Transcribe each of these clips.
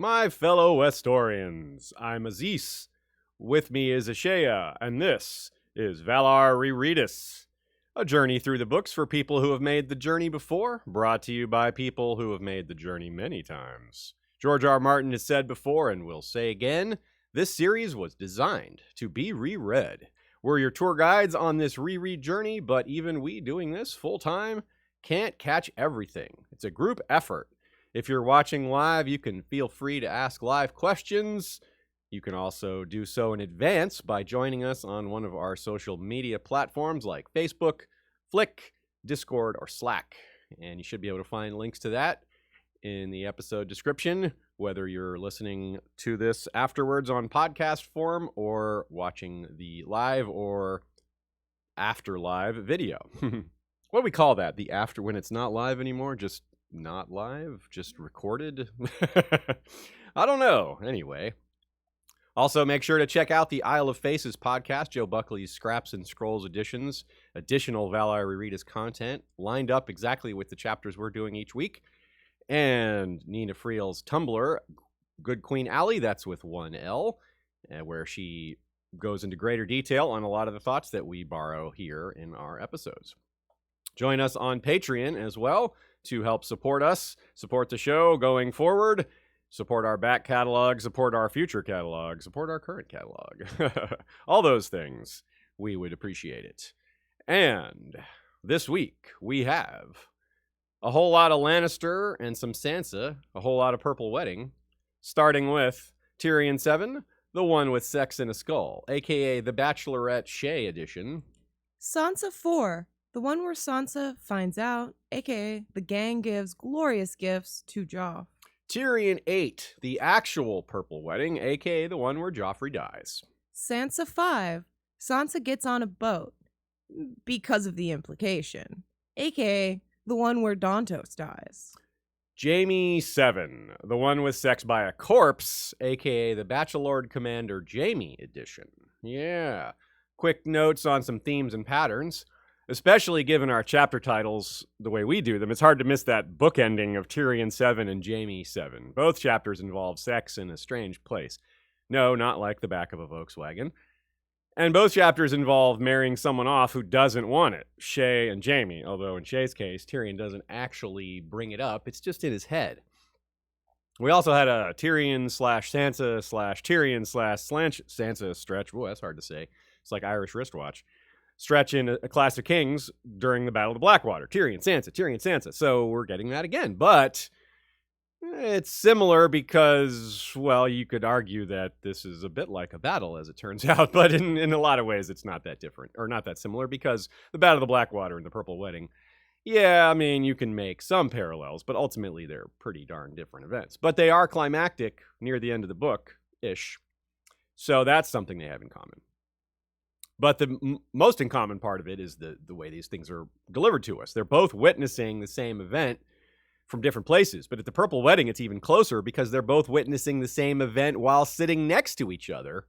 my fellow Westorians. I'm Aziz. With me is Shae, and this is Valar Rereadis, a journey through the books for people who have made the journey before, brought to you by people who have made the journey many times. George R. Martin has said before, and will say again, this series was designed to be reread. We're your tour guides on this reread journey, but even we doing this full-time can't catch everything. It's a group effort. If you're watching live, you can feel free to ask live questions. You can also do so in advance by joining us on one of our social media platforms like Facebook, Flick, Discord, or Slack. And you should be able to find links to that in the episode description, whether you're listening to this afterwards on podcast form or watching the live or after live video. What do we call that? The after, when it's not live anymore? Just not live? Just recorded? I don't know. Anyway. Also, make sure to check out the Isle of Faces podcast, Joe Buckley's Scraps and Scrolls editions, additional Valar Rereadis content, lined up exactly with the chapters we're doing each week, and Nina Friel's Tumblr, Good Queen Alley, that's with one L, where she goes into greater detail on a lot of the thoughts that we borrow here in our episodes. Join us on Patreon as well to help support us, support the show going forward, support our back catalog, support our future catalog, support our current catalog. All those things, we would appreciate it. And this week, we have a whole lot of Lannister and some Sansa, a whole lot of Purple Wedding, starting with Tyrion 7, the one with sex in a skull, a.k.a. the Bachelorette Shae edition. Sansa 4, the one where Sansa finds out, a.k.a. the gang gives glorious gifts to Joff. Tyrion 8, the actual Purple Wedding, a.k.a. the one where Joffrey dies. Sansa 5, Sansa gets on a boat, because of the implication, a.k.a. the one where Dontos dies. Jaime 7, the one with sex by a corpse, a.k.a. the Bachelord Commander Jaime edition. Yeah. Quick notes on some themes and patterns. Especially given our chapter titles the way we do them, it's hard to miss that bookending of Tyrion 7 and Jaime 7. Both chapters involve sex in a strange place. No, not like the back of a Volkswagen. And both chapters involve marrying someone off who doesn't want it, Shae and Jaime, although in Shae's case, Tyrion doesn't actually bring it up, it's just in his head. We also had a Tyrion/Sansa/Tyrion/Sansa stretch. Whoa, that's hard to say. It's like Irish wristwatch. Stretch in A Clash of Kings during the Battle of the Blackwater. Tyrion, Sansa. So we're getting that again. But it's similar because, well, you could argue that this is a bit like a battle, as it turns out. But in a lot of ways, it's not that different, or not that similar, because the Battle of the Blackwater and the Purple Wedding, yeah, I mean, you can make some parallels, but ultimately they're pretty darn different events. But they are climactic near the end of the book-ish. So that's something they have in common. But the most in common part of it is the way these things are delivered to us. They're both witnessing the same event from different places. But at the Purple Wedding, it's even closer because they're both witnessing the same event while sitting next to each other.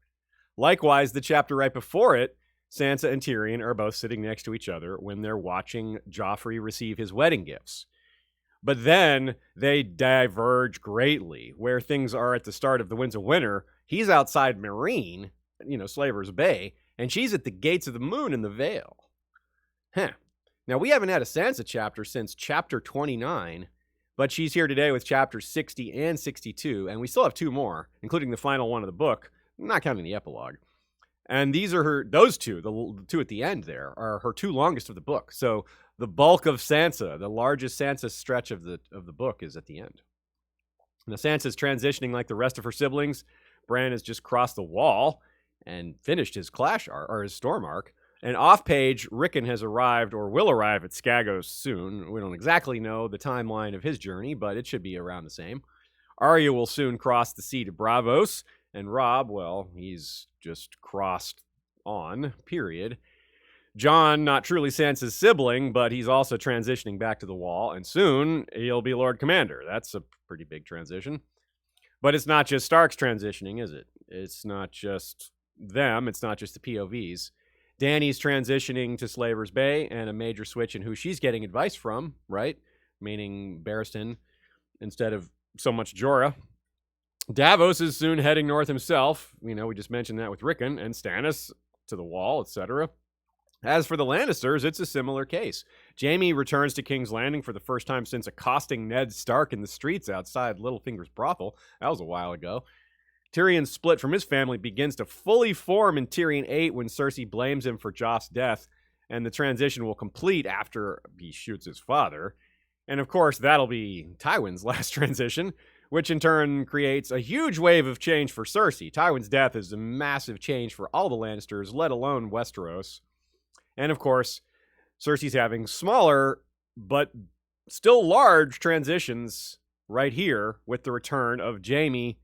Likewise, the chapter right before it, Sansa and Tyrion are both sitting next to each other when they're watching Joffrey receive his wedding gifts. But then they diverge greatly. Where things are at the start of The Winds of Winter, he's outside Meereen, Slaver's Bay, and she's at the Gates of the Moon in the Vale. Now, we haven't had a Sansa chapter since chapter 29, but she's here today with chapters 60 and 62, and we still have two more, including the final one of the book, not counting the epilogue. And these are those two, the two at the end there, are her two longest of the book. So the bulk of Sansa, the largest Sansa stretch of the book, is at the end. Now, Sansa's transitioning like the rest of her siblings. Bran has just crossed the wall and finished his clash arc, or his storm arc. And off-page, Rickon has arrived or will arrive at Skagos soon. We don't exactly know the timeline of his journey, but it should be around the same. Arya will soon cross the sea to Braavos, and Robb, well, he's just crossed on, period. Jon, not truly Sansa's sibling, but he's also transitioning back to the Wall, and soon he'll be Lord Commander. That's a pretty big transition. But it's not just Starks transitioning, is it? It's not just them, it's not just the POVs. Dany's transitioning to Slaver's Bay, and a major switch in who she's getting advice from, right? Meaning Barristan instead of so much Jorah. Davos is soon heading north himself. We just mentioned that with Rickon and Stannis to the Wall, etc. As for the Lannisters, it's a similar case. Jaime returns to King's Landing for the first time since accosting Ned Stark in the streets outside Littlefinger's brothel. That was a while ago. Tyrion's split from his family begins to fully form in Tyrion 8 when Cersei blames him for Joff's death, and the transition will complete after he shoots his father. And of course, that'll be Tywin's last transition, which in turn creates a huge wave of change for Cersei. Tywin's death is a massive change for all the Lannisters, let alone Westeros. And of course, Cersei's having smaller, but still large transitions right here with the return of Jaime,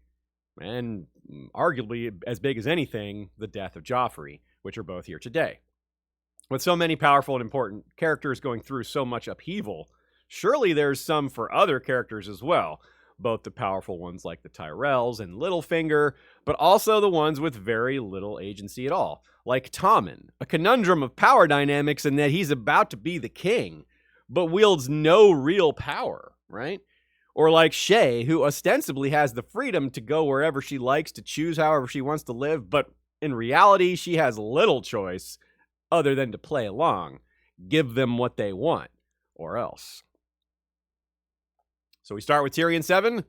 and arguably as big as anything, the death of Joffrey, which are both here today. With so many powerful and important characters going through so much upheaval, surely there's some for other characters as well, both the powerful ones like the Tyrells and Littlefinger, but also the ones with very little agency at all, like Tommen, a conundrum of power dynamics in that he's about to be the king, but wields no real power, right? Or like Shae, who ostensibly has the freedom to go wherever she likes, to choose however she wants to live, but in reality, she has little choice other than to play along, give them what they want, or else. So we start with Tyrion 7,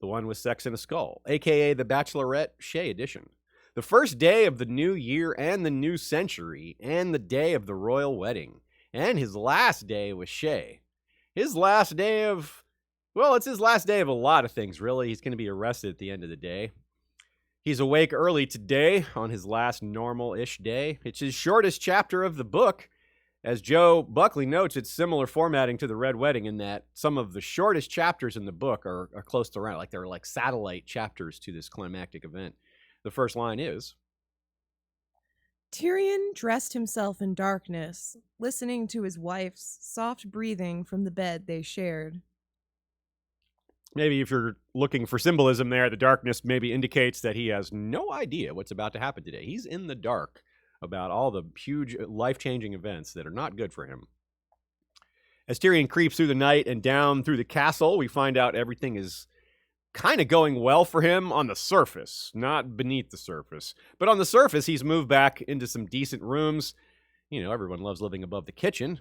the one with sex in a skull, aka the Bachelorette Shae edition. The first day of the new year and the new century, and the day of the royal wedding, and his last day with Shae. His last day of... Well, it's his last day of a lot of things, really. He's going to be arrested at the end of the day. He's awake early today on his last normal-ish day. It's his shortest chapter of the book. As Joe Buckley notes, it's similar formatting to the Red Wedding in that some of the shortest chapters in the book are close to around, like they're like satellite chapters to this climactic event. The first line is, Tyrion dressed himself in darkness, listening to his wife's soft breathing from the bed they shared. Maybe if you're looking for symbolism there, the darkness maybe indicates that he has no idea what's about to happen today. He's in the dark about all the huge life-changing events that are not good for him. As Tyrion creeps through the night and down through the castle, we find out everything is kind of going well for him on the surface, not beneath the surface. But on the surface, he's moved back into some decent rooms. Everyone loves living above the kitchen.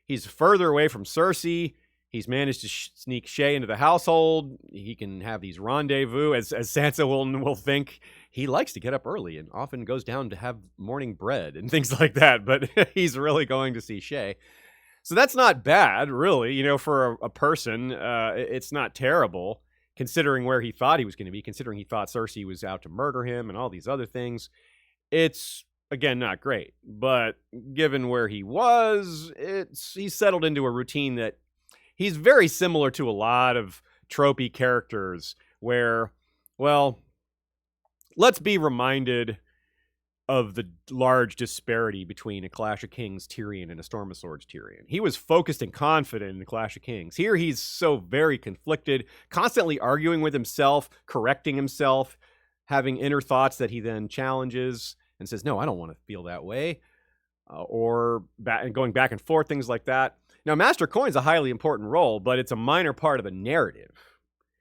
He's further away from Cersei. He's managed to sneak Shae into the household. He can have these rendezvous, as Sansa will think. He likes to get up early and often goes down to have morning bread and things like that, but he's really going to see Shae. So that's not bad, really. For a person, it's not terrible, considering where he thought he was going to be, considering he thought Cersei was out to murder him and all these other things. It's, again, not great. But given where he was, he's settled into a routine that he's very similar to a lot of tropey characters where, well, let's be reminded of the large disparity between A Clash of Kings Tyrion and A Storm of Swords Tyrion. He was focused and confident in The Clash of Kings. Here he's so very conflicted, constantly arguing with himself, correcting himself, having inner thoughts that he then challenges and says, no, I don't want to feel that way, going back and forth, things like that. Now, Master Coin's a highly important role, but it's a minor part of the narrative.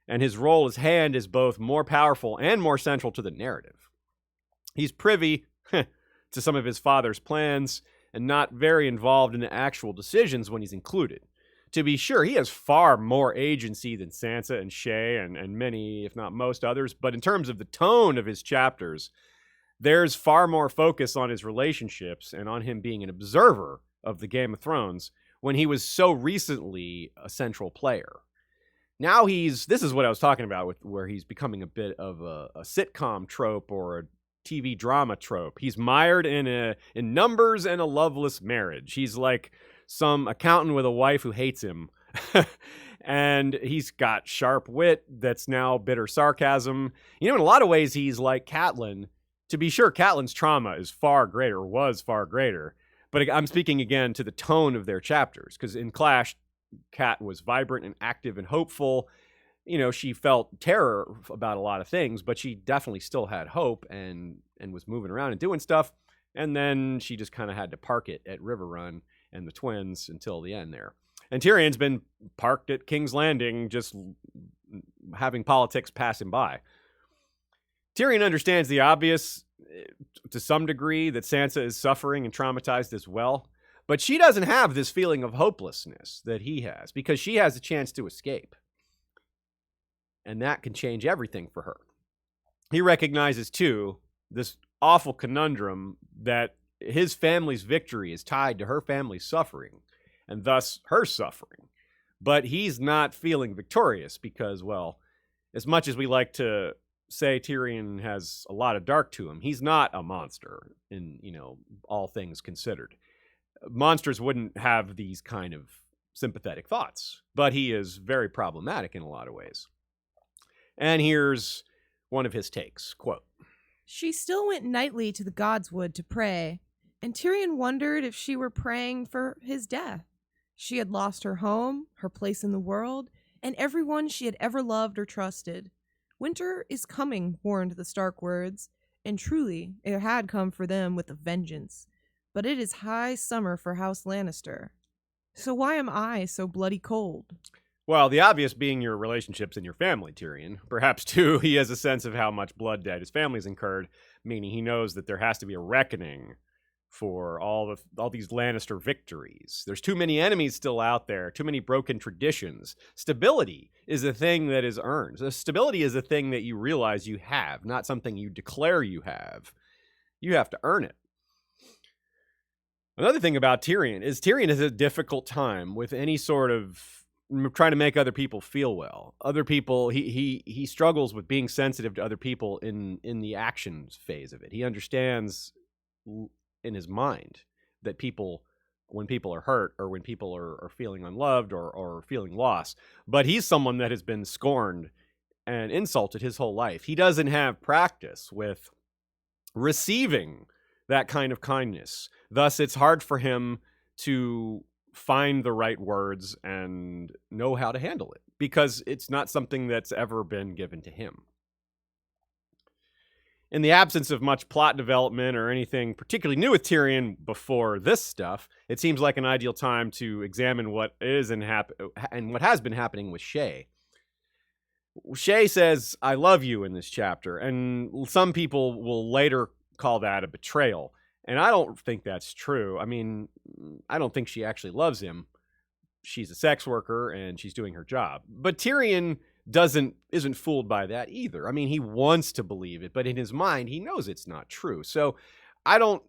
And his role as Hand is both more powerful and more central to the narrative. He's privy to some of his father's plans and not very involved in the actual decisions when he's included. To be sure, he has far more agency than Sansa and Shae and many, if not most others, but in terms of the tone of his chapters, there's far more focus on his relationships and on him being an observer of the Game of Thrones when he was so recently a central player. Now this is what I was talking about with where he's becoming a bit of a sitcom trope or a TV drama trope. He's mired in numbers and a loveless marriage. He's like some accountant with a wife who hates him. And he's got sharp wit that's now bitter sarcasm. In a lot of ways, he's like Catelyn. To be sure, Catelyn's trauma is far greater, was far greater. But I'm speaking again to the tone of their chapters, because in Clash, Cat was vibrant and active and hopeful. She felt terror about a lot of things, but she definitely still had hope and was moving around and doing stuff. And then she just kind of had to park it at River Run and the twins until the end there. And Tyrion's been parked at King's Landing, just having politics pass him by. Tyrion understands the obvious to some degree, that Sansa is suffering and traumatized as well. But she doesn't have this feeling of hopelessness that he has, because she has a chance to escape. And that can change everything for her. He recognizes, too, this awful conundrum that his family's victory is tied to her family's suffering, and thus her suffering. But he's not feeling victorious because, well, as much as we like to say Tyrion has a lot of dark to him, he's not a monster in, all things considered. Monsters wouldn't have these kind of sympathetic thoughts, but he is very problematic in a lot of ways. And here's one of his takes, quote, "She still went nightly to the Godswood to pray, and Tyrion wondered if she were praying for his death. She had lost her home, her place in the world, and everyone she had ever loved or trusted. Winter is coming, warned the Stark words, and truly it had come for them with a vengeance. But it is high summer for House Lannister. So why am I so bloody cold?" Well, the obvious being your relationships in your family, Tyrion. Perhaps, too, he has a sense of how much blood debt his family's incurred, meaning he knows that there has to be a reckoning for all these Lannister victories. There's too many enemies still out there, too many broken traditions. Stability is a thing that is earned. So stability is a thing that you realize you have, not something you declare you have. You have to earn it. Another thing about Tyrion has a difficult time with any sort of trying to make other people feel well. Other people, he struggles with being sensitive to other people in the actions phase of it. He understands in his mind that when people are hurt or when people are feeling unloved or feeling lost, but he's someone that has been scorned and insulted his whole life. He doesn't have practice with receiving that kind of kindness. Thus, it's hard for him to find the right words and know how to handle it, because it's not something that's ever been given to him. In the absence of much plot development or anything particularly new with Tyrion before this stuff, it seems like an ideal time to examine what is and what has been happening with Shae. Shae says, "I love you" in this chapter, and some people will later call that a betrayal. And I don't think that's true. I mean, I don't think she actually loves him. She's a sex worker and she's doing her job. But Tyrion isn't fooled by that either. I mean, he wants to believe it, but in his mind, he knows it's not true. So I don't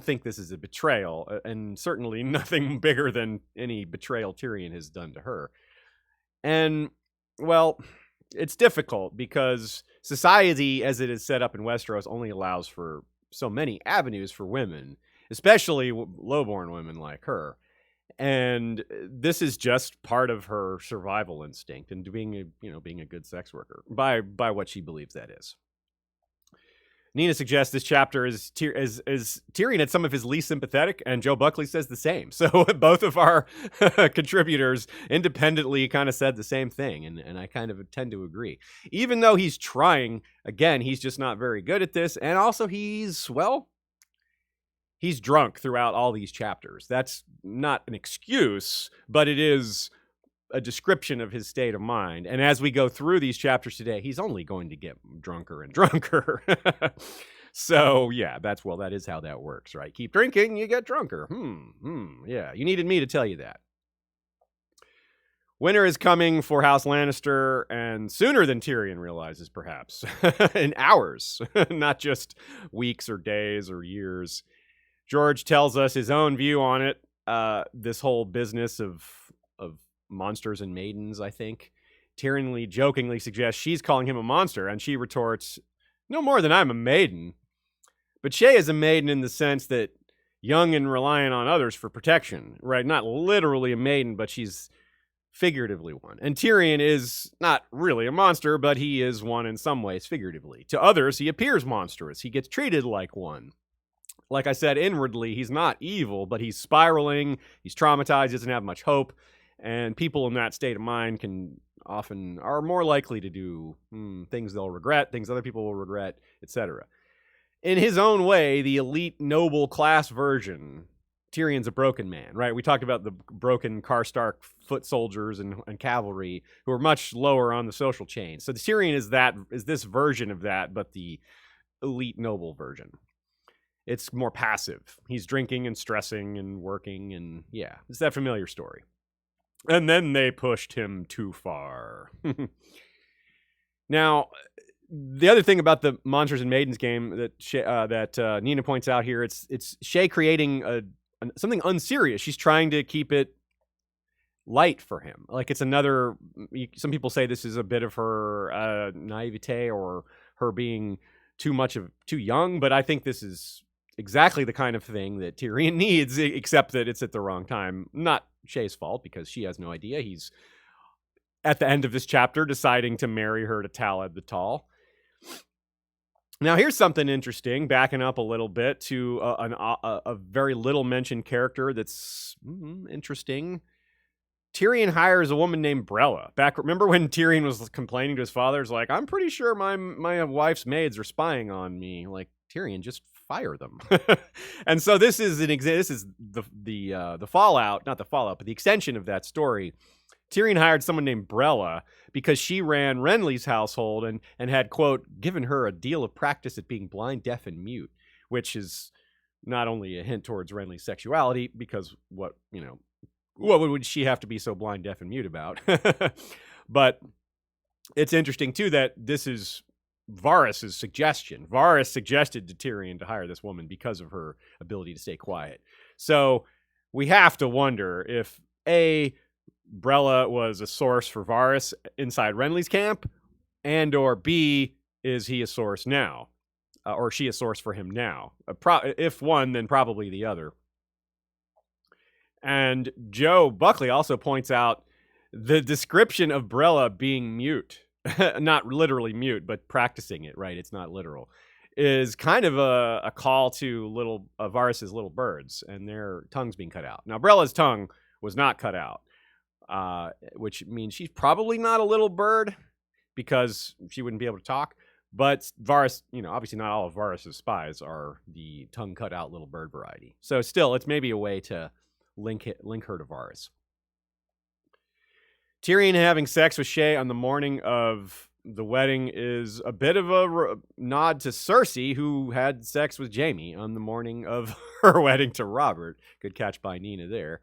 think this is a betrayal, and certainly nothing bigger than any betrayal Tyrion has done to her. And, well, it's difficult because society, as it is set up in Westeros, only allows for so many avenues for women, especially lowborn women like her. And this is just part of her survival instinct and being a good sex worker by what she believes that is. Nina suggests this chapter is Tyrion at some of his least sympathetic, and Joe Buckley says the same. So both of our contributors independently kind of said the same thing, and I kind of tend to agree. Even though he's trying, again, he's just not very good at this, and also he's drunk throughout all these chapters. That's not an excuse, but it is a description of his state of mind. And as we go through these chapters today, he's only going to get drunker and drunker. So, yeah, that is how that works, right? Keep drinking, you get drunker. Yeah, you needed me to tell you that. Winter is coming for House Lannister, and sooner than Tyrion realizes, perhaps. In hours, not just weeks or days or years. George tells us his own view on it, this whole business of monsters and maidens, I think. Tyrion jokingly suggests she's calling him a monster, and she retorts, "No more than I'm a maiden." But Shae is a maiden in the sense that young and reliant on others for protection, right? Not literally a maiden, but she's figuratively one. And Tyrion is not really a monster, but he is one in some ways figuratively. To others, he appears monstrous. He gets treated like one. Like I said, inwardly, he's not evil, but he's spiraling, he's traumatized, doesn't have much hope. And people in that state of mind are more likely to do things they'll regret, things other people will regret, etc. In his own way, the elite noble class version Tyrion's a broken man, right? We talked about the broken Karstark foot soldiers and cavalry who are much lower on the social chain. So Tyrion is this version of that, but the elite noble version. It's more passive. He's drinking and stressing and working, and yeah, it's that familiar story. And then they pushed him too far. Now, the other thing about the Monsters and Maidens game that Nina points out here, it's Shae creating something unserious. She's trying to keep it light for him. Like it's another. Some people say this is a bit of her naivete or her being too young, but I think this is exactly the kind of thing that Tyrion needs, except that it's at the wrong time. Not Shae's fault, because she has no idea. He's at the end of this chapter deciding to marry her to Talad the Tall. Now, here's something interesting, backing up a little bit to a very little mentioned character that's interesting. Tyrion hires a woman named Brella. Remember when Tyrion was complaining to his father? He's like, I'm pretty sure my wife's maids are spying on me. Like, Tyrion, just fire them. And so this is the fallout, not the fallout, but the extension of that story. Tyrion hired someone named Brella because she ran Renly's household and had, quote, given her a deal of practice at being blind, deaf, and mute, which is not only a hint towards Renly's sexuality, because what would she have to be so blind, deaf, and mute about? But it's interesting, too, that this is Varys' suggestion. Varys suggested to Tyrion to hire this woman because of her ability to stay quiet. So we have to wonder if, A, Brella was a source for Varys inside Renly's camp, and or B, is he a source now? Or she a source for him now? If one, then probably the other. And Joe Buckley also points out the description of Brella being mute, not literally mute, but practicing it, right? It's not literal, is kind of a call to Varys' little birds and their tongues being cut out. Now, Brella's tongue was not cut out. Which means she's probably not a little bird because she wouldn't be able to talk. But Varys, obviously not all of Varys' spies are the tongue cut out little bird variety. So still, it's maybe a way to link her to Varys. Tyrion having sex with Shae on the morning of the wedding is a bit of a nod to Cersei, who had sex with Jaime on the morning of her wedding to Robert. Good catch by Nina there.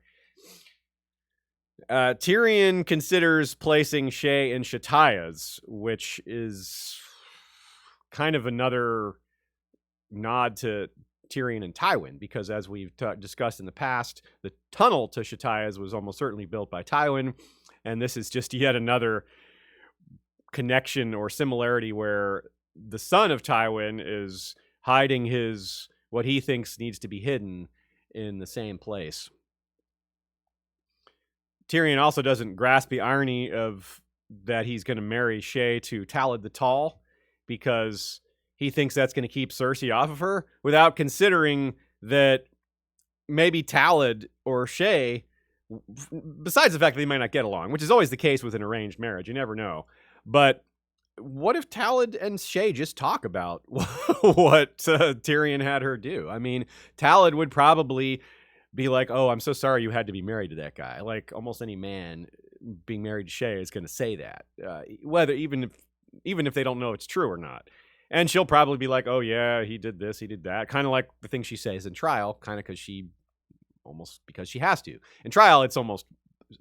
Tyrion considers placing Shae in Shatia's, which is kind of another nod to Tyrion and Tywin, because as we've discussed in the past, the tunnel to Shatia's was almost certainly built by Tywin, and this is just yet another connection or similarity where the son of Tywin is hiding what he thinks needs to be hidden in the same place. Tyrion also doesn't grasp the irony of that he's going to marry Shae to Talad the Tall because he thinks that's going to keep Cersei off of her, without considering that maybe Talad or Shae, besides the fact that they might not get along, which is always the case with an arranged marriage, you never know. But what if Talad and Shae just talk about what Tyrion had her do? I mean, Talad would probably be like, oh, I'm so sorry you had to be married to that guy. Like almost any man being married to Shae is going to say that, even if they don't know it's true or not. And she'll probably be like, oh yeah, he did this, he did that. Kind of like the thing she says in trial, kind of because she has to. In trial, it's almost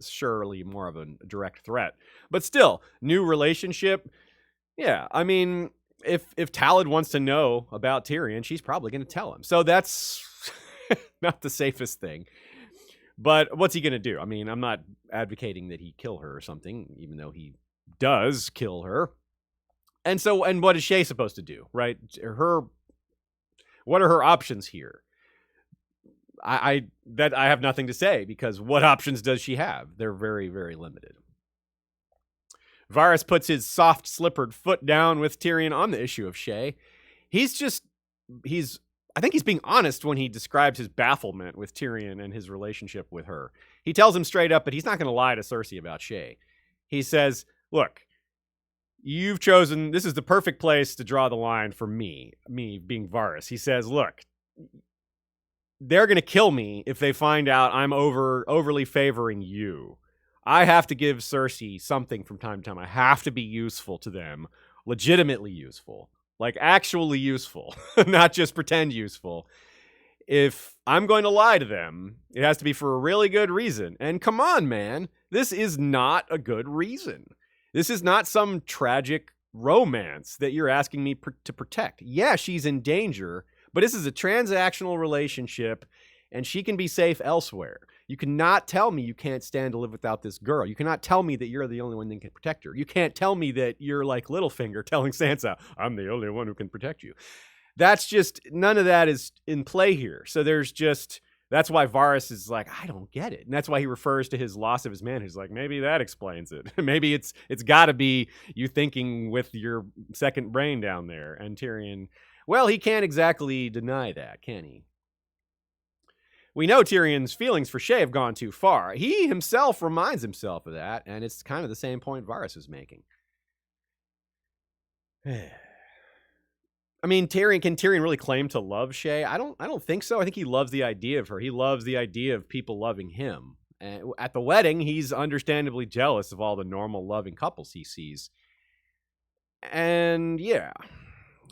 surely more of a direct threat. But still, new relationship. Yeah, I mean, if Talad wants to know about Tyrion, she's probably going to tell him. So that's not the safest thing. But what's he going to do? I mean, I'm not advocating that he kill her or something, even though he does kill her. And what is Shae supposed to do, right? What are her options here? I have nothing to say, because what options does she have? They're very, very limited. Varys puts his soft slippered foot down with Tyrion on the issue of Shae. I think he's being honest when he describes his bafflement with Tyrion and his relationship with her. He tells him straight up that he's not going to lie to Cersei about Shae. He says, look, you've chosen, this is the perfect place to draw the line for me being Varys. He says, look, they're going to kill me if they find out I'm overly favoring you. I have to give Cersei something from time to time. I have to be useful to them, legitimately useful, like actually useful, not just pretend useful. If I'm going to lie to them, it has to be for a really good reason. And come on, man, this is not a good reason. This is not some tragic romance that you're asking me to protect. Yeah, she's in danger, but this is a transactional relationship, and she can be safe elsewhere. You cannot tell me you can't stand to live without this girl. You cannot tell me that you're the only one that can protect her. You can't tell me that you're like Littlefinger telling Sansa, I'm the only one who can protect you. That's just, none of that is in play here. So that's why Varys is like, I don't get it. And that's why he refers to his loss of his man. He's like, maybe that explains it. Maybe it's got to be you thinking with your second brain down there. And Tyrion, well, he can't exactly deny that, can he? We know Tyrion's feelings for Shae have gone too far. He himself reminds himself of that, and it's kind of the same point Varys is making. I mean, can Tyrion really claim to love Shae? I don't think so. I think he loves the idea of her. He loves the idea of people loving him. And at the wedding, he's understandably jealous of all the normal loving couples he sees. And yeah.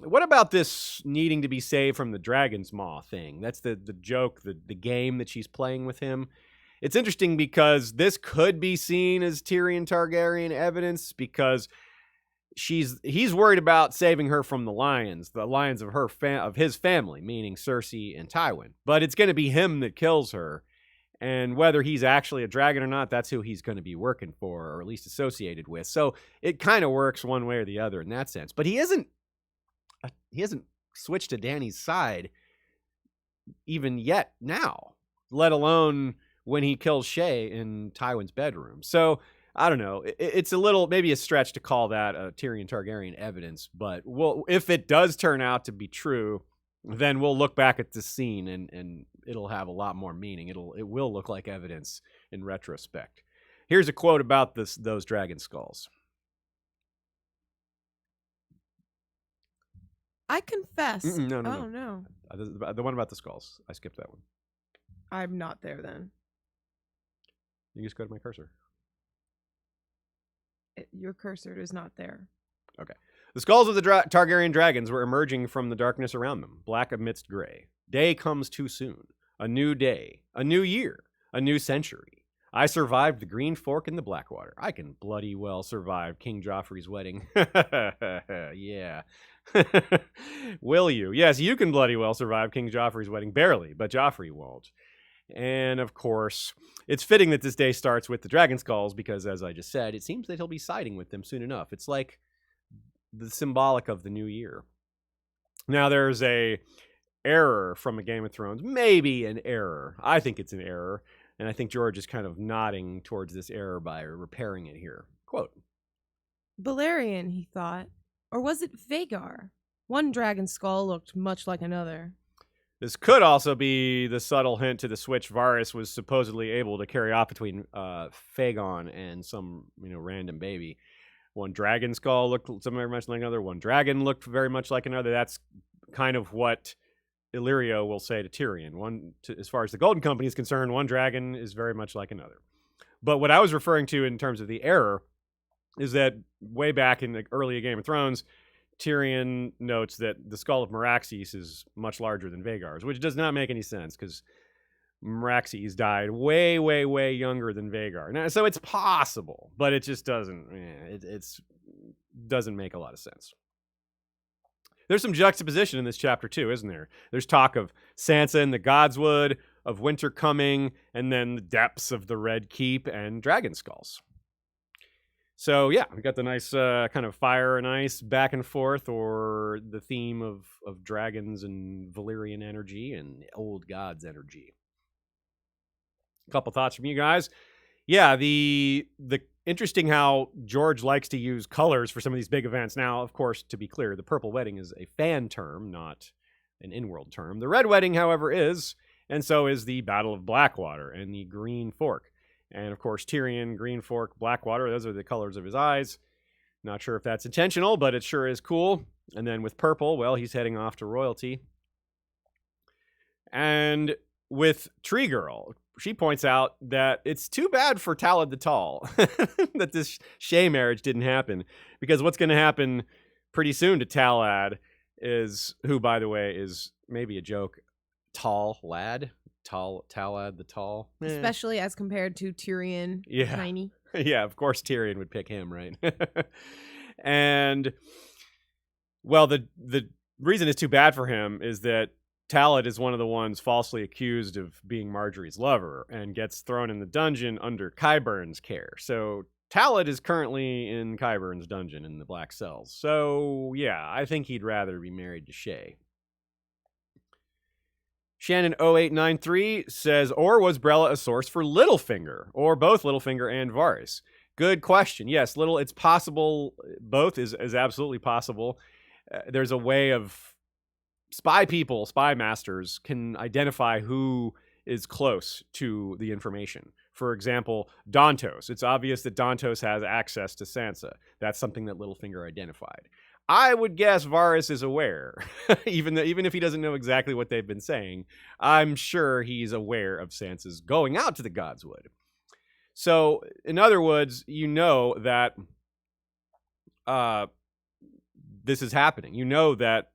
What about this needing to be saved from the dragon's maw thing? That's the joke, the game that she's playing with him. It's interesting because this could be seen as Tyrion Targaryen evidence, because he's worried about saving her from the lions of his family, meaning Cersei and Tywin. But it's going to be him that kills her. And whether he's actually a dragon or not, that's who he's going to be working for, or at least associated with. So it kind of works one way or the other in that sense. But he hasn't switched to Dany's side even yet now, let alone when he kills Shae in Tywin's bedroom. So I don't know. It's a little, maybe a stretch to call that a Tyrion Targaryen evidence, but if it does turn out to be true, then we'll look back at this scene and it'll have a lot more meaning. It will look like evidence in retrospect. Here's a quote about those dragon skulls. I confess. No. Oh, no. The one about the skulls. I skipped that one. I'm not there then. You just go to my cursor. Your cursor is not there. Okay. The skulls of the Targaryen dragons were emerging from the darkness around them, black amidst gray. Day comes too soon. A new day. A new year. A new century. I survived the Green Fork and the Blackwater. I can bloody well survive King Joffrey's wedding. Yeah. Will you? Yes, you can bloody well survive King Joffrey's wedding. Barely, but Joffrey won't. And of course, it's fitting that this day starts with the dragon skulls because, as I just said, it seems that he'll be siding with them soon enough. It's like the symbolic of the new year. Now, there's a error from a Game of Thrones. Maybe an error. I think it's an error. And I think George is kind of nodding towards this error by repairing it here. Quote. Balerion, he thought. Or was it Vhagar? One dragon skull looked much like another. This could also be the subtle hint to the switch Varys was supposedly able to carry off between Phagon and some random baby. One dragon skull looked very much like another. One dragon looked very much like another. That's kind of what Illyrio will say to Tyrion. As far as the Golden Company is concerned, one dragon is very much like another. But what I was referring to in terms of the error is that way back in the early Game of Thrones, Tyrion notes that the skull of Meraxes is much larger than Vhagar's, which does not make any sense because Meraxes died way, way, way younger than Vhagar. Now, so it's possible, but it just doesn't. It doesn't make a lot of sense. There's some juxtaposition in this chapter too, isn't there? There's talk of Sansa in the Godswood, of winter coming, and then the depths of the Red Keep and dragon skulls. So yeah, we got the nice kind of fire and ice back and forth, or the theme of dragons and Valyrian energy and old gods energy. A couple thoughts from you guys. Yeah, the interesting how George likes to use colors for some of these big events. Now, of course, to be clear, the Purple Wedding is a fan term, not an in-world term. The Red Wedding, however, is, and so is the Battle of Blackwater and the Green Fork. And, of course, Tyrion, Green Fork, Blackwater, those are the colors of his eyes. Not sure if that's intentional, but it sure is cool. And then with purple, well, he's heading off to royalty. And with Tree Girl. She points out that it's too bad for Talad the Tall that this Shae marriage didn't happen, because what's going to happen pretty soon to Talad is, who, by the way, is maybe a joke, Tall Lad, Talad the Tall. Especially as compared to Tyrion, Yeah. Tiny. Yeah, of course Tyrion would pick him, right? And, well, the reason it's too bad for him is that Talad is one of the ones falsely accused of being Marjorie's lover and gets thrown in the dungeon under Qyburn's care. So Talad is currently in Qyburn's dungeon in the Black Cells. So, yeah, I think he'd rather be married to Shae. Shannon0893 says, or was Brella a source for Littlefinger, or both Littlefinger and Varys? Good question. Yes, it's possible. Both is absolutely possible. There's a way of spy masters can identify who is close to the information. For example, Dontos. It's obvious that Dontos has access to Sansa. That's something that Littlefinger identified. I would guess Varys is aware, even if he doesn't know exactly what they've been saying. I'm sure he's aware of Sansa's going out to the Godswood. So, in other words, you know that this is happening. You know that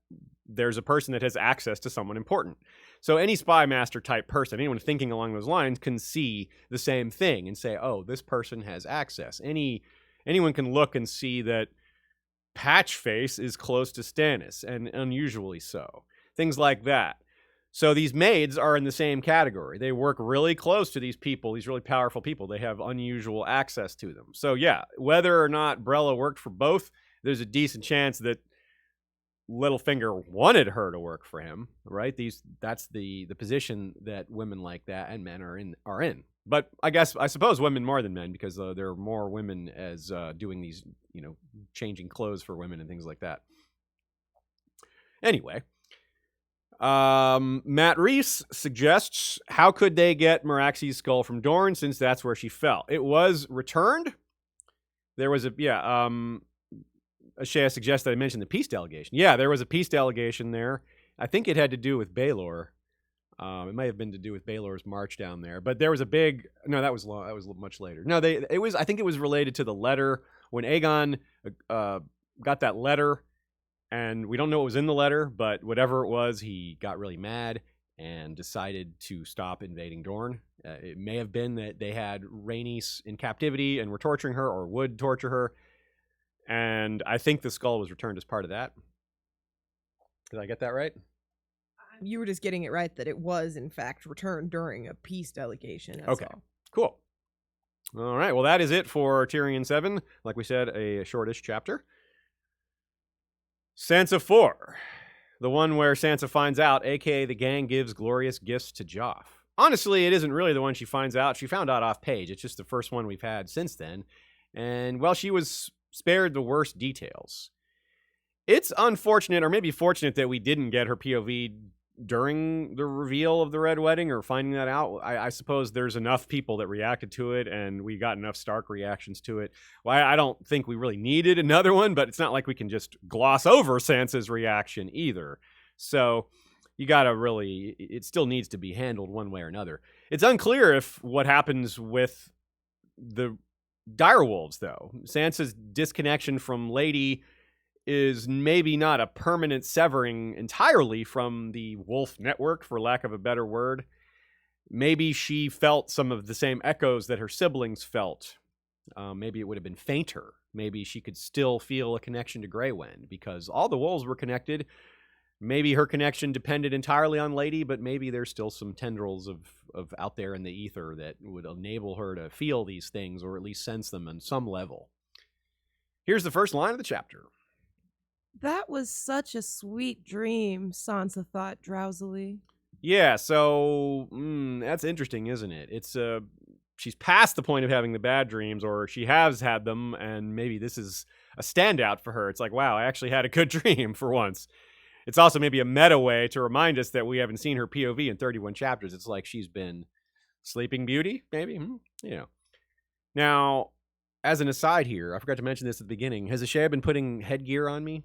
there's a person that has access to someone important. So any spy master type person, anyone thinking along those lines, can see the same thing and say, oh, this person has access. Anyone can look and see that Patchface is close to Stannis, and unusually so. Things like that. So these maids are in the same category. They work really close to these people, these really powerful people. They have unusual access to them. So yeah, whether or not Brella worked for both, there's a decent chance that Littlefinger wanted her to work for him, right? That's the position that women like that and men are in. But I suppose women more than men, because there are more women as doing these, changing clothes for women and things like that. Anyway, Matt Reese suggests, how could they get Meraxi's skull from Dorne, since that's where she fell? It was returned. There was Shae suggests that I mentioned the peace delegation. Yeah, there was a peace delegation there. I think it had to do with Baelor. It might have been to do with Baelor's march down there. But there was a big... No, that was much later. No, I think it was related to the letter. When Aegon got that letter, and we don't know what was in the letter, but whatever it was, he got really mad and decided to stop invading Dorne. It may have been that they had Rhaenys in captivity and were torturing her, or would torture her. And I think the skull was returned as part of that. Did I get that right? You were just getting it right that it was, in fact, returned during a peace delegation. That's okay, all. Cool. All right, well, that is it for Tyrion 7. Like we said, a shortish chapter. Sansa 4. The one where Sansa finds out, a.k.a. the gang gives glorious gifts to Joff. Honestly, it isn't really the one she finds out. She found out off page. It's just the first one we've had since then. And, well, she was spared the worst details. It's unfortunate, or maybe fortunate, that we didn't get her POV during the reveal of the Red Wedding, or finding that out. I suppose there's enough people that reacted to it, and we got enough Stark reactions to it. Well, I don't think we really needed another one, but it's not like we can just gloss over Sansa's reaction either. So you gotta really... It still needs to be handled one way or another. It's unclear if what happens with the direwolves, though. Sansa's disconnection from Lady is maybe not a permanent severing entirely from the wolf network, for lack of a better word. Maybe she felt some of the same echoes that her siblings felt. Maybe it would have been fainter. Maybe she could still feel a connection to Grey Wind, because all the wolves were connected. Maybe her connection depended entirely on Lady, but maybe there's still some tendrils of out there in the ether that would enable her to feel these things, or at least sense them on some level. Here's the first line of the chapter. That was such a sweet dream, Sansa thought drowsily. Yeah, so that's interesting, isn't it? It's she's past the point of having the bad dreams, or she has had them, and maybe this is a standout for her. It's like, wow, I actually had a good dream for once. It's also maybe a meta way to remind us that we haven't seen her POV in 31 chapters. It's like she's been Sleeping Beauty, maybe? Now, as an aside here, I forgot to mention this at the beginning. Has Shae been putting headgear on me?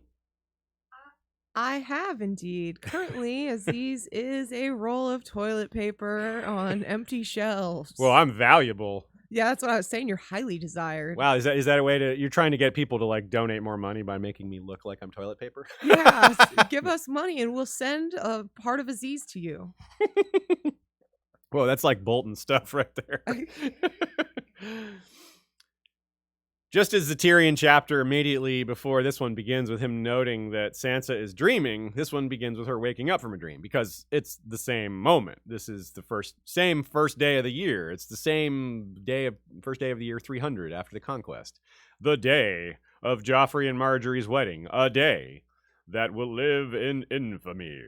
I have indeed. Currently, Aziz is a roll of toilet paper on empty shelves. Well, I'm valuable. Yeah, that's what I was saying. You're highly desired. Wow, is that a way to? You're trying to get people to like donate more money by making me look like I'm toilet paper? Yeah, give us money and we'll send a part of Aziz to you. Whoa, that's like Bolton stuff right there. Just as the Tyrion chapter immediately before this one begins with him noting that Sansa is dreaming, this one begins with her waking up from a dream because it's the same moment. This is the same first day of the year. It's the same first day of the year 300 after the conquest. The day of Joffrey and Marjorie's wedding. A day that will live in infamy.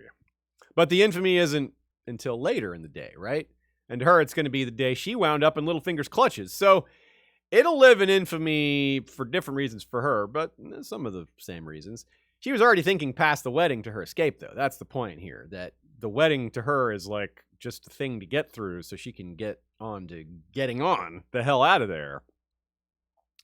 But the infamy isn't until later in the day, right? And to her, it's going to be the day she wound up in Littlefinger's clutches. So it'll live in infamy for different reasons for her, but some of the same reasons. She was already thinking past the wedding to her escape, though. That's the point here, that the wedding to her is like just a thing to get through so she can get on to getting on the hell out of there.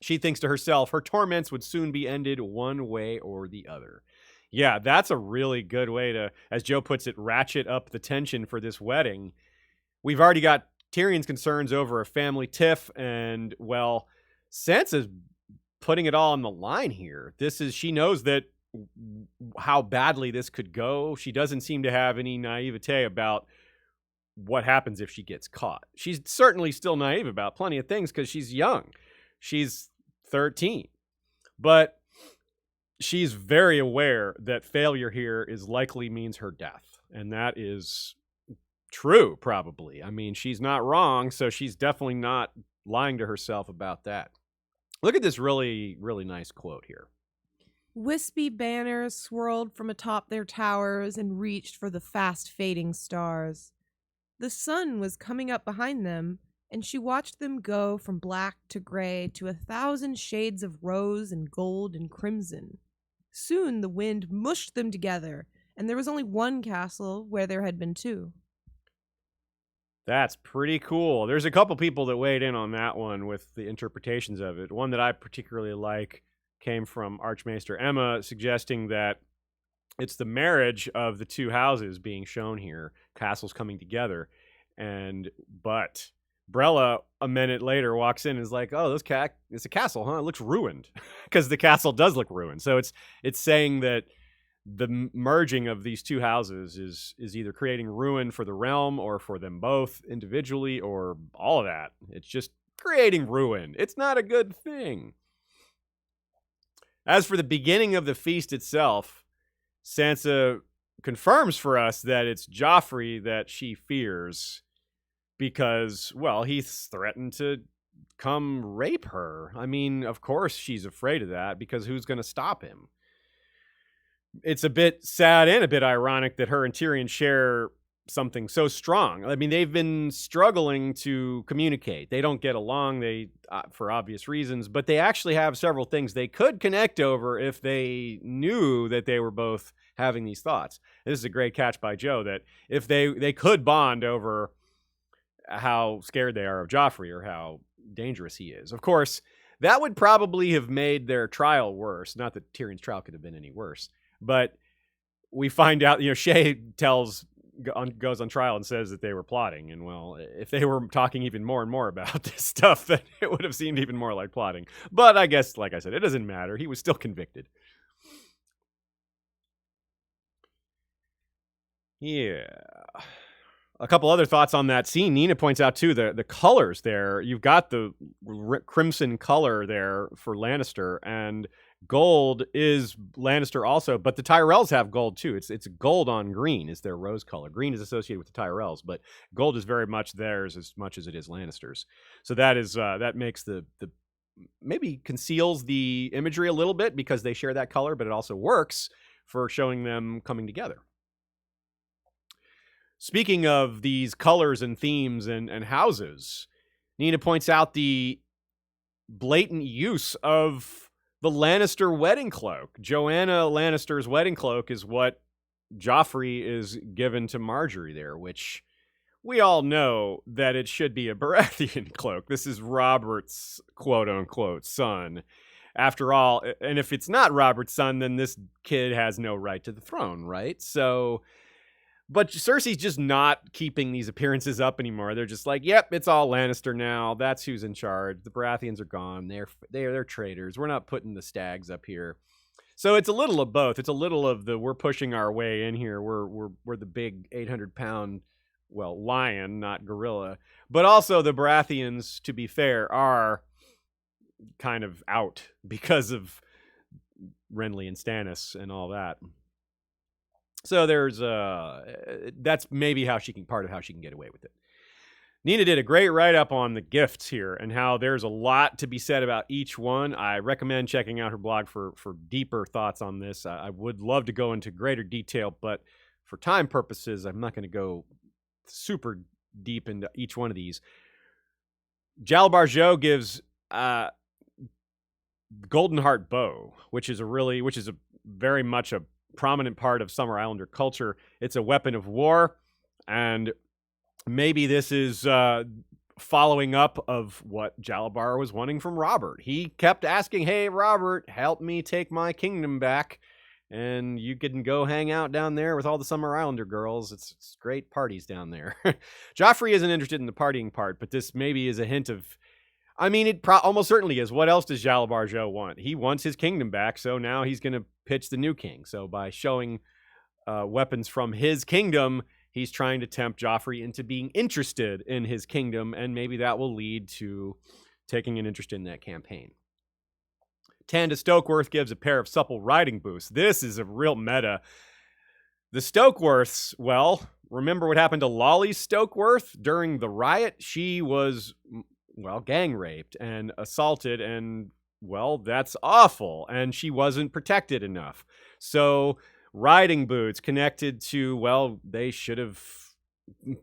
She thinks to herself, her torments would soon be ended one way or the other. Yeah, that's a really good way to, as Joe puts it, ratchet up the tension for this wedding. We've already got Tyrion's concerns over a family tiff, and, well, Sansa's putting it all on the line here. She knows that how badly this could go. She doesn't seem to have any naivete about what happens if she gets caught. She's certainly still naive about plenty of things because she's young. She's 13. But she's very aware that failure here likely means her death. And that is true, probably. I mean, she's not wrong, so she's definitely not lying to herself about that. Look at this really, really nice quote here. Wispy banners swirled from atop their towers and reached for the fast fading stars. The sun was coming up behind them, and she watched them go from black to gray to 1,000 shades of rose and gold and crimson. Soon the wind mushed them together, and there was only one castle where there had been two. That's pretty cool. There's a couple people that weighed in on that one with the interpretations of it. One that I particularly like came from Archmaester Emma, suggesting that it's the marriage of the two houses being shown here, castles coming together. But Brella, a minute later, walks in and is like, oh, it's a castle, huh? It looks ruined. Because the castle does look ruined. So it's saying that the merging of these two houses is either creating ruin for the realm or for them both individually or all of that. It's just creating ruin. It's not a good thing. As for the beginning of the feast itself, Sansa confirms for us that it's Joffrey that she fears because, well, he's threatened to come rape her. I mean, of course she's afraid of that because who's going to stop him? It's a bit sad and a bit ironic that her and Tyrion share something so strong. I mean, they've been struggling to communicate. They don't get along, for obvious reasons, but they actually have several things they could connect over if they knew that they were both having these thoughts. This is a great catch by Joe, that if they could bond over how scared they are of Joffrey or how dangerous he is. Of course, that would probably have made their trial worse. Not that Tyrion's trial could have been any worse. But we find out, Shae goes on trial and says that they were plotting. And, well, if they were talking even more and more about this stuff, then it would have seemed even more like plotting. But I guess, like I said, it doesn't matter. He was still convicted. Yeah. A couple other thoughts on that scene. Nina points out, too, the colors there. You've got the crimson color there for Lannister, and gold is Lannister also, but the Tyrells have gold too. It's gold on green is their rose color. Green is associated with the Tyrells, but gold is very much theirs as much as it is Lannister's. So that makes the maybe conceals the imagery a little bit because they share that color, but it also works for showing them coming together. Speaking of these colors and themes and houses, Nina points out the blatant use of the Lannister wedding cloak. Joanna Lannister's wedding cloak is what Joffrey is given to Marjorie there, which we all know that it should be a Baratheon cloak. This is Robert's quote-unquote son. after all, and if it's not Robert's son, then this kid has no right to the throne, right? So, but Cersei's just not keeping these appearances up anymore. They're just like, yep, it's all Lannister now. That's who's in charge. The Baratheons are gone. They're traitors. We're not putting the stags up here. So it's a little of both. It's a little of the we're pushing our way in here. We're the big 800-pound, well, lion, not gorilla. But also the Baratheons, to be fair, are kind of out because of Renly and Stannis and all that. So there's that's maybe part of how she can get away with it. Nina did a great write-up on the gifts here and how there's a lot to be said about each one. I recommend checking out her blog for deeper thoughts on this. I would love to go into greater detail, but for time purposes, I'm not going to go super deep into each one of these. Jalbar Jo gives Golden Heart bow, which is a very much a prominent part of Summer Islander culture. It's a weapon of war, and maybe this is following up of what Jalbar was wanting from Robert. He kept asking, "Hey, Robert, help me take my kingdom back, and you can go hang out down there with all the Summer Islander girls. It's great parties down there." Joffrey isn't interested in the partying part, but this maybe is a hint of. I mean, it almost certainly is. What else does Jalbar Jo want? He wants his kingdom back, so now he's going to pitch the new king. So by showing weapons from his kingdom, he's trying to tempt Joffrey into being interested in his kingdom, and maybe that will lead to taking an interest in that campaign. Tanda Stokeworth gives a pair of supple riding boots. This is a real meta. The Stokeworths, well, remember what happened to Lolly Stokeworth during the riot? She was, well, gang raped and assaulted, and, well, that's awful. And she wasn't protected enough. So riding boots connected to, well, they should have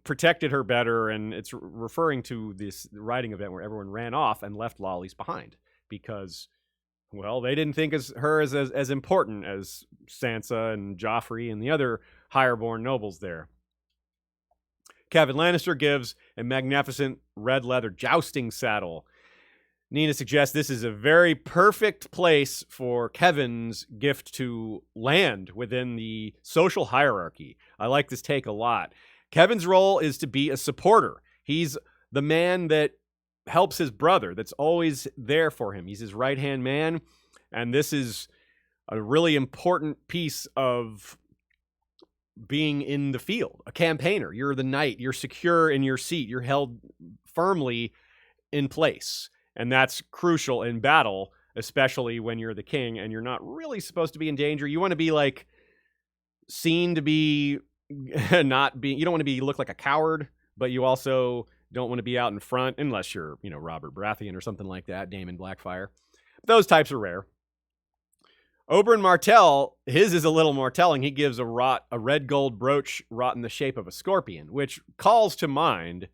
protected her better. And it's referring to this riding event where everyone ran off and left lollies behind because, well, they didn't think her as important as Sansa and Joffrey and the other higher-born nobles there. Kevin Lannister gives a magnificent red leather jousting saddle. Nina suggests this is a very perfect place for Kevin's gift to land within the social hierarchy. I like this take a lot. Kevin's role is to be a supporter. He's the man that helps his brother, that's always there for him. He's his right-hand man, and this is a really important piece of being in the field, a campaigner. You're the knight. You're secure in your seat. You're held firmly in place. And that's crucial in battle, especially when you're the king and you're not really supposed to be in danger. You want to be like seen to be not being, you don't want to be look like a coward, but you also don't want to be out in front unless you're, Robert Baratheon or something like that, Daemon Blackfire. Those types are rare. Oberyn Martell, his is a little more telling. He gives a red gold brooch wrought in the shape of a scorpion, which calls to mind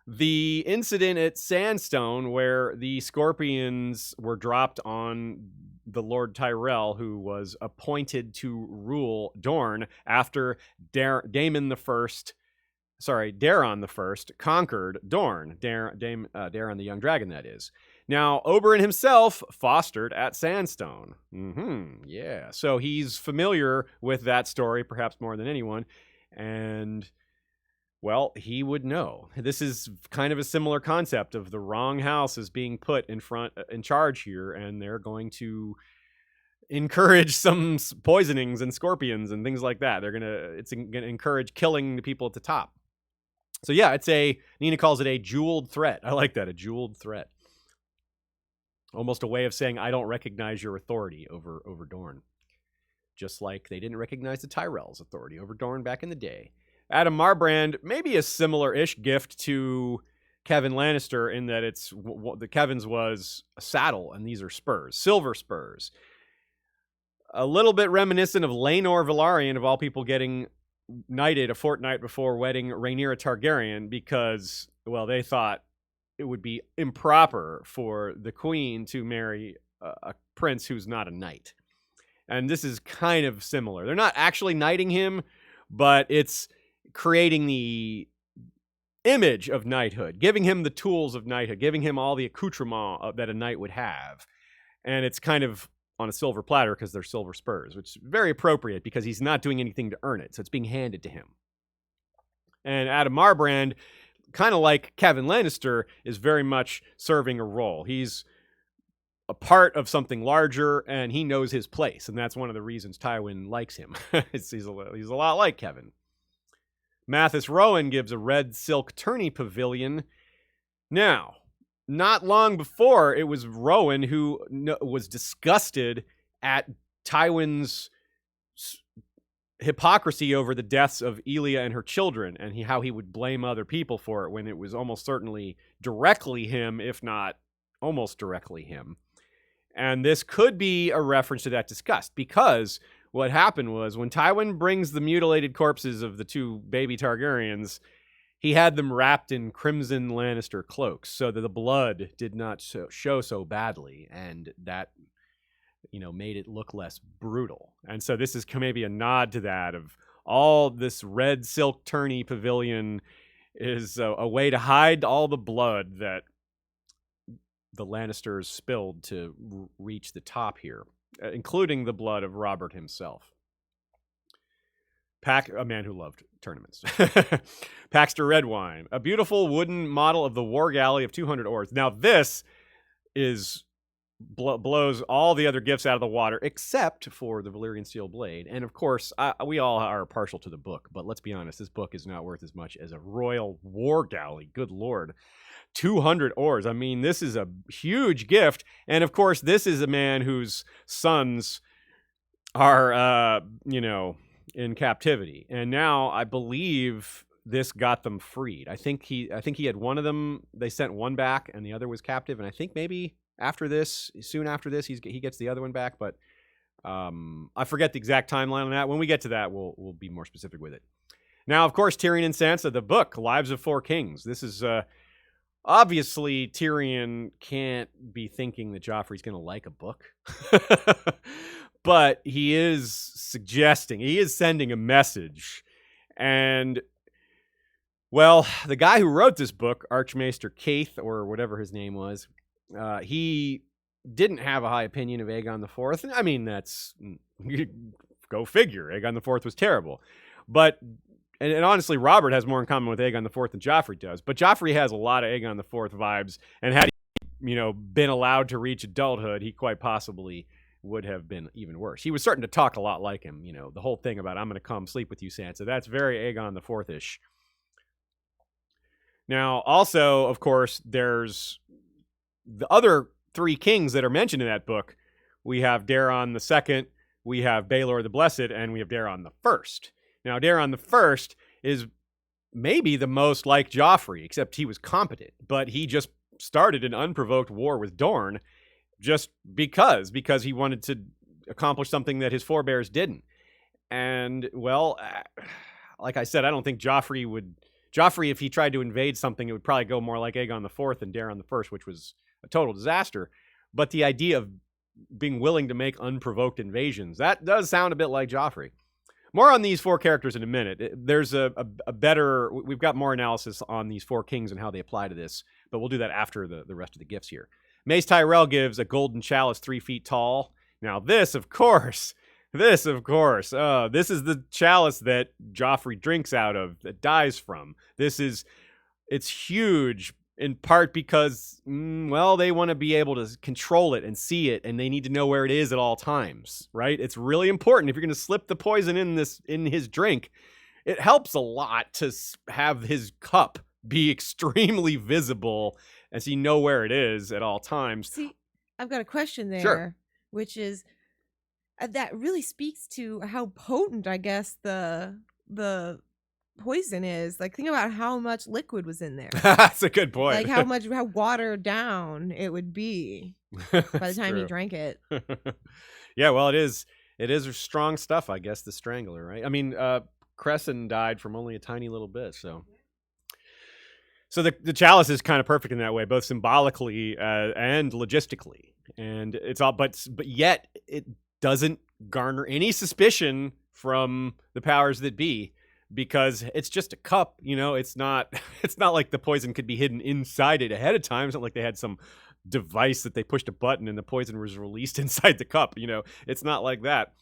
the incident at Sandstone where the scorpions were dropped on the Lord Tyrell, who was appointed to rule Dorne after Daemon Daeron the First conquered Dorne. Daeron the Young Dragon, that is. Now, Oberyn himself fostered at Sandstone. Yeah. So he's familiar with that story, perhaps more than anyone. And, well, he would know. This is kind of a similar concept of the wrong house is being put in charge here, and they're going to encourage some poisonings and scorpions and things like that. It's gonna encourage killing the people at the top. So yeah, Nina calls it a jeweled threat. I like that, a jeweled threat. Almost a way of saying, I don't recognize your authority over Dorne. Just like they didn't recognize the Tyrell's authority over Dorne back in the day. Adam Marbrand, maybe a similar-ish gift to Kevin Lannister in that the Kevin's was a saddle and these are spurs, silver spurs. A little bit reminiscent of Laenor Velaryon, of all people, getting knighted a fortnight before wedding Rhaenyra Targaryen because, well, they thought it would be improper for the queen to marry a prince who's not a knight. And this is kind of similar. They're not actually knighting him, but it's creating the image of knighthood, giving him the tools of knighthood, giving him all the accoutrement that a knight would have. And it's kind of on a silver platter because they're silver spurs, which is very appropriate because he's not doing anything to earn it. So it's being handed to him. And Adam Marbrand, kind of like Kevin Lannister, is very much serving a role. He's a part of something larger, and he knows his place. And that's one of the reasons Tywin likes him. he's a lot like Kevin. Mathis Rowan gives a red silk tourney pavilion. Now, not long before, it was Rowan who was disgusted at Tywin's hypocrisy over the deaths of Elia and her children, and how he would blame other people for it when it was almost certainly directly him, if not almost directly him. And this could be a reference to that disgust, because what happened was when Tywin brings the mutilated corpses of the 2 baby Targaryens, he had them wrapped in crimson Lannister cloaks so that the blood did not show so badly, and that, made it look less brutal. And so this is maybe a nod to that, of all this red silk tourney pavilion is a way to hide all the blood that the Lannisters spilled to reach the top here, including the blood of Robert himself. A man who loved tournaments. Paxter Redwine, a beautiful wooden model of the war galley of 200 oars. Now this is blows all the other gifts out of the water except for the Valyrian steel blade. And of course, we all are partial to the book, but let's be honest, this book is not worth as much as a royal war galley. Good Lord. 200 oars. I mean, this is a huge gift. And of course, this is a man whose sons are, in captivity. And now I believe this got them freed. I think he had one of them. They sent one back and the other was captive. And I think maybe soon after this, he gets the other one back. But I forget the exact timeline on that. When we get to that, we'll be more specific with it. Now, of course, Tyrion and Sansa, the book, Lives of Four Kings. This is... obviously, Tyrion can't be thinking that Joffrey's going to like a book. But he is sending a message. And, well, the guy who wrote this book, Archmaester Caith, or whatever his name was, he didn't have a high opinion of Aegon IV. I mean, that's... go figure. Aegon IV was terrible. But... And honestly, Robert has more in common with Aegon IV than Joffrey does. But Joffrey has a lot of Aegon IV vibes. And had he, been allowed to reach adulthood, he quite possibly would have been even worse. He was starting to talk a lot like him. The whole thing about, I'm going to come sleep with you, Sansa. That's very Aegon IV-ish. Now, also, of course, there's the other 3 kings that are mentioned in that book. We have Daeron II, we have Baelor the Blessed, and we have Daeron I. Now, Daeron I is maybe the most like Joffrey, except he was competent. But he just started an unprovoked war with Dorne just because he wanted to accomplish something that his forebears didn't. And, well, like I said, I don't think Joffrey, if he tried to invade something, it would probably go more like Aegon IV than Daeron I, which was a total disaster. But the idea of being willing to make unprovoked invasions, that does sound a bit like Joffrey. More on these 4 characters in a minute. There's a better... We've got more analysis on these 4 kings and how they apply to this, but we'll do that after the rest of the gifts here. Mace Tyrell gives a golden chalice 3 feet tall. Now this, of course... This is the chalice that Joffrey drinks out of, that dies from. It's huge, in part because, they want to be able to control it and see it, and they need to know where it is at all times, right? It's really important. If you're going to slip the poison in his drink, it helps a lot to have his cup be extremely visible and so you know where it is at all times. See, I've got a question there, sure. Which is, that really speaks to how potent, I guess, the poison is. Like, think about how much liquid was in there. That's a good point. Like how watered down it would be by the time you drank it. Yeah, well, it is strong stuff, I guess, the Strangler, right? I mean, Crescent died from only a tiny little bit, so the chalice is kind of perfect in that way, both symbolically and logistically. And it's all, but yet it doesn't garner any suspicion from the powers that be, because it's just a cup, it's not like the poison could be hidden inside it ahead of time. It's not like they had some device that they pushed a button and the poison was released inside the cup. It's not like that.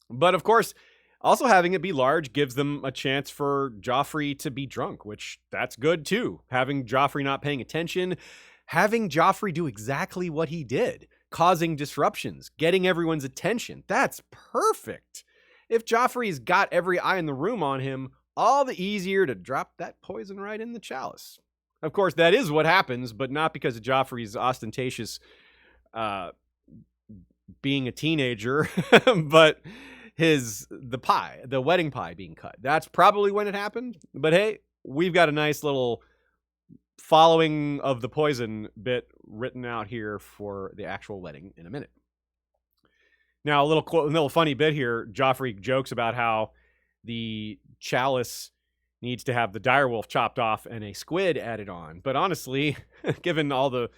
But of course, also having it be large gives them a chance for Joffrey to be drunk, which that's good too. Having Joffrey not paying attention, having Joffrey do exactly what he did, causing disruptions, getting everyone's attention. That's perfect. If Joffrey's got every eye in the room on him, all the easier to drop that poison right in the chalice. Of course, that is what happens, but not because of Joffrey's ostentatious being a teenager, but the wedding pie being cut. That's probably when it happened. But hey, we've got a nice little following of the poison bit written out here for the actual wedding in a minute. Now, a little funny bit here. Joffrey jokes about how the chalice needs to have the direwolf chopped off and a squid added on. But honestly, given all the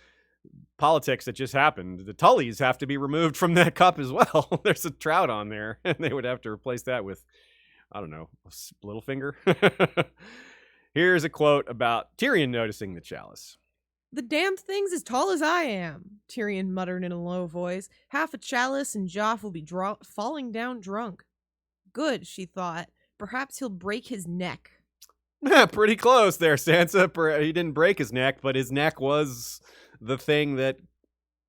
politics that just happened, the Tullys have to be removed from that cup as well. There's a trout on there, and they would have to replace that with, I don't know, a little finger. Here's a quote about Tyrion noticing the chalice. "The damn thing's as tall as I am," Tyrion muttered in a low voice. "Half a chalice and Joff will be falling down drunk." Good, she thought. Perhaps he'll break his neck. Pretty close there, Sansa. He didn't break his neck, but his neck was the thing that,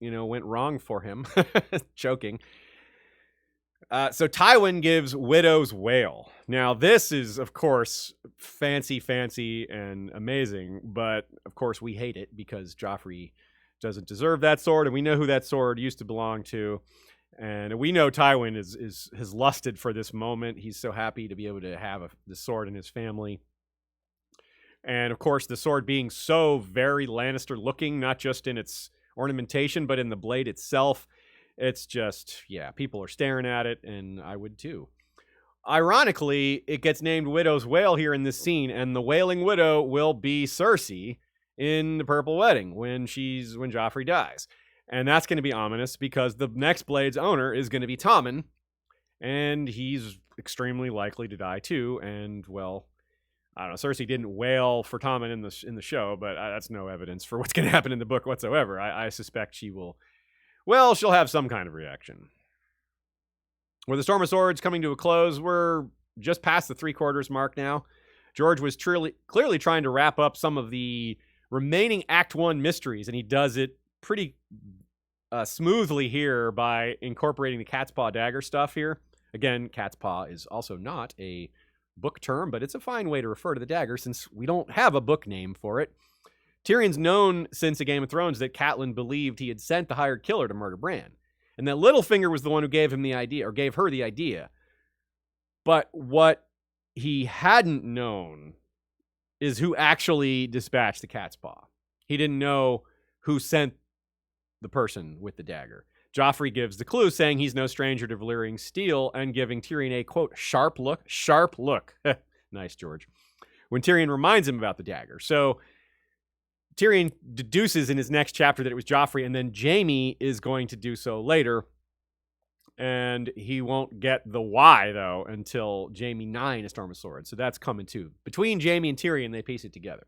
went wrong for him. Choking. So Tywin gives Widow's Wail. Now, this is, of course, fancy, and amazing, but, of course, we hate it because Joffrey doesn't deserve that sword, and we know who that sword used to belong to. And we know Tywin has lusted for this moment. He's so happy to be able to have the sword in his family. And, of course, the sword being so very Lannister-looking, not just in its ornamentation, but in the blade itself. It's just, people are staring at it, and I would too. Ironically, it gets named Widow's Wail here in this scene, and the Wailing Widow will be Cersei in the Purple Wedding when Joffrey dies. And that's going to be ominous because the next blade's owner is going to be Tommen, and he's extremely likely to die too. And, well, I don't know, Cersei didn't wail for Tommen in the show, but that's no evidence for what's going to happen in the book whatsoever. I suspect she will... Well, she'll have some kind of reaction. With the Storm of Swords coming to a close, we're just past the 3/4 mark now. George was clearly trying to wrap up some of the remaining Act 1 mysteries, and he does it pretty smoothly here by incorporating the cat's paw dagger stuff here. Again, cat's paw is also not a book term, but it's a fine way to refer to the dagger since we don't have a book name for it. Tyrion's known since A Game of Thrones that Catelyn believed he had sent the hired killer to murder Bran, and that Littlefinger was the one who gave him the idea, or gave her the idea. But what he hadn't known is who actually dispatched the cat's paw. He didn't know who sent the person with the dagger. Joffrey gives the clue, saying he's no stranger to Valyrian steel, and giving Tyrion a, quote, sharp look. Nice, George. When Tyrion reminds him about the dagger. So Tyrion deduces in his next chapter that it was Joffrey, and then Jaime is going to do so later. And he won't get the why, though, until Jaime 9, A Storm of Swords. So that's coming, too. Between Jaime and Tyrion, they piece it together.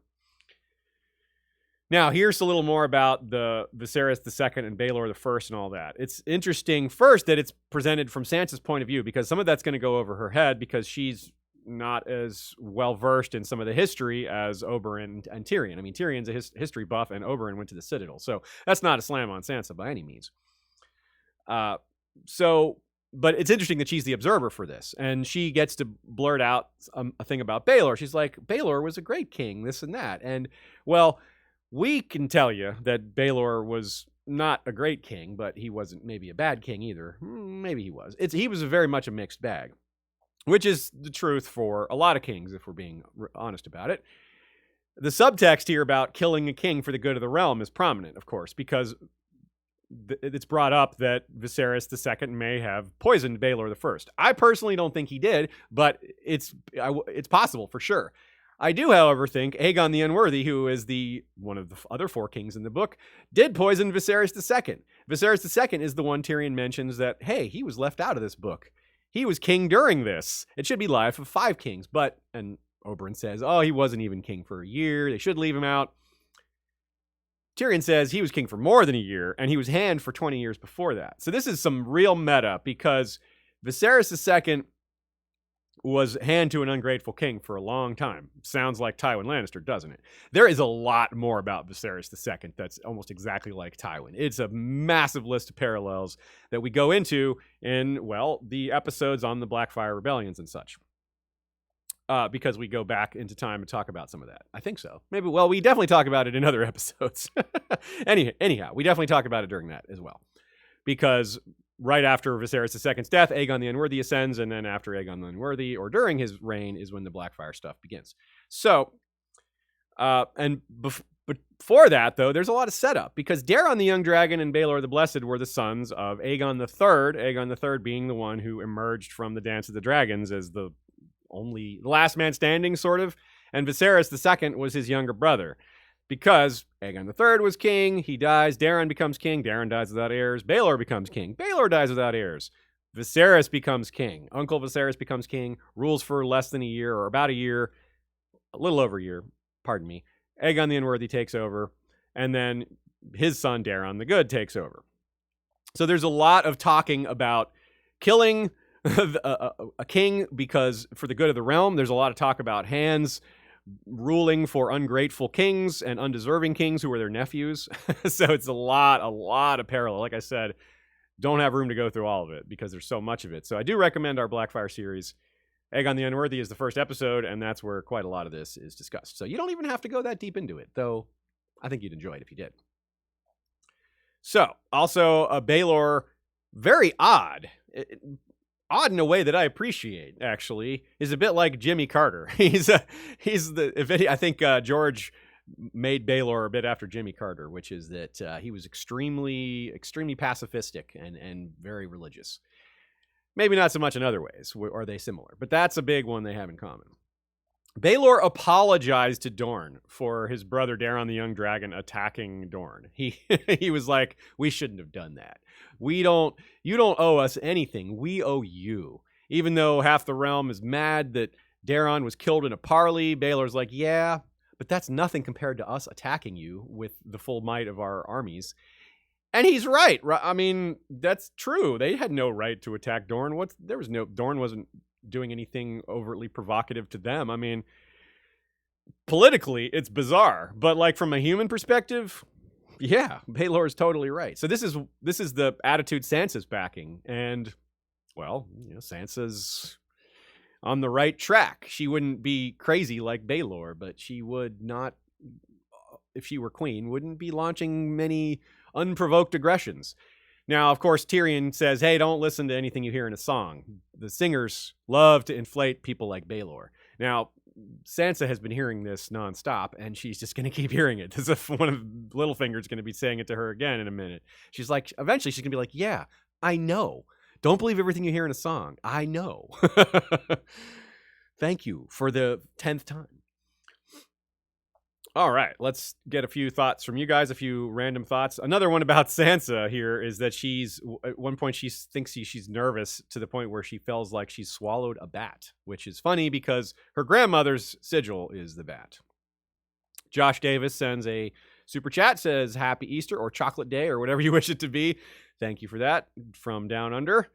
Now, here's a little more about the Viserys II and Baelor I and all that. It's interesting, first, that it's presented from Sansa's point of view, because some of that's going to go over her head, because she's not as well-versed in some of the history as Oberyn and Tyrion. I mean, Tyrion's a history buff, and Oberyn went to the Citadel. So that's not a slam on Sansa by any means. But it's interesting that she's the observer for this, and she gets to blurt out a thing about Baelor. She's like, Baelor was a great king, this and that. And, well, we can tell you that Baelor was not a great king, but he wasn't maybe a bad king either. Maybe he was. He was very much a mixed bag, which is the truth for a lot of kings, if we're being honest about it. The subtext here about killing a king for the good of the realm is prominent, of course, because it's brought up that Viserys II may have poisoned Baelor I. I personally don't think he did, but it's possible for sure. I do, however, think Aegon the Unworthy, who is one of the other 4 kings in the book, did poison Viserys II. Viserys II is the one Tyrion mentions that, hey, he was left out of this book. He was king during this. It should be Life of 5 Kings. And Oberyn says, he wasn't even king for a year. They should leave him out. Tyrion says he was king for more than a year, and he was Hand for 20 years before that. So this is some real meta, because Viserys II was Hand to an ungrateful king for a long time. Sounds like Tywin Lannister, doesn't it? There is a lot more about Viserys II that's almost exactly like Tywin. It's a massive list of parallels that we go into in, well, the episodes on the Blackfire rebellions and such. Because we go back into time and talk about some of that. I think so. Maybe, well, we definitely talk about it in other episodes. Anyhow, we definitely talk about it during that as well. Because right after Viserys II's death, Aegon the Unworthy ascends, and then after Aegon the Unworthy, or during his reign, is when the Blackfire stuff begins. So, before that, though, there's a lot of setup, because Daeron the Young Dragon and Baelor the Blessed were the sons of Aegon III, Aegon III being the one who emerged from the Dance of the Dragons as the last man standing, sort of, and Viserys II was his younger brother. Because Aegon III was king, he dies, Daeron becomes king, Daeron dies without heirs, Baelor becomes king, Baelor dies without heirs, Viserys becomes king, Uncle Viserys becomes king, rules for less than a year, or about a year, a little over a year, pardon me, Aegon the Unworthy takes over, and then his son Daeron the Good takes over. So there's a lot of talking about killing a king because for the good of the realm. There's a lot of talk about hands ruling for ungrateful kings and undeserving kings who are their nephews. So it's a lot of parallel. Like I said, don't have room to go through all of it because there's so much of it. So I do recommend our Blackfire series. Aegon the Unworthy is the first episode, and that's where quite a lot of this is discussed. So you don't even have to go that deep into it, though I think you'd enjoy it if you did. So, also, Baelor, very odd. Odd in a way that I appreciate, actually, is a bit like Jimmy Carter. I think George made Baelor a bit after Jimmy Carter, which is that he was extremely pacifistic and very religious. Maybe not so much in other ways, or are they similar? But that's a big one they have in common. Baelor apologized to Dorne for his brother Daeron the Young Dragon attacking Dorne. He was like, we shouldn't have done that. You don't owe us anything. We owe you. Even though half the realm is mad that Daeron was killed in a parley, Baelor's like, yeah, but that's nothing compared to us attacking you with the full might of our armies. And he's right. I mean, that's true. They had no right to attack Dorne. Dorne wasn't doing anything overtly provocative to them. I mean, politically, it's bizarre, but like from a human perspective, yeah, Baelor is totally right. So this is the attitude Sansa's backing, and well, Sansa's on the right track. She wouldn't be crazy like Baelor, but she would not, if she were queen, wouldn't be launching many unprovoked aggressions. Now, of course, Tyrion says, hey, don't listen to anything you hear in a song. The singers love to inflate people like Baelor. Now, Sansa has been hearing this nonstop, and she's just going to keep hearing it, as if one of Littlefinger's going to be saying it to her again in a minute. She's like, eventually she's going to be like, yeah, I know. Don't believe everything you hear in a song. I know. Thank you for the 10th time. All right, let's get a few thoughts from you guys, a few random thoughts. Another one about Sansa here is that at one point she thinks she's nervous to the point where she feels like she's swallowed a bat, which is funny because her grandmother's sigil is the bat. Josh Davis sends a super chat, says Happy Easter or Chocolate Day or whatever you wish it to be. Thank you for that from down under.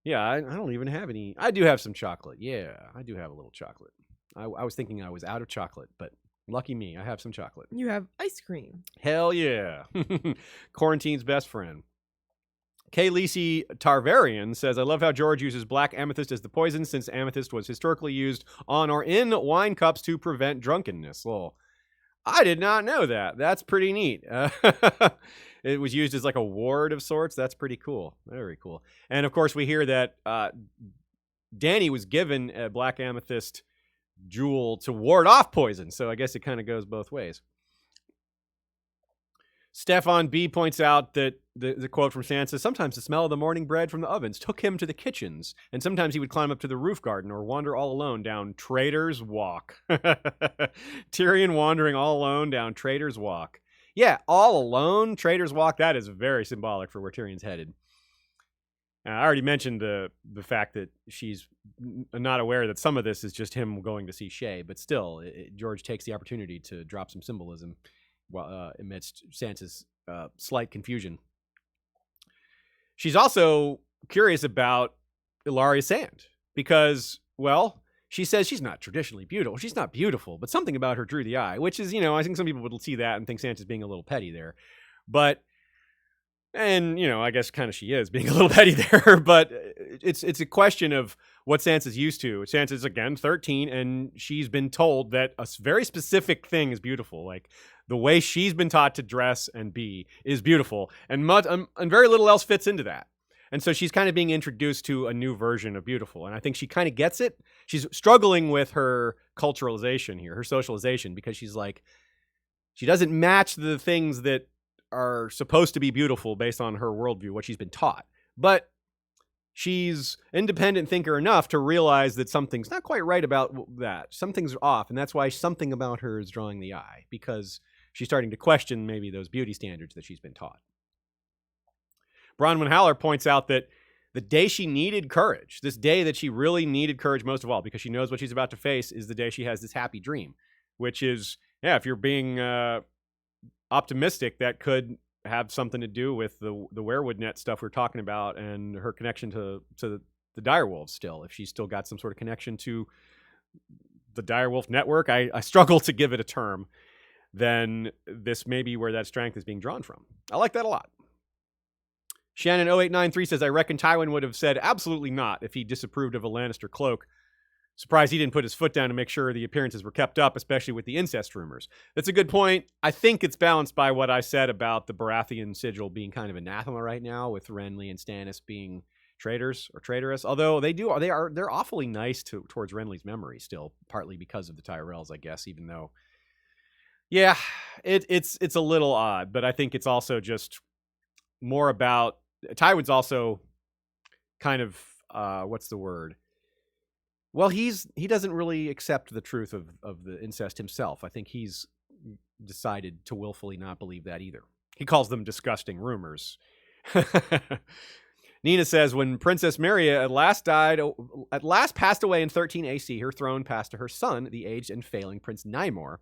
Yeah, I don't even have any. I do have some chocolate. Yeah, I do have a little chocolate. I was thinking I was out of chocolate, but lucky me, I have some chocolate. You have ice cream. Hell yeah. Quarantine's best friend. Khaleesi Tarvarian says, I love how George uses black amethyst as the poison since amethyst was historically used on or in wine cups to prevent drunkenness. Well, I did not know that. That's pretty neat. It was used as like a ward of sorts. That's pretty cool. Very cool. And of course, we hear that Dany was given a black amethyst jewel to ward off poison. So I guess it kind of goes both ways. Stefan B points out that the quote from Sansa, sometimes the smell of the morning bread from the ovens took him to the kitchens, and sometimes he would climb up to the roof garden or wander all alone down Trader's Walk. Tyrion wandering all alone down Trader's Walk. Yeah, all alone, Trader's Walk, that is very symbolic for where Tyrion's headed. I already mentioned the fact that she's not aware that some of this is just him going to see Shae, but still, George takes the opportunity to drop some symbolism amidst Sansa's slight confusion. She's also curious about Ilaria Sand because, well, she says she's not traditionally beautiful. She's not beautiful, but something about her drew the eye, which is, I think some people would see that and think Sansa's being a little petty there. But, and, I guess kind of she is being a little petty there, but it's a question of what Sansa's used to. Sansa's, again, 13, and she's been told that a very specific thing is beautiful. Like, the way she's been taught to dress and be is beautiful, and very little else fits into that. And so she's kind of being introduced to a new version of beautiful, and I think she kind of gets it. She's struggling with her culturalization here, her socialization, because she's like, she doesn't match the things that are supposed to be beautiful based on her worldview, what she's been taught. But she's independent thinker enough to realize that something's not quite right about that. Something's off, and that's why something about her is drawing the eye, because she's starting to question maybe those beauty standards that she's been taught. Bronwyn Haller points out that the day she needed courage, this day that she really needed courage most of all, because she knows what she's about to face, is the day she has this happy dream, which is, if you're being optimistic, that could have something to do with the werewood net stuff we're talking about and her connection to the direwolves still. If she's still got some sort of connection to the direwolf network, I struggle to give it a term, then this may be where that strength is being drawn from. I like that a lot. Shannon0893 says, I reckon Tywin would have said absolutely not if he disapproved of a Lannister cloak. Surprised he didn't put his foot down to make sure the appearances were kept up, especially with the incest rumors. That's a good point. I think it's balanced by what I said about the Baratheon sigil being kind of anathema right now, with Renly and Stannis being traitors or traitorous. Although they're awfully nice towards Renly's memory still, partly because of the Tyrells, I guess, even though, yeah, it's a little odd, but I think it's also just more about Tywin's also kind of what's the word? Well, he doesn't really accept the truth of the incest himself. I think he's decided to willfully not believe that either. He calls them disgusting rumors. Nina says, when Princess Meria at last passed away in 13 AC, her throne passed to her son, the aged and failing Prince Nymor.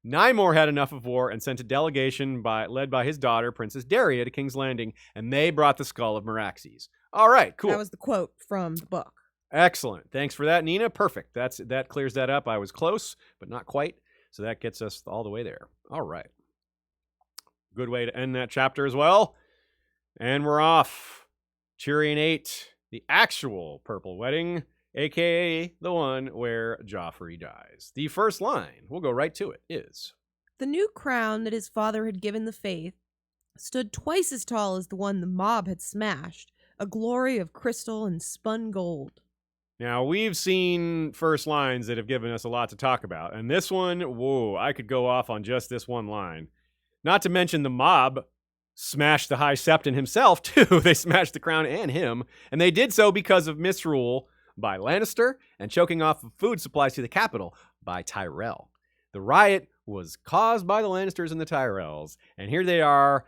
Nymor had enough of war and sent a delegation led by his daughter, Princess Daria, to King's Landing, and they brought the skull of Meraxes. All right, cool. That was the quote from the book. Excellent. Thanks for that, Nina. Perfect. That clears that up. I was close, but not quite. So that gets us all the way there. All right. Good way to end that chapter as well. And we're off. Tyrion 8, the actual Purple Wedding, a.k.a. the one where Joffrey dies. The first line, we'll go right to it, is, the new crown that his father had given the faith stood twice as tall as the one the mob had smashed, a glory of crystal and spun gold. Now, we've seen first lines that have given us a lot to talk about, and this one, whoa, I could go off on just this one line. Not to mention the mob smashed the High Septon himself, too. They smashed the crown and him, and they did so because of misrule by Lannister and choking off of food supplies to the capital by Tyrell. The riot was caused by the Lannisters and the Tyrells, and here they are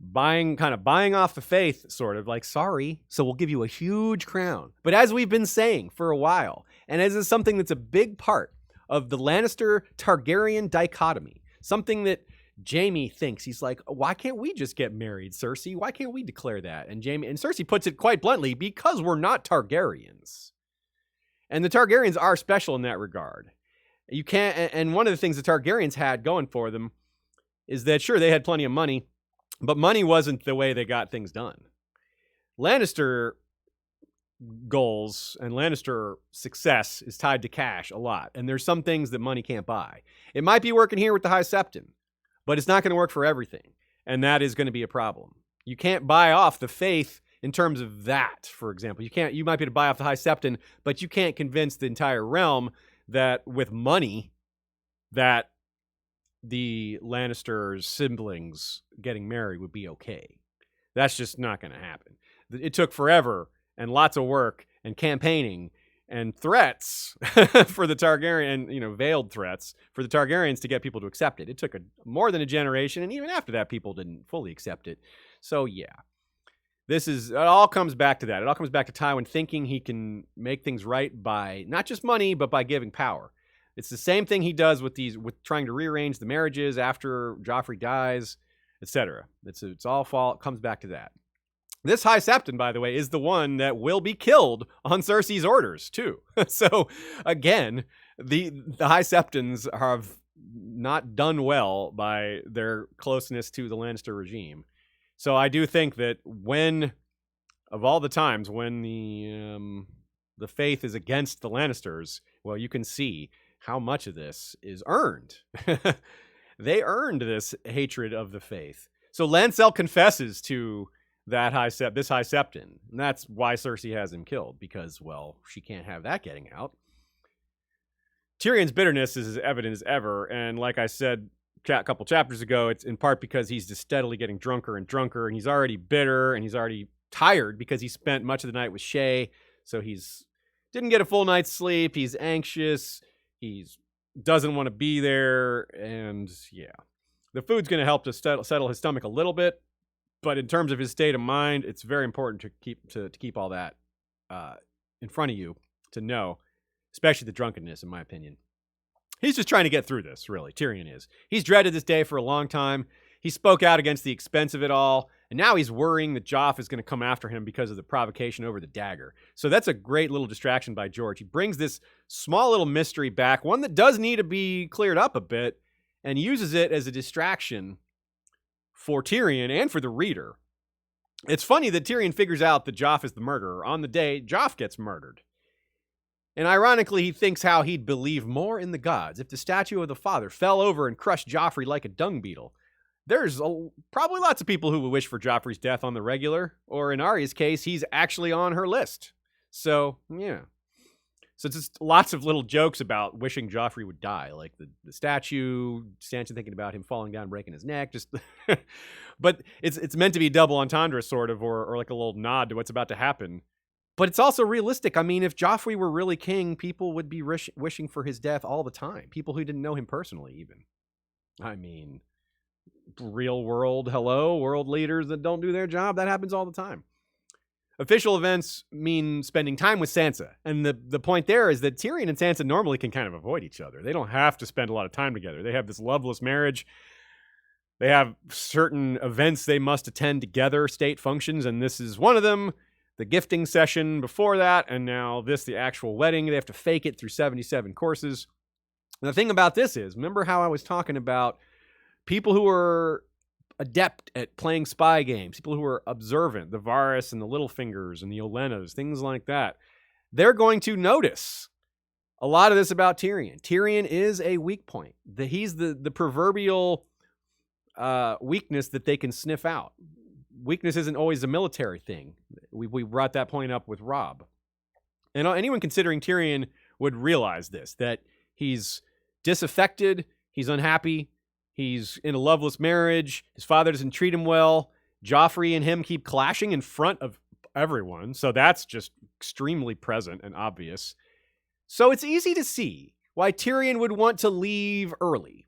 buying off the faith, sort of like, sorry, so we'll give you a huge crown. But as we've been saying for a while, and as is something that's a big part of the Lannister-Targaryen dichotomy, something that Jaime thinks, he's like, why can't we just get married, Cersei? Why can't we declare that? And Cersei puts it quite bluntly, because we're not Targaryens. And the Targaryens are special in that regard. You can't, and one of the things the Targaryens had going for them is that, sure, they had plenty of money, but money wasn't the way they got things done. Lannister goals and Lannister success is tied to cash a lot, and there's some things that money can't buy. It might be working here with the High Septon, but it's not going to work for everything, and that is going to be a problem. You can't buy off the faith in terms of that, for example. You might be able to buy off the High Septon, but you can't convince the entire realm that with money that the Lannister's siblings getting married would be okay. That's just not going to happen. It took forever and lots of work and campaigning and threats for the Targaryen, veiled threats for the Targaryens to get people to accept it. It took more than a generation, and even after that, people didn't fully accept it. So yeah, it all comes back to that. It all comes back to Tywin thinking he can make things right by not just money, but by giving power. It's the same thing he does with trying to rearrange the marriages after Joffrey dies, etc. It's all comes back to that. This High Septon, by the way, is the one that will be killed on Cersei's orders, too. So, again, the High Septons have not done well by their closeness to the Lannister regime. So I do think that of all the times when the faith is against the Lannisters, well, you can see how much of this is earned. They earned this hatred of the faith. So Lancel confesses to this High Septon. And that's why Cersei has him killed, because, well, she can't have that getting out. Tyrion's bitterness is as evident as ever, and like I said a couple chapters ago, it's in part because he's just steadily getting drunker and drunker, and he's already bitter, and he's already tired because he spent much of the night with Shae, so he's didn't get a full night's sleep, he's anxious, he's doesn't want to be there, and yeah. The food's going to help to settle his stomach a little bit, but in terms of his state of mind, it's very important to keep all that in front of you to know, especially the drunkenness, in my opinion. He's just trying to get through this, really. Tyrion is. He's dreaded this day for a long time. He spoke out against the expense of it all, and now he's worrying that Joff is going to come after him because of the provocation over the dagger. So that's a great little distraction by George. He brings this small little mystery back, one that does need to be cleared up a bit, and uses it as a distraction for Tyrion and for the reader. It's funny that Tyrion figures out that Joff is the murderer on the day Joff gets murdered. And ironically, he thinks how he'd believe more in the gods if the statue of the father fell over and crushed Joffrey like a dung beetle. There's probably lots of people who would wish for Joffrey's death on the regular, or in Arya's case, he's actually on her list. So, yeah. So it's just lots of little jokes about wishing Joffrey would die, like the statue, Sansa thinking about him falling down, breaking his neck. Just, but it's meant to be double entendre, sort of, or like a little nod to what's about to happen. But it's also realistic. I mean, if Joffrey were really king, people would be wishing for his death all the time. People who didn't know him personally, even. I mean, real world, world leaders that don't do their job, that happens all the time. Official events mean spending time with Sansa. And the point there is that Tyrion and Sansa normally can kind of avoid each other. They don't have to spend a lot of time together. They have this loveless marriage. They have certain events they must attend together, state functions, and this is one of them. The gifting session before that, and now the actual wedding. They have to fake it through 77 courses. And the thing about this is, remember how I was talking about people who are adept at playing spy games, people who are observant, the Varys and the Littlefingers and the Olenas, things like that. They're going to notice a lot of this about Tyrion. Tyrion is a weak point. He's the proverbial weakness that they can sniff out. Weakness isn't always a military thing. We brought that point up with Rob. And anyone considering Tyrion would realize this, that he's disaffected, he's unhappy, he's in a loveless marriage, his father doesn't treat him well, Joffrey and him keep clashing in front of everyone, so that's just extremely present and obvious. So it's easy to see why Tyrion would want to leave early.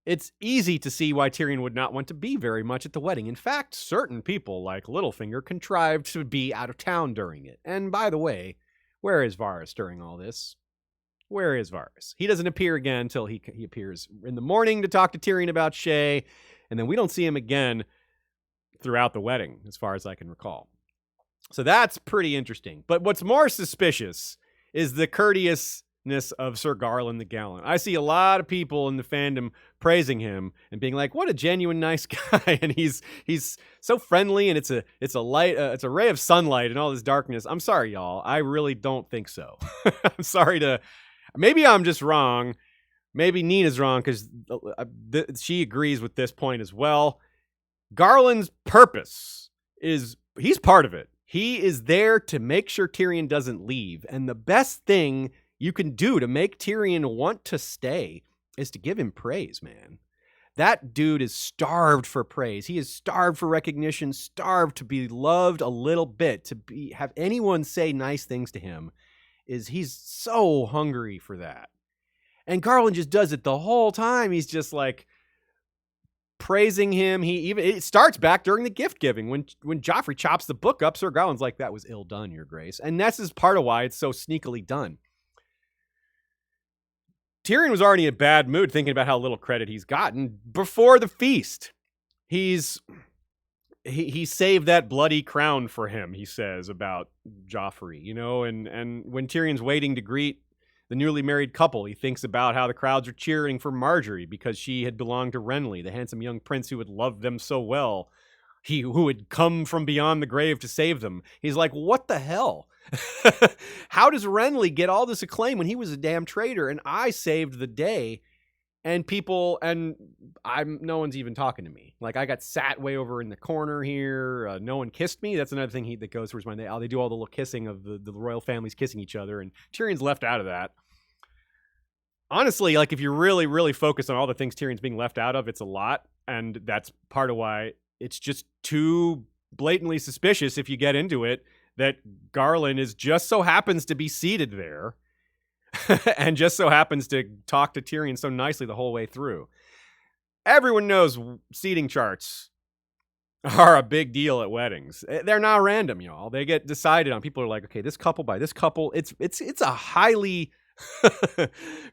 It's easy to see why Tyrion would not want to be very much at the wedding. In fact, certain people like Littlefinger contrived to be out of town during it. And by the way, where is Varys during all this? Where is Varys? He doesn't appear again until he appears in the morning to talk to Tyrion about Shae, and then we don't see him again throughout the wedding, as far as I can recall. So that's pretty interesting. But what's more suspicious is the courteousness of Sir Garland the Gallant. I see a lot of people in the fandom praising him and being like, "What a genuine nice guy!" And he's so friendly, and it's a light, it's a ray of sunlight in all this darkness. I'm sorry, y'all. I really don't think so. I'm sorry to. Maybe I'm just wrong. Maybe Nina's wrong because she agrees with this point as well. Garland's purpose is he's part of it. He is there to make sure Tyrion doesn't leave. And the best thing you can do to make Tyrion want to stay is to give him praise, man. That dude is starved for praise. He is starved for recognition, starved to be loved a little bit, to have anyone say nice things to him. He's so hungry for that. And Garland just does it the whole time. He's just like praising him. It starts back during the gift giving when Joffrey chops the book up. Sir Garland's like, "That was ill done, Your Grace." And this is part of why it's so sneakily done. Tyrion was already in a bad mood thinking about how little credit he's gotten before the feast. He saved that bloody crown for him, he says about Joffrey, and when Tyrion's waiting to greet the newly married couple, he thinks about how the crowds are cheering for Marjorie because she had belonged to Renly, the handsome young prince who had loved them so well, who had come from beyond the grave to save them. He's like, what the hell? How does Renly get all this acclaim when he was a damn traitor and I saved the day? And no one's even talking to me. Like, I got sat way over in the corner here. No one kissed me. That's another thing that goes through his mind. They do all the little kissing of the royal families kissing each other, and Tyrion's left out of that. Honestly, like, if you're really, really focused on all the things Tyrion's being left out of, it's a lot, and that's part of why it's just too blatantly suspicious if you get into it that Garland just so happens to be seated there and just so happens to talk to Tyrion so nicely the whole way through. Everyone knows seating charts are a big deal at weddings. They're not random, y'all. They get decided on. People are like, okay, this couple by this couple. It's a highly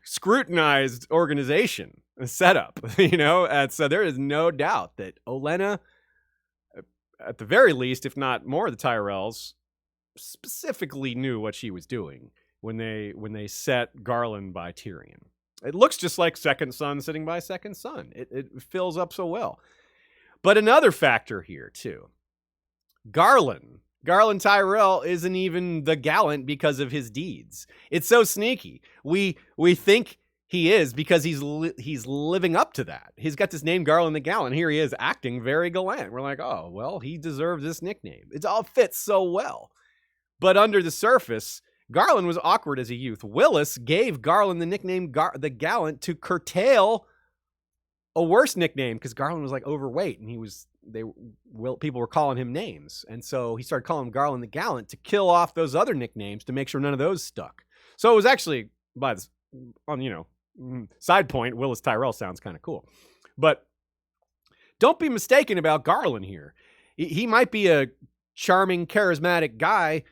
scrutinized organization setup, And so there is no doubt that Olenna, at the very least, if not more, the Tyrells specifically knew what she was doing when they set Garland by Tyrion. It looks just like second son sitting by second son. It fills up so well. But another factor here, too. Garland Tyrell isn't even the gallant because of his deeds. It's so sneaky. We think he is because he's living up to that. He's got this name, Garland the Gallant. Here he is acting very gallant. We're like, oh, well, he deserves this nickname. It all fits so well. But under the surface, Garland was awkward as a youth. Willis gave Garland the nickname the Gallant to curtail a worse nickname because Garland was like overweight and people were calling him names. And so he started calling him Garland the Gallant to kill off those other nicknames to make sure none of those stuck. So it was actually, side point, Willis Tyrell sounds kind of cool. But don't be mistaken about Garland here. He might be a charming, charismatic guy,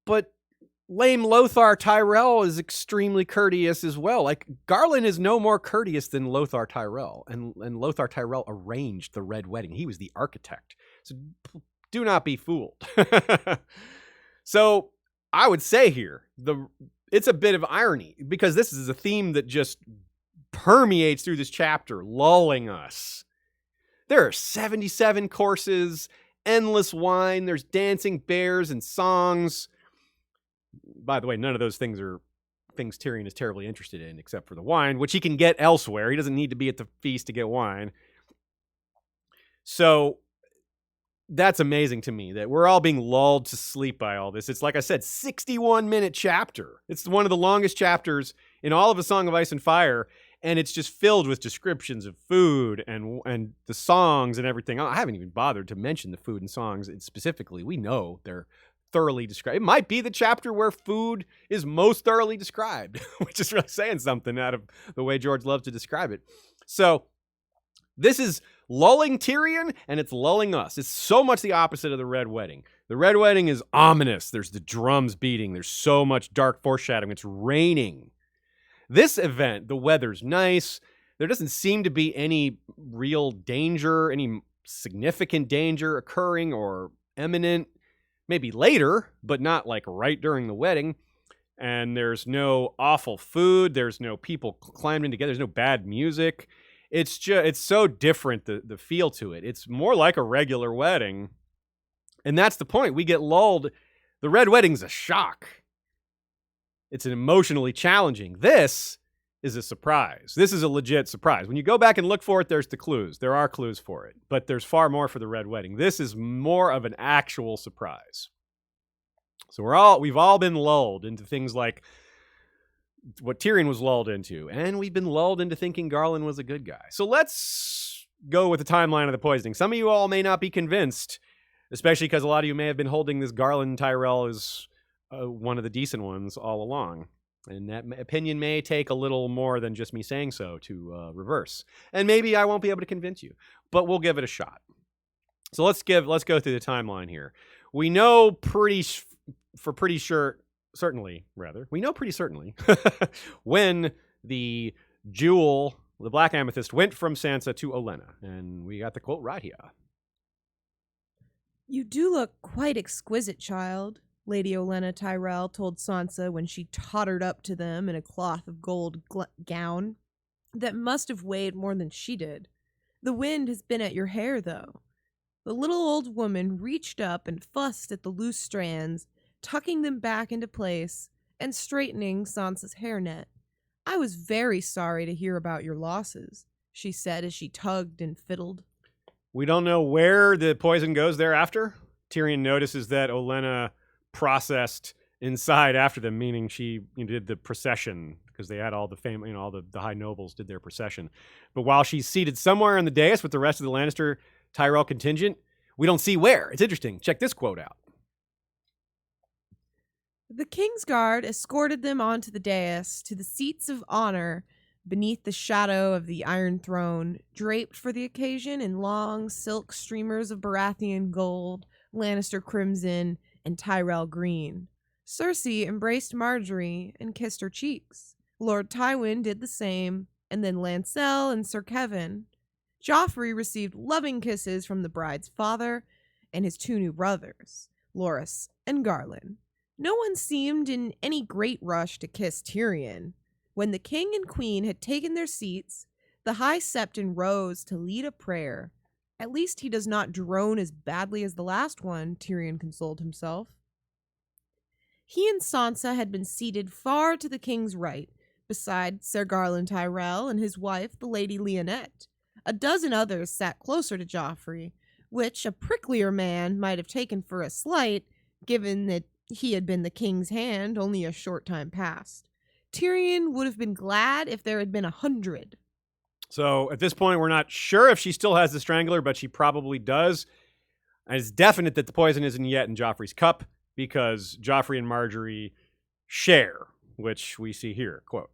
but lame Lothar Tyrell is extremely courteous as well. Like, Garland is no more courteous than Lothar Tyrell, and Lothar Tyrell arranged the Red Wedding. He was the architect. So do not be fooled. So I would say here, it's a bit of irony, because this is a theme that just permeates through this chapter, lulling us. There are 77 courses, endless wine, there's dancing bears and songs. By the way, none of those things are things Tyrion is terribly interested in, except for the wine, which he can get elsewhere. He doesn't need to be at the feast to get wine. So that's amazing to me that we're all being lulled to sleep by all this. It's, like I said, 61-minute chapter. It's one of the longest chapters in all of A Song of Ice and Fire, and it's just filled with descriptions of food and the songs and everything. I haven't even bothered to mention the food and songs specifically. We know they're thoroughly described. It might be the chapter where food is most thoroughly described, which is really saying something out of the way George loves to describe it. So this is lulling Tyrion, and it's lulling us. It's so much the opposite of the Red Wedding. The Red Wedding is ominous. There's the drums beating. There's so much dark foreshadowing. It's raining. This event, the weather's nice. There doesn't seem to be any real danger, any significant danger occurring or imminent. Maybe later, but not like right during the wedding. And there's no awful food. There's no people climbing together. There's no bad music. It's so different, the feel to it. It's more like a regular wedding. And that's the point. We get lulled. The Red Wedding's a shock. It's an emotionally challenging. This is a surprise. This is a legit surprise. When you go back and look for it, there's the clues. There are clues for it, but there's far more for the Red Wedding. This is more of an actual surprise. So we've all been lulled into things like what Tyrion was lulled into, and we've been lulled into thinking Garland was a good guy. So let's go with the timeline of the poisoning. Some of you all may not be convinced, especially because a lot of you may have been holding this Garland Tyrell as one of the decent ones all along. And that opinion may take a little more than just me saying so to reverse. And maybe I won't be able to convince you, but we'll give it a shot. So let's go through the timeline here. We know pretty certainly when the jewel, the black amethyst, went from Sansa to Olenna. And we got the quote right here. You do look quite exquisite, child, Lady Olenna Tyrell told Sansa when she tottered up to them in a cloth of gold gown that must have weighed more than she did. The wind has been at your hair, though. The little old woman reached up and fussed at the loose strands, tucking them back into place and straightening Sansa's hairnet. I was very sorry to hear about your losses, she said as she tugged and fiddled. We don't know where the poison goes thereafter. Tyrion notices that Olenna processed inside after them, meaning she did the procession, because they had all the family, all the high nobles did their procession. But while she's seated somewhere on the dais with the rest of the Lannister Tyrell contingent, we don't see where. It's interesting. Check this quote out. The Kingsguard escorted them onto the dais to the seats of honor beneath the shadow of the Iron Throne, draped for the occasion in long silk streamers of Baratheon gold, Lannister crimson, and Tyrell green. Cersei embraced Marjorie and kissed her cheeks. Lord Tywin did the same, and then Lancel and Sir Kevin. Joffrey received loving kisses from the bride's father and his two new brothers, Loras and Garland. No one seemed in any great rush to kiss Tyrion. When the king and queen had taken their seats, the High Septon rose to lead a prayer. At least he does not drone as badly as the last one, Tyrion consoled himself. He and Sansa had been seated far to the king's right, beside Sir Garland Tyrell and his wife, the Lady Leonette. A dozen others sat closer to Joffrey, which a pricklier man might have taken for a slight, given that he had been the king's hand only a short time past. Tyrion would have been glad if there had been 100. So at this point, we're not sure if she still has the strangler, but she probably does. And it's definite that the poison isn't yet in Joffrey's cup, because Joffrey and Marjorie share, which we see here. Quote,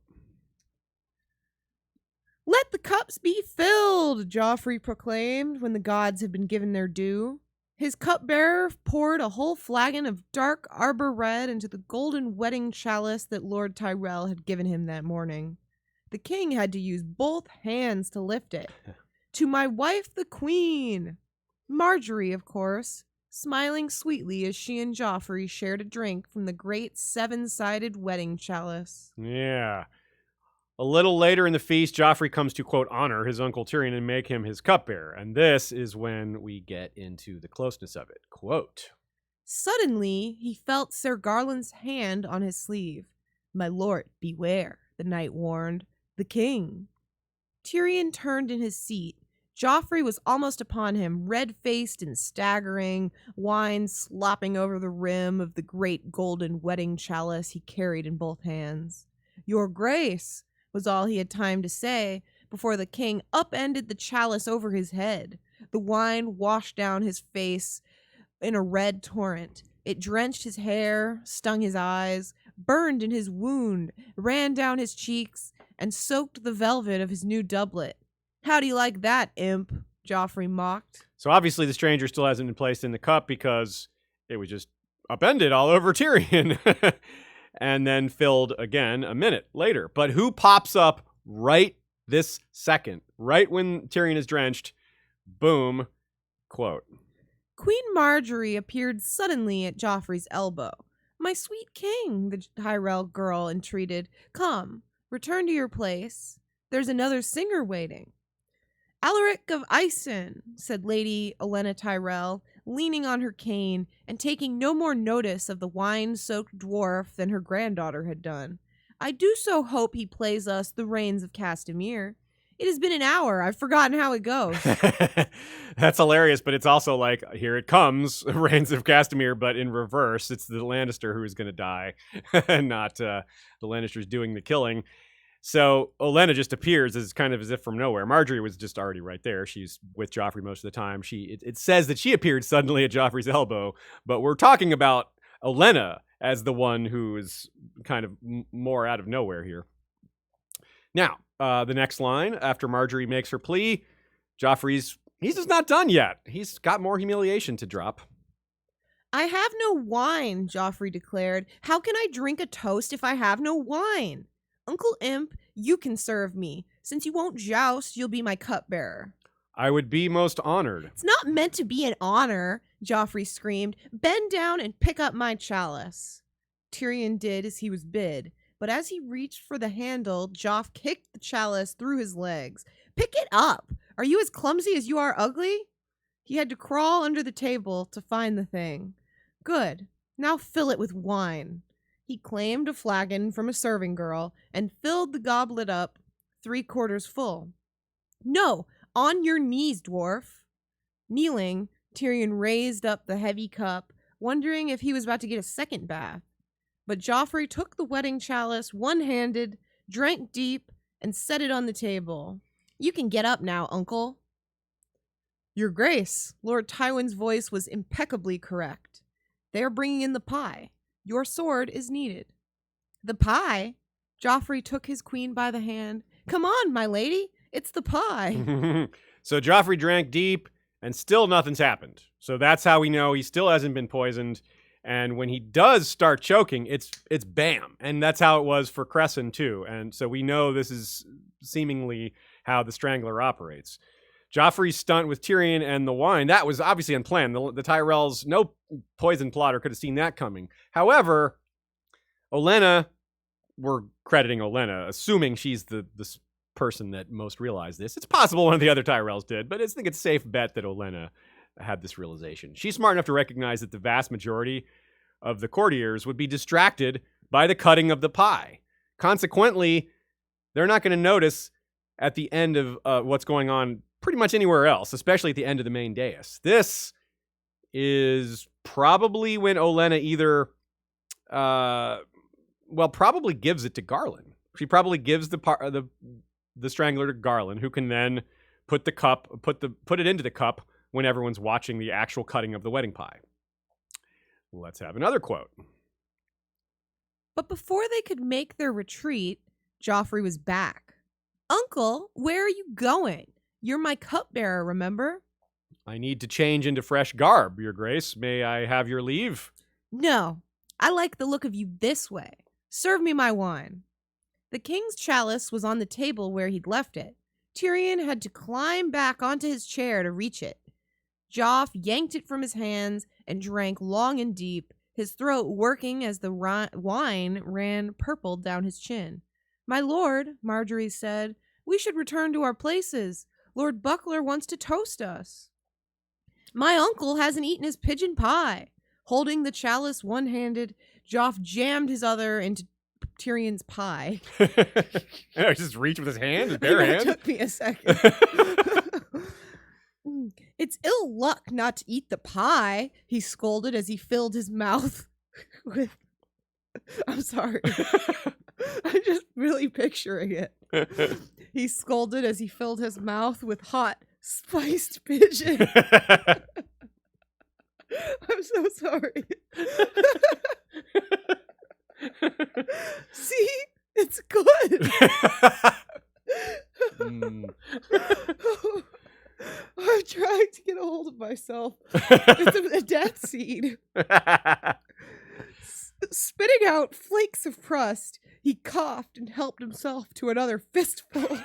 "Let the cups be filled," Joffrey proclaimed when the gods had been given their due. His cupbearer poured a whole flagon of dark arbor red into the golden wedding chalice that Lord Tyrell had given him that morning. The king had to use both hands to lift it. "To my wife, the queen." Marjorie, of course, smiling sweetly as she and Joffrey shared a drink from the great seven-sided wedding chalice. Yeah. A little later in the feast, Joffrey comes to, quote, honor his uncle Tyrion and make him his cupbearer. And this is when we get into the closeness of it. Quote, Suddenly, he felt Sir Garland's hand on his sleeve. "My lord, beware," the knight warned. "The king." Tyrion turned in his seat. Joffrey was almost upon him, red-faced and staggering, wine slopping over the rim of the great golden wedding chalice he carried in both hands. "Your grace," was all he had time to say before the king upended the chalice over his head. The wine washed down his face in a red torrent. It drenched his hair, stung his eyes, burned in his wound, ran down his cheeks, and soaked the velvet of his new doublet. "How do you like that, imp?" Joffrey mocked. So obviously the stranger still hasn't been placed in the cup because it was just upended all over Tyrion. And then filled again a minute later. But who pops up right this second? Right when Tyrion is drenched. Boom. Quote. Queen Marjorie appeared suddenly at Joffrey's elbow. "My sweet king," the Tyrell girl entreated. "Come, return to your place. There's another singer waiting." "Alaric of Ison," said Lady Olenna Tyrell, leaning on her cane and taking no more notice of the wine-soaked dwarf than her granddaughter had done. "I do so hope he plays us the Rains of Castamere. It has been an hour. I've forgotten how it goes." That's hilarious, but it's also like, here it comes, Rains of Castamere, but in reverse. It's the Lannister who is going to die, not the Lannisters doing the killing. So Olenna just appears as kind of as if from nowhere. Marjorie was just already right there. She's with Joffrey most of the time. It says that she appeared suddenly at Joffrey's elbow, but we're talking about Olenna as the one who is kind of more out of nowhere here. Now, the next line, after Marjorie makes her plea, he's just not done yet. He's got more humiliation to drop. "I have no wine," Joffrey declared. "How can I drink a toast if I have no wine? Uncle Imp, You can serve me. Since you won't joust, you'll be my cupbearer. I would be most honored. It's not meant to be an honor, Joffrey screamed. Bend down and pick up my chalice. Tyrion did as he was bid, but as he reached for the handle, Joff kicked the chalice through his legs. Pick it up! Are you as clumsy as you are ugly? He had to crawl under the table to find the thing. Good. Now fill it with wine. He claimed a flagon from a serving girl and filled the goblet up 3/4 full. No! On your knees, dwarf. Kneeling, Tyrion raised up the heavy cup, wondering if he was about to get a second bath. But Joffrey took the wedding chalice one-handed, drank deep, and set it on the table. You can get up now, uncle. Your Grace, Lord Tywin's voice was impeccably correct. They are bringing in the pie. Your sword is needed. The pie? Joffrey took his queen by the hand. Come on, my lady. It's the pie. So Joffrey drank deep, and still nothing's happened. So that's how we know he still hasn't been poisoned. And when he does start choking, it's bam. And that's how it was for Crescent, too. And so we know this is seemingly how the Strangler operates. Joffrey's stunt with Tyrion and the wine, that was obviously unplanned. The Tyrells, no poison plotter could have seen that coming. However, Olenna, we're crediting Olenna, assuming she's the person that most realized this. It's possible one of the other Tyrells did, but I think it's a safe bet that Olenna had this realization. She's smart enough to recognize that the vast majority of the courtiers would be distracted by the cutting of the pie. Consequently, they're not going to notice at the end of what's going on pretty much anywhere else, especially at the end of the main dais. This is probably when Olenna either, probably gives it to Garland. She probably gives the Strangler to Garland, who can then put it into the cup when everyone's watching the actual cutting of the wedding pie. Let's have another quote. But before they could make their retreat, Joffrey was back. Uncle, where are you going? You're my cupbearer, remember? I need to change into fresh garb, Your Grace. May I have your leave? No, I like the look of you this way. Serve me my wine. The king's chalice was on the table where he'd left it. Tyrion had to climb back onto his chair to reach it. Joff yanked it from his hands and drank long and deep, his throat working as the wine ran purple down his chin. My lord, Marjorie said, we should return to our places. Lord Buckler wants to toast us. My uncle hasn't eaten his pigeon pie. Holding the chalice one-handed, Joff jammed his other into Tyrion's pie. I just reach with his hand, his bare hand. It took me a second. It's ill luck not to eat the pie, he scolded as he filled his mouth with... I'm sorry. I'm just really picturing it. He scolded as he filled his mouth with hot, spiced pigeon. I'm so sorry. See? It's good. I'm trying to get a hold of myself. It's a death scene. Spitting out flakes of crust, he coughed and helped himself to another fistful.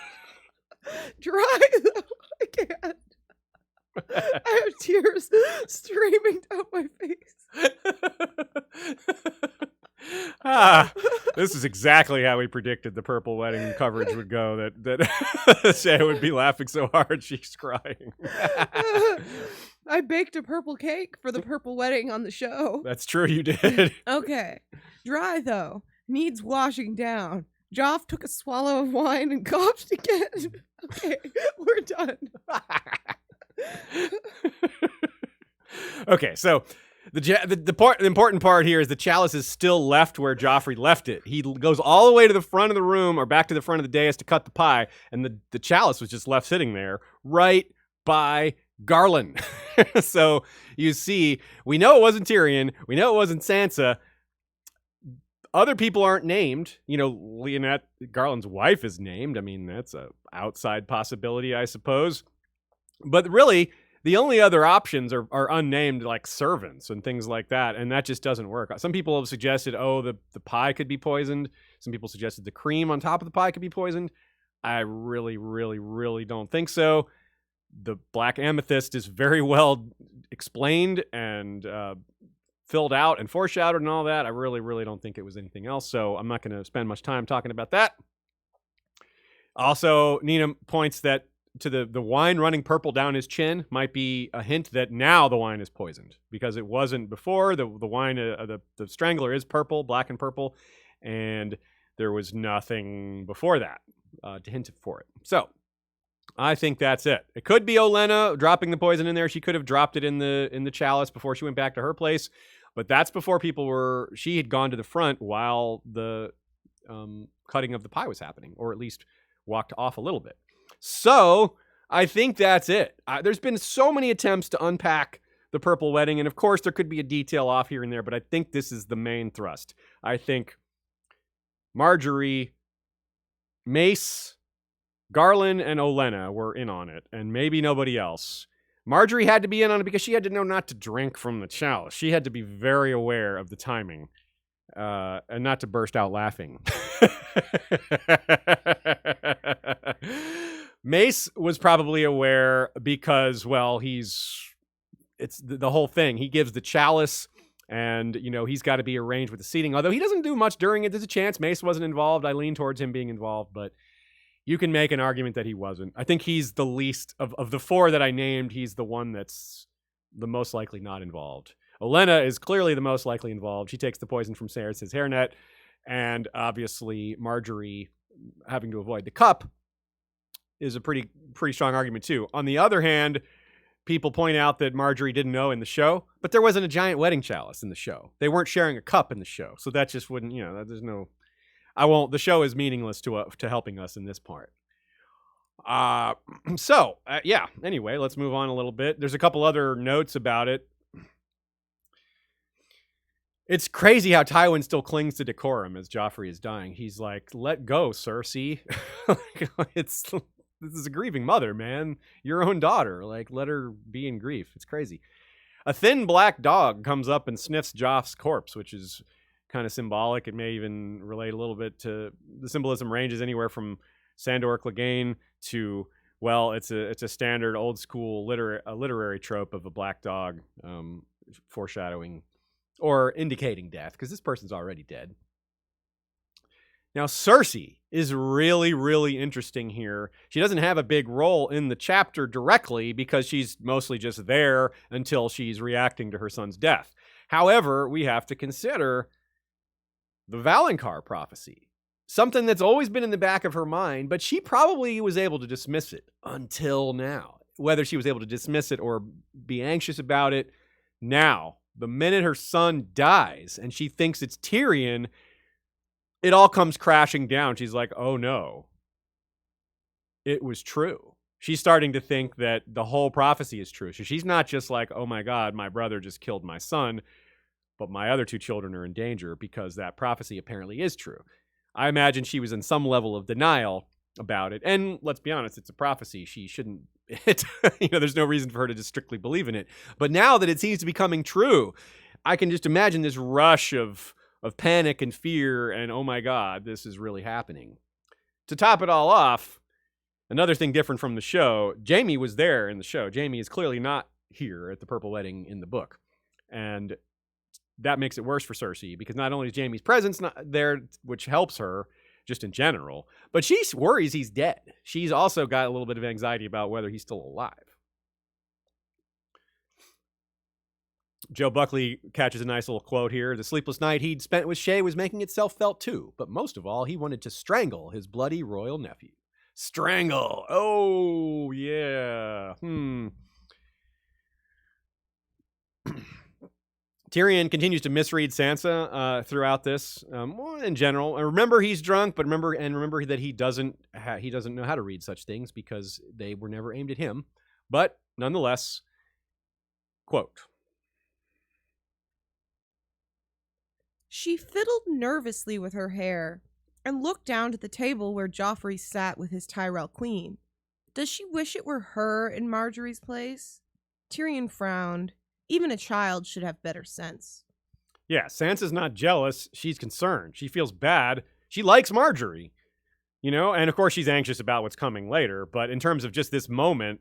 Dry though, I can't. I have tears streaming down my face. This is exactly how we predicted the purple wedding coverage would go. That Shae would be laughing so hard she's crying. I baked a purple cake for the purple wedding on the show. That's true, you did. Okay. Dry though. Needs washing down. Joff took a swallow of wine and coughed again. Okay, we're done. Okay, so the important part here is the chalice is still left where Joffrey left it. He goes all the way to the front of the room or back to the front of the dais to cut the pie, and the chalice was just left sitting there right by Garland. So you see, we know it wasn't Tyrion. We know it wasn't Sansa. Other people aren't named. You know, Leonette, Garland's wife, is named. I mean, that's a outside possibility, I suppose. But really, The only other options are unnamed, like servants and things like that, and that just doesn't work. Some people have suggested, the pie could be poisoned. Some people suggested the cream on top of the pie could be poisoned. I really, really, really don't think so. The black amethyst is very well explained and filled out and foreshadowed and all that. I really, really don't think it was anything else, so I'm not going to spend much time talking about that. Also, Nina points that to the wine running purple down his chin might be a hint that now the wine is poisoned, because it wasn't before. The wine, the strangler is purple, black and purple, and there was nothing before that to hint for it. So I think that's it. It could be Olenna dropping the poison in there. She could have dropped it in the chalice before she went back to her place, but that's before she had gone to the front while the cutting of the pie was happening, or at least walked off a little bit. So I think that's it. There's been so many attempts to unpack the purple wedding, and of course there could be a detail off here and there, but I think this is the main thrust. I think Marjorie, Mace, Garland, and Olenna were in on it, and maybe nobody else. Marjorie had to be in on it because she had to know not to drink from the chalice. She had to be very aware of the timing, and not to burst out laughing. Mace was probably aware because, well, it's the whole thing. He gives the chalice, and, he's got to be arranged with the seating. Although he doesn't do much during it, there's a chance Mace wasn't involved. I lean towards him being involved, but you can make an argument that he wasn't. I think he's the least of the four that I named. He's the one that's the most likely not involved. Olenna is clearly the most likely involved. She takes the poison from Cersei's hairnet, and obviously Marjorie having to avoid the cup is a pretty strong argument too. On the other hand, people point out that Marjorie didn't know in the show, but there wasn't a giant wedding chalice in the show. They weren't sharing a cup in the show, so that just wouldn't, there's no. The show is meaningless to helping us in this part. Yeah. Anyway, let's move on a little bit. There's a couple other notes about it. It's crazy how Tywin still clings to decorum as Joffrey is dying. He's like, "Let go, Cersei." This is a grieving mother, man. Your own daughter. Like, let her be in grief. It's crazy. A thin black dog comes up and sniffs Joff's corpse, which is kind of symbolic. It may even relate a little bit to the symbolism. Ranges anywhere from Sandor Clegane to, well, it's a standard old school literary trope of a black dog foreshadowing or indicating death, because this person's already dead. Now, Cersei is really, really interesting here. She doesn't have a big role in the chapter directly because she's mostly just there until she's reacting to her son's death. However, we have to consider the Valonqar prophecy, something that's always been in the back of her mind, but she probably was able to dismiss it until now. Whether she was able to dismiss it or be anxious about it, now, the minute her son dies and she thinks it's Tyrion, it all comes crashing down. She's like, oh no, it was true. She's starting to think that the whole prophecy is true. So she's not just like, oh my God, my brother just killed my son, but my other two children are in danger because that prophecy apparently is true. I imagine she was in some level of denial about it. And let's be honest, it's a prophecy. She shouldn't, there's no reason for her to just strictly believe in it. But now that it seems to be coming true, I can just imagine this rush of panic and fear and, oh my God, this is really happening. To top it all off, another thing different from the show, Jaime was there in the show. Jaime is clearly not here at the Purple Wedding in the book. And that makes it worse for Cersei, because not only is Jaime's presence not there, which helps her just in general, but she worries he's dead. She's also got a little bit of anxiety about whether he's still alive. Joe Buckley catches a nice little quote here. The sleepless night he'd spent with Shae was making itself felt too, but most of all, he wanted to strangle his bloody royal nephew. Strangle. Oh, yeah. Tyrion continues to misread Sansa throughout this, in general. And remember, he's drunk, but remember that he doesn't know how to read such things because they were never aimed at him. But nonetheless, quote. She fiddled nervously with her hair and looked down at the table where Joffrey sat with his Tyrell queen. Does she wish it were her in Marjorie's place? Tyrion frowned. Even a child should have better sense. Yeah, Sansa's not jealous. She's concerned. She feels bad. She likes Marjorie, and of course she's anxious about what's coming later. But in terms of just this moment,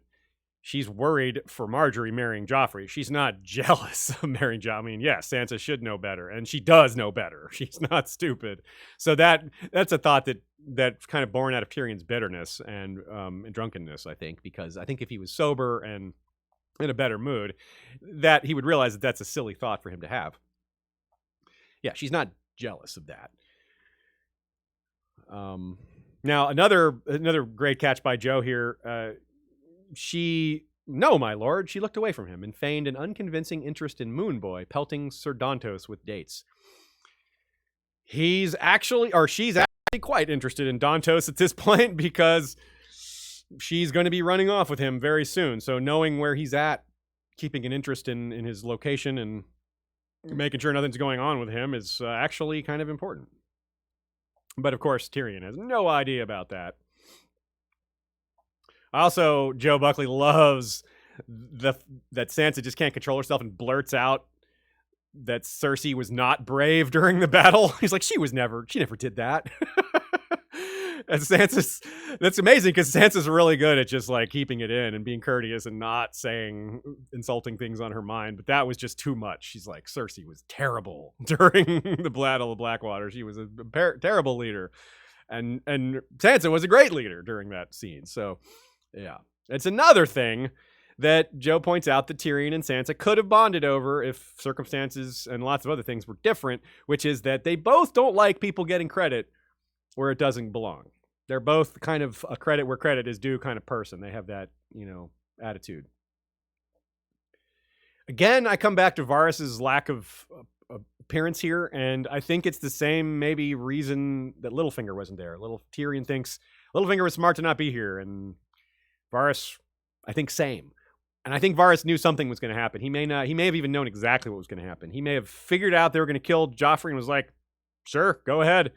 she's worried for Marjorie marrying Joffrey. She's not jealous of marrying Joffrey. I mean, yes, Sansa should know better, and she does know better. She's not stupid. So that's a thought that's kind of born out of Tyrion's bitterness and drunkenness, I think, because I think if he was sober and in a better mood, that he would realize that that's a silly thought for him to have. Yeah, she's not jealous of that. Now, another great catch by Joe here. No, my lord. She looked away from him and feigned an unconvincing interest in Moonboy, pelting Sir Dontos with dates. She's actually quite interested in Dontos at this point because she's going to be running off with him very soon. So knowing where he's at, keeping an interest in his location and making sure nothing's going on with him is actually kind of important. But of course, Tyrion has no idea about that. Also, Joe Buckley loves that Sansa just can't control herself and blurts out that Cersei was not brave during the battle. He's like, she never did that. And that's amazing because Sansa's really good at just like keeping it in and being courteous and not saying insulting things on her mind. But that was just too much. She's like, Cersei was terrible during the Battle of Blackwater. She was a terrible leader. And Sansa was a great leader during that scene. So, yeah. It's another thing that Joe points out that Tyrion and Sansa could have bonded over if circumstances and lots of other things were different, which is that they both don't like people getting credit where it doesn't belong. They're both kind of a credit where credit is due kind of person. They have that, attitude. Again, I come back to Varys's lack of appearance here, and I think it's the same maybe reason that Littlefinger wasn't there. Tyrion thinks Littlefinger was smart to not be here, and Varys, I think, same. And I think Varys knew something was going to happen. He may have even known exactly what was going to happen. He may have figured out they were going to kill Joffrey and was like, sure, go ahead.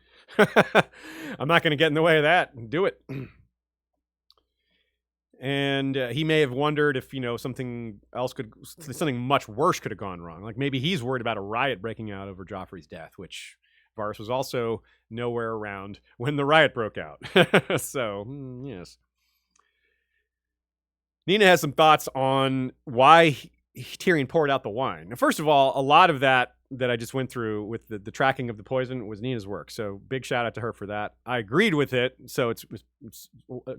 I'm not going to get in the way of that. Do it. And he may have wondered if, something much worse could have gone wrong. Like maybe he's worried about a riot breaking out over Joffrey's death, which Varys was also nowhere around when the riot broke out. So, yes. Nina has some thoughts on why Tyrion poured out the wine. Now, first of all, a lot of that I just went through with the tracking of the poison was Nina's work. So big shout out to her for that. I agreed with it. So it's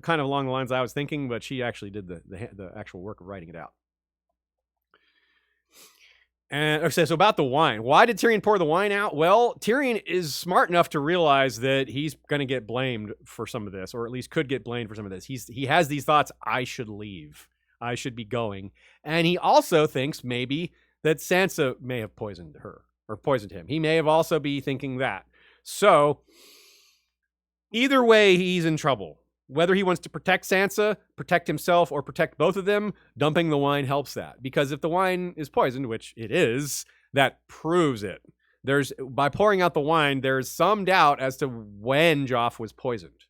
kind of along the lines I was thinking, but she actually did the actual work of writing it out. And okay, so about the wine. Why did Tyrion pour the wine out? Well, Tyrion is smart enough to realize that he's going to get blamed for some of this, or at least could get blamed for some of this. He has these thoughts, I should leave. I should be going. And he also thinks maybe that Sansa may have poisoned her or poisoned him. He may have also be thinking that. So either way, he's in trouble. Whether he wants to protect Sansa, protect himself, or protect both of them, dumping the wine helps that. Because if the wine is poisoned, which it is, that proves it. By pouring out the wine, there's some doubt as to when Joff was poisoned.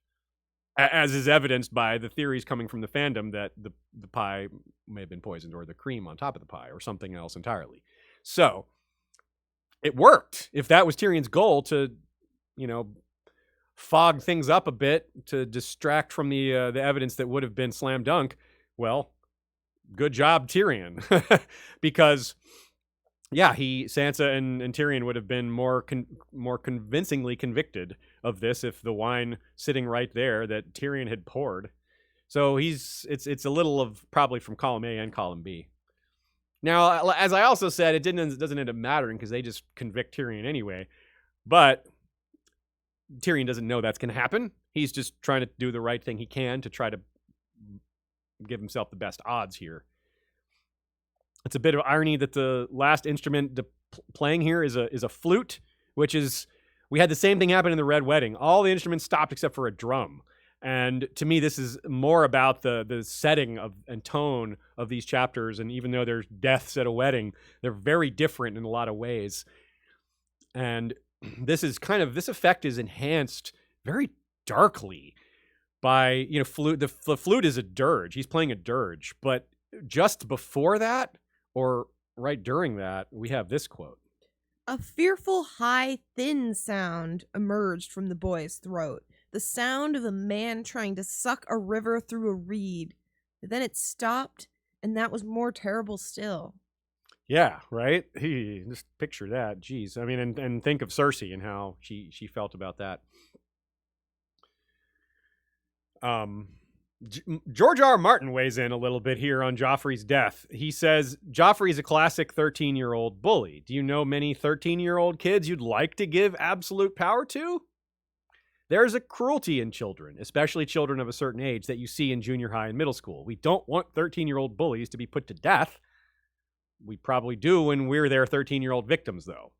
As is evidenced by the theories coming from the fandom that the pie may have been poisoned, or the cream on top of the pie, or something else entirely. So, it worked. If that was Tyrion's goal to, fog things up a bit to distract from the evidence that would have been slam dunk, well, good job, Tyrion. Because, yeah, Sansa and Tyrion would have been more convincingly convicted of this if the wine sitting right there that Tyrion had poured. So it's a little of probably from column A and column B. Now, as I also said, it doesn't end up mattering because they just convict Tyrion anyway. But Tyrion doesn't know that's going to happen. He's just trying to do the right thing he can to try to give himself the best odds here. It's a bit of irony that the last instrument playing here is a flute, which is, we had the same thing happen in the Red Wedding. All the instruments stopped except for a drum. And to me, this is more about the setting and tone of these chapters. And even though there's deaths at a wedding, they're very different in a lot of ways. And this effect is enhanced very darkly by, flute. The flute is a dirge. He's playing a dirge, but just before that, or right during that, we have this quote. A fearful, high, thin sound emerged from the boy's throat, the sound of a man trying to suck a river through a reed. Then it stopped, and that was more terrible still. Yeah, right? Just picture that. Jeez. I mean, and think of Cersei and how she felt about that. George R. R. Martin weighs in a little bit here on Joffrey's death. He says, Joffrey's a classic 13-year-old bully. Do you know many 13-year-old kids you'd like to give absolute power to? There's a cruelty in children, especially children of a certain age, that you see in junior high and middle school. We don't want 13-year-old bullies to be put to death. We probably do when we're their 13-year-old victims, though.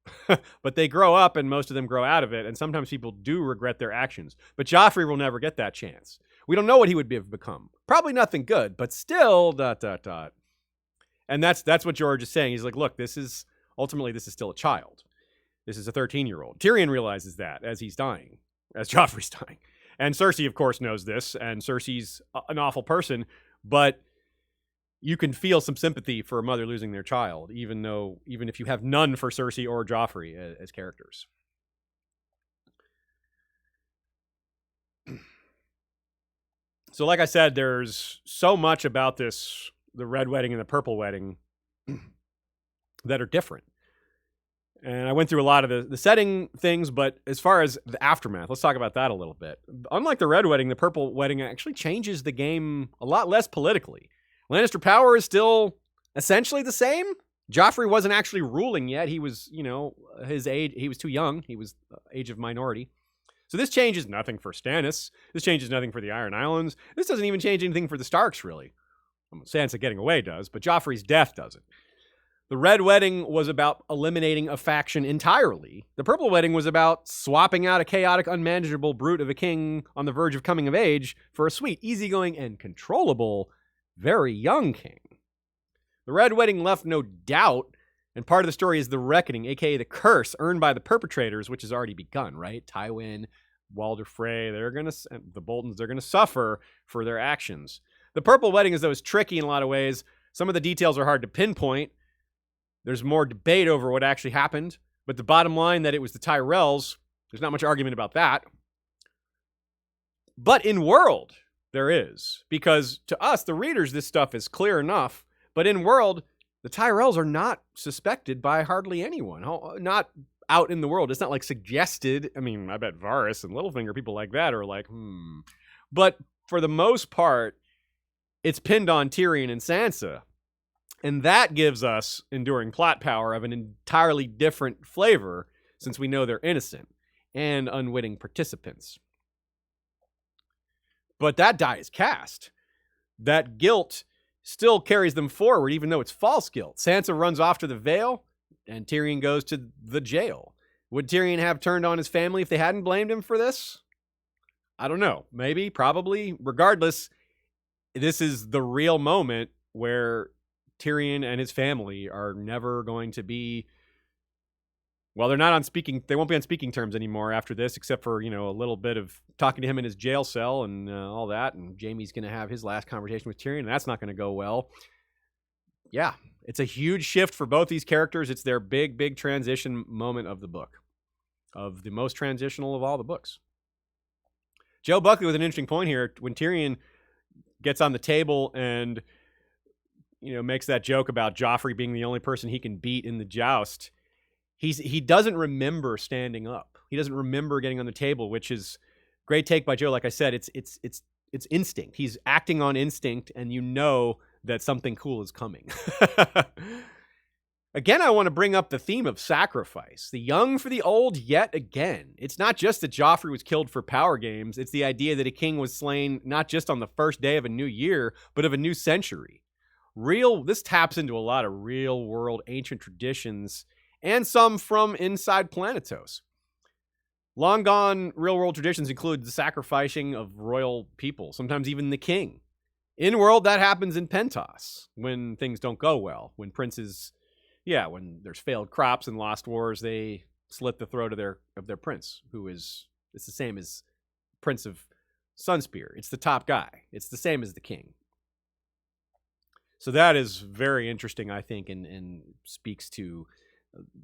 But they grow up, and most of them grow out of it, and sometimes people do regret their actions. But Joffrey will never get that chance. We don't know what he would have become. Probably nothing good, but still, ... And that's what George is saying. He's like, look, ultimately, this is still a child. This is a 13-year-old. Tyrion realizes that as he's dying, as Joffrey's dying. And Cersei, of course, knows this, and Cersei's an awful person, but you can feel some sympathy for a mother losing their child, even if you have none for Cersei or Joffrey as characters. So like I said, there's so much about the red wedding and the purple wedding that are different. And I went through a lot of the setting things, but as far as the aftermath, let's talk about that a little bit. Unlike the red wedding, the purple wedding actually changes the game a lot less politically. Lannister power is still essentially the same. Joffrey wasn't actually ruling yet. He was, his age, he was too young. He was age of minority. So this changes nothing for Stannis. This changes nothing for the Iron Islands. This doesn't even change anything for the Starks, really. Sansa getting away does, but Joffrey's death doesn't. The Red Wedding was about eliminating a faction entirely. The Purple Wedding was about swapping out a chaotic, unmanageable brute of a king on the verge of coming of age for a sweet, easygoing, and controllable, very young king. The Red Wedding left no doubt, and part of the story is the reckoning, aka the curse earned by the perpetrators, which has already begun, right? Tywin, Walder Frey, the Boltons, they're gonna suffer for their actions. The Purple Wedding is tricky in a lot of ways. Some of the details are hard to pinpoint. There's more debate over what actually happened, but the bottom line that it was the Tyrells, there's not much argument about that. But in world, there is, because to us, the readers, this stuff is clear enough. But in world, the Tyrells are not suspected by hardly anyone. Not out in the world. It's not like suggested. I mean, I bet Varys and Littlefinger, people like that are like, But for the most part, it's pinned on Tyrion and Sansa. And that gives us enduring plot power of an entirely different flavor, since we know they're innocent and unwitting participants. But that die is cast. That guilt still carries them forward, even though it's false guilt. Sansa runs off to the Vale, and Tyrion goes to the jail. Would Tyrion have turned on his family if they hadn't blamed him for this? I don't know. Maybe, probably. Regardless, this is the real moment where Tyrion and his family are never going to be, well, they won't be on speaking terms anymore after this, except for, a little bit of talking to him in his jail cell and all that. And Jaime's going to have his last conversation with Tyrion, and that's not going to go well. Yeah, it's a huge shift for both these characters. It's their big, big transition moment of the book, of the most transitional of all the books. Joe Buckley with an interesting point here. When Tyrion gets on the table and makes that joke about Joffrey being the only person he can beat in the joust, he doesn't remember standing up. He doesn't remember getting on the table, which is great take by Joe. Like I said, it's instinct. He's acting on instinct, and that something cool is coming. Again, I want to bring up the theme of sacrifice. The young for the old yet again. It's not just that Joffrey was killed for power games. It's the idea that a king was slain not just on the first day of a new year, but of a new century. This taps into a lot of real world ancient traditions, and some from inside Planetos. Long gone real world traditions include the sacrificing of royal people, sometimes even the king. In world, that happens in Pentos when things don't go well. When princes, when there's failed crops and lost wars, they slit the throat of their prince, it's the same as Prince of Sunspear. It's the top guy. It's the same as the king. So that is very interesting, I think, and speaks to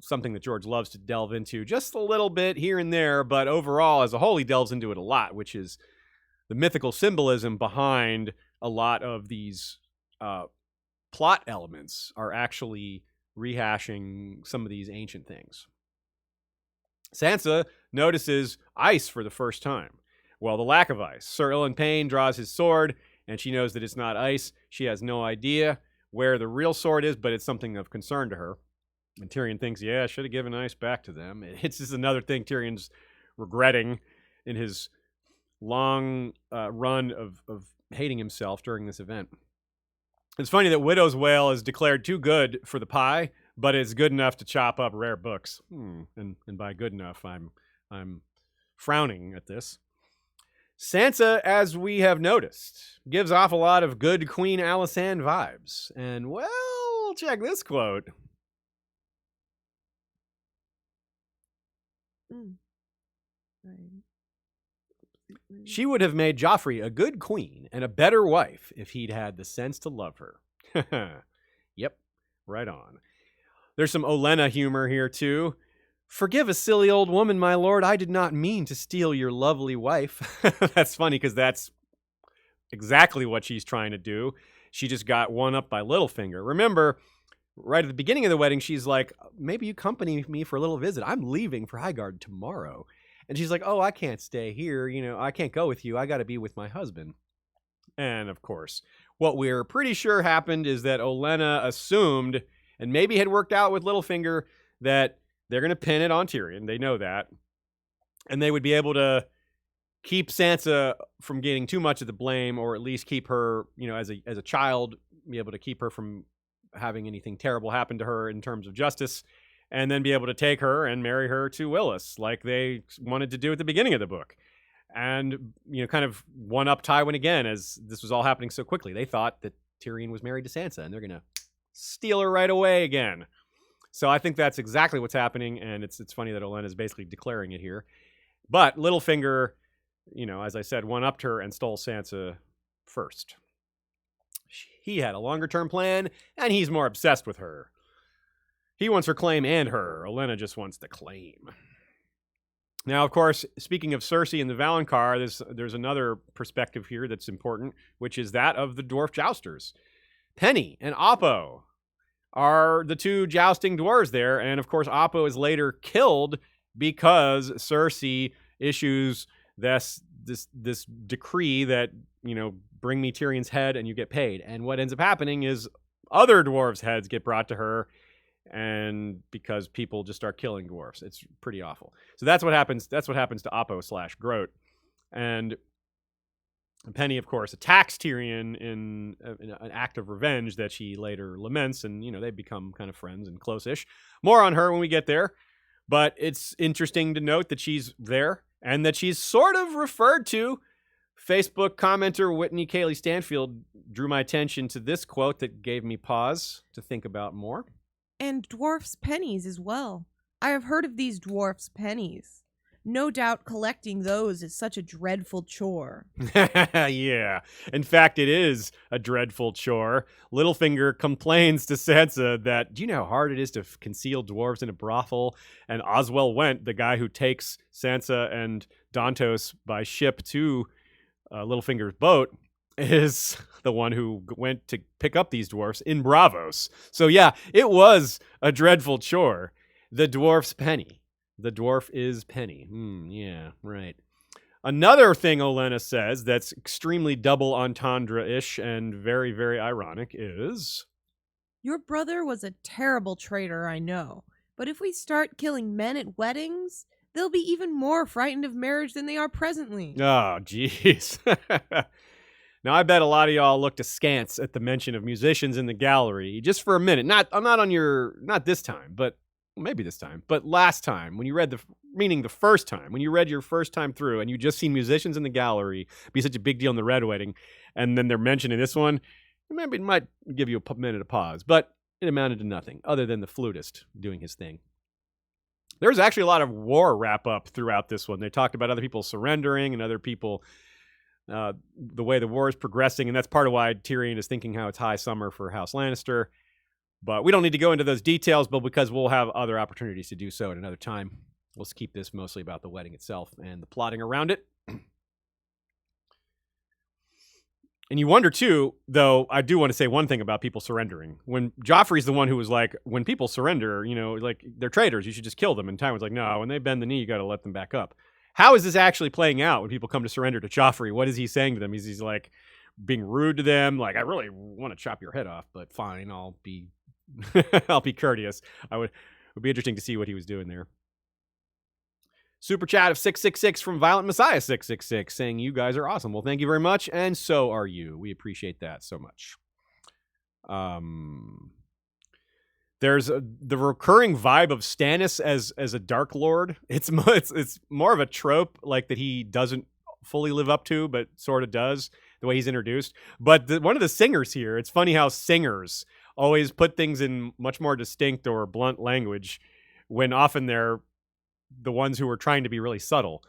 something that George loves to delve into just a little bit here and there, but overall, as a whole, he delves into it a lot, which is the mythical symbolism behind a lot of these plot elements are actually rehashing some of these ancient things. Sansa notices ice for the first time. Well, the lack of ice. Sir Ilan Payne draws his sword, and she knows that it's not ice. She has no idea where the real sword is, but it's something of concern to her. And Tyrion thinks, yeah, I should have given ice back to them. It's just another thing Tyrion's regretting in his long run of hating himself during this event. It's funny that Widow's Wail is declared too good for the pie, but it's good enough to chop up rare books. And by good enough, I'm frowning at this. Sansa, as we have noticed, gives off a lot of good Queen Alysanne vibes. And, well, check this quote. Right. She would have made Joffrey a good queen and a better wife if he'd had the sense to love her. Yep, right on. There's some Olenna humor here, too. Forgive a silly old woman, my lord. I did not mean to steal your lovely wife. That's funny because that's exactly what she's trying to do. She just got one up by Littlefinger. Remember, right at the beginning of the wedding, she's like, maybe you accompany me for a little visit. I'm leaving for Highgarden tomorrow. And she's like, oh, I can't stay here. You know, I can't go with you. I got to be with my husband. And, of course, what we're pretty sure happened is that Olenna assumed, and maybe had worked out with Littlefinger, that they're going to pin it on Tyrion. They know that. And they would be able to keep Sansa from getting too much of the blame, or at least keep her, you know, as a child, be able to keep her from having anything terrible happen to her in terms of justice, and then be able to take her and marry her to Willis, like they wanted to do at the beginning of the book. And, you know, kind of one-up Tywin again, as this was all happening so quickly. They thought that Tyrion was married to Sansa, and they're going to steal her right away again. So I think that's exactly what's happening, and it's funny that Olenna is basically declaring it here. But Littlefinger, you know, as I said, one-upped her and stole Sansa first. He had a longer-term plan, and he's more obsessed with her. He wants her claim and her. Olenna just wants the claim. Now, of course, speaking of Cersei and the Valonqar, there's another perspective here that's important, which is that of the dwarf jousters. Penny and Oppo are the two jousting dwarves there, and of course, Oppo is later killed because Cersei issues this decree that, you know, bring me Tyrion's head and you get paid. And what ends up happening is other dwarves' heads get brought to her, and because people just start killing dwarfs. It's pretty awful. So that's what happens. That's what happens to Oppo/Groat. And Penny, of course, attacks Tyrion in an act of revenge that she later laments, and, you know, they become kind of friends and close-ish. More on her when we get there. But it's interesting to note that she's there and that she's sort of referred to. Facebook commenter Whitney Cayley Stanfield drew my attention to this quote that gave me pause to think about more. And dwarfs' pennies as well. I have heard of these dwarfs' pennies. No doubt collecting those is such a dreadful chore. Yeah. In fact, it is a dreadful chore. Littlefinger complains to Sansa that, do you know how hard it is to conceal dwarves in a brothel? And Oswell Went, the guy who takes Sansa and Dontos by ship to Littlefinger's boat, is the one who went to pick up these dwarfs in Bravos. So yeah, it was a dreadful chore. The dwarf's penny. The dwarf is Penny. Yeah, right. Another thing Olenna says that's extremely double entendre-ish and very, very ironic is... Your brother was a terrible traitor, I know. But if we start killing men at weddings, they'll be even more frightened of marriage than they are presently. Oh, jeez. Now, I bet a lot of y'all looked askance at the mention of musicians in the gallery just for a minute. Not this time, but maybe this time, but last time when you read the first time, when you read your first time through and you just seen musicians in the gallery be such a big deal in the Red Wedding, and then they're mentioning this one, maybe it might give you a minute of pause, but it amounted to nothing other than the flutist doing his thing. There's actually a lot of war wrap up throughout this one. They talked about other people surrendering and other people the way the war is progressing, and that's part of why Tyrion is thinking how it's high summer for House Lannister. But we don't need to go into those details, but because we'll have other opportunities to do so at another time. Let's keep this mostly about the wedding itself and the plotting around it. And you wonder, too, though, I do want to say one thing about people surrendering. When Joffrey's the one who was like, when people surrender, like, they're traitors, you should just kill them. And Tywin's like, no, when they bend the knee, you got to let them back up. How is this actually playing out when people come to surrender to Joffrey? What is he saying to them? He's like being rude to them. Like, I really want to chop your head off, but fine, I'll be I'll be courteous. It would be interesting to see what he was doing there. Super chat of 666 from Violent Messiah 666 saying, you guys are awesome. Well, thank you very much. And so are you. We appreciate that so much. There's the recurring vibe of Stannis as a Dark Lord. It's more of a trope like that he doesn't fully live up to, but sort of does the way he's introduced. But one of the singers here, it's funny how singers always put things in much more distinct or blunt language when often they're the ones who are trying to be really subtle.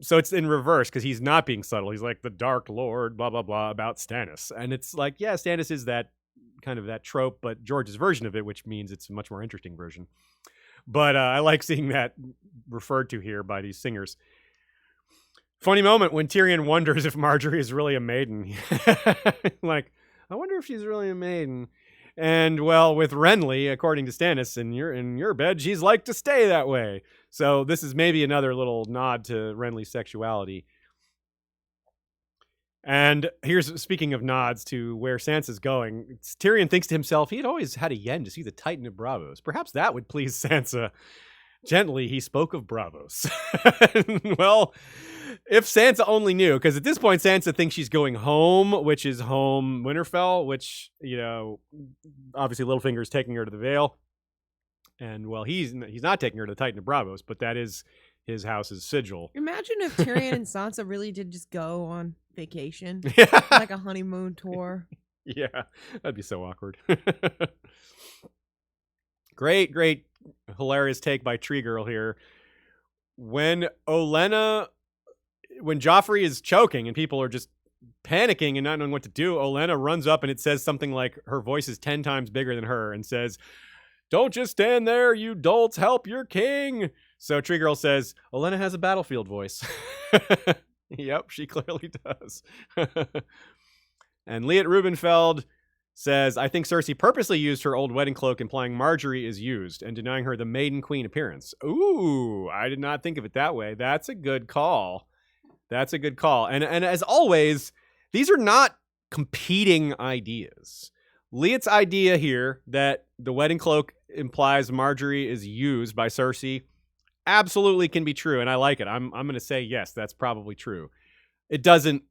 So it's in reverse because he's not being subtle. He's like the Dark Lord, blah, blah, blah, about Stannis. And it's like, yeah, Stannis is that kind of that trope, but George's version of it, which means it's a much more interesting version. But I like seeing that referred to here by these singers. Funny moment when Tyrion wonders if Marjorie is really a maiden. Like, I wonder if she's really a maiden. And, well, with Renly, according to Stannis, in your bed, she's like to stay that way. So this is maybe another little nod to Renly's sexuality. And here's, speaking of nods to where Sansa's going, Tyrion thinks to himself, he had always had a yen to see the Titan of Braavos. Perhaps that would please Sansa. Gently, he spoke of Braavos. Well, if Sansa only knew, because at this point, Sansa thinks she's going home, which is home Winterfell, which, obviously Littlefinger's taking her to the Vale. And, well, he's not taking her to the Titan of Braavos, but that is his house's sigil. Imagine if Tyrion and Sansa really did just go on vacation. Yeah. Like a honeymoon tour. Yeah, that'd be so awkward. Great, hilarious take by Tree Girl here. When Joffrey is choking and people are just panicking and not knowing what to do, Olenna runs up and it says something like her voice is 10 times bigger than her and says, "Don't just stand there, you dolts, help your king." So Tree Girl says, Olenna has a battlefield voice. Yep, she clearly does. And Liet Rubenfeld says, I think Cersei purposely used her old wedding cloak, implying Marjorie is used and denying her the maiden queen appearance. Ooh, I did not think of it that way. That's a good call. And as always, these are not competing ideas. Liet's idea here that the wedding cloak implies Marjorie is used by Cersei absolutely can be true, and I like it. I'm going to say yes, that's probably true. It doesn't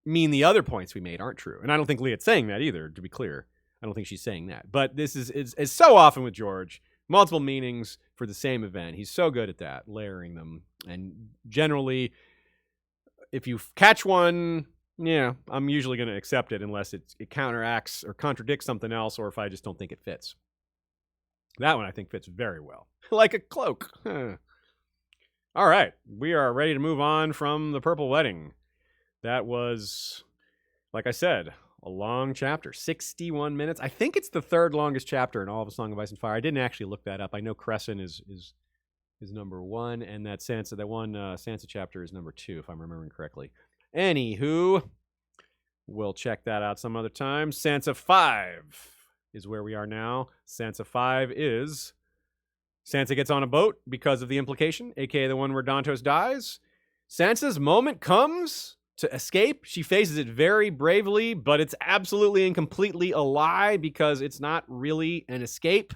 mean the other points we made aren't true, and I don't think Liet's saying that either, to be clear. I don't think she's saying that. But this is so often with George, multiple meanings for the same event. He's so good at that, layering them. And generally, if you catch one, yeah, I'm usually going to accept it unless it counteracts or contradicts something else, or if I just don't think it fits. That one I think fits very well. Like a cloak. All right. We are ready to move on from the Purple Wedding. That was, like I said, a long chapter. 61 minutes. I think it's the third longest chapter in all of A Song of Ice and Fire. I didn't actually look that up. I know Crescent is number 1, and that Sansa chapter is number 2, if I'm remembering correctly. Anywho, we'll check that out some other time. Sansa 5 is where we are now. Sansa 5 is Sansa gets on a boat because of the implication, aka the one where Dontos dies. Sansa's moment comes to escape. She faces it very bravely, but it's absolutely and completely a lie because it's not really an escape.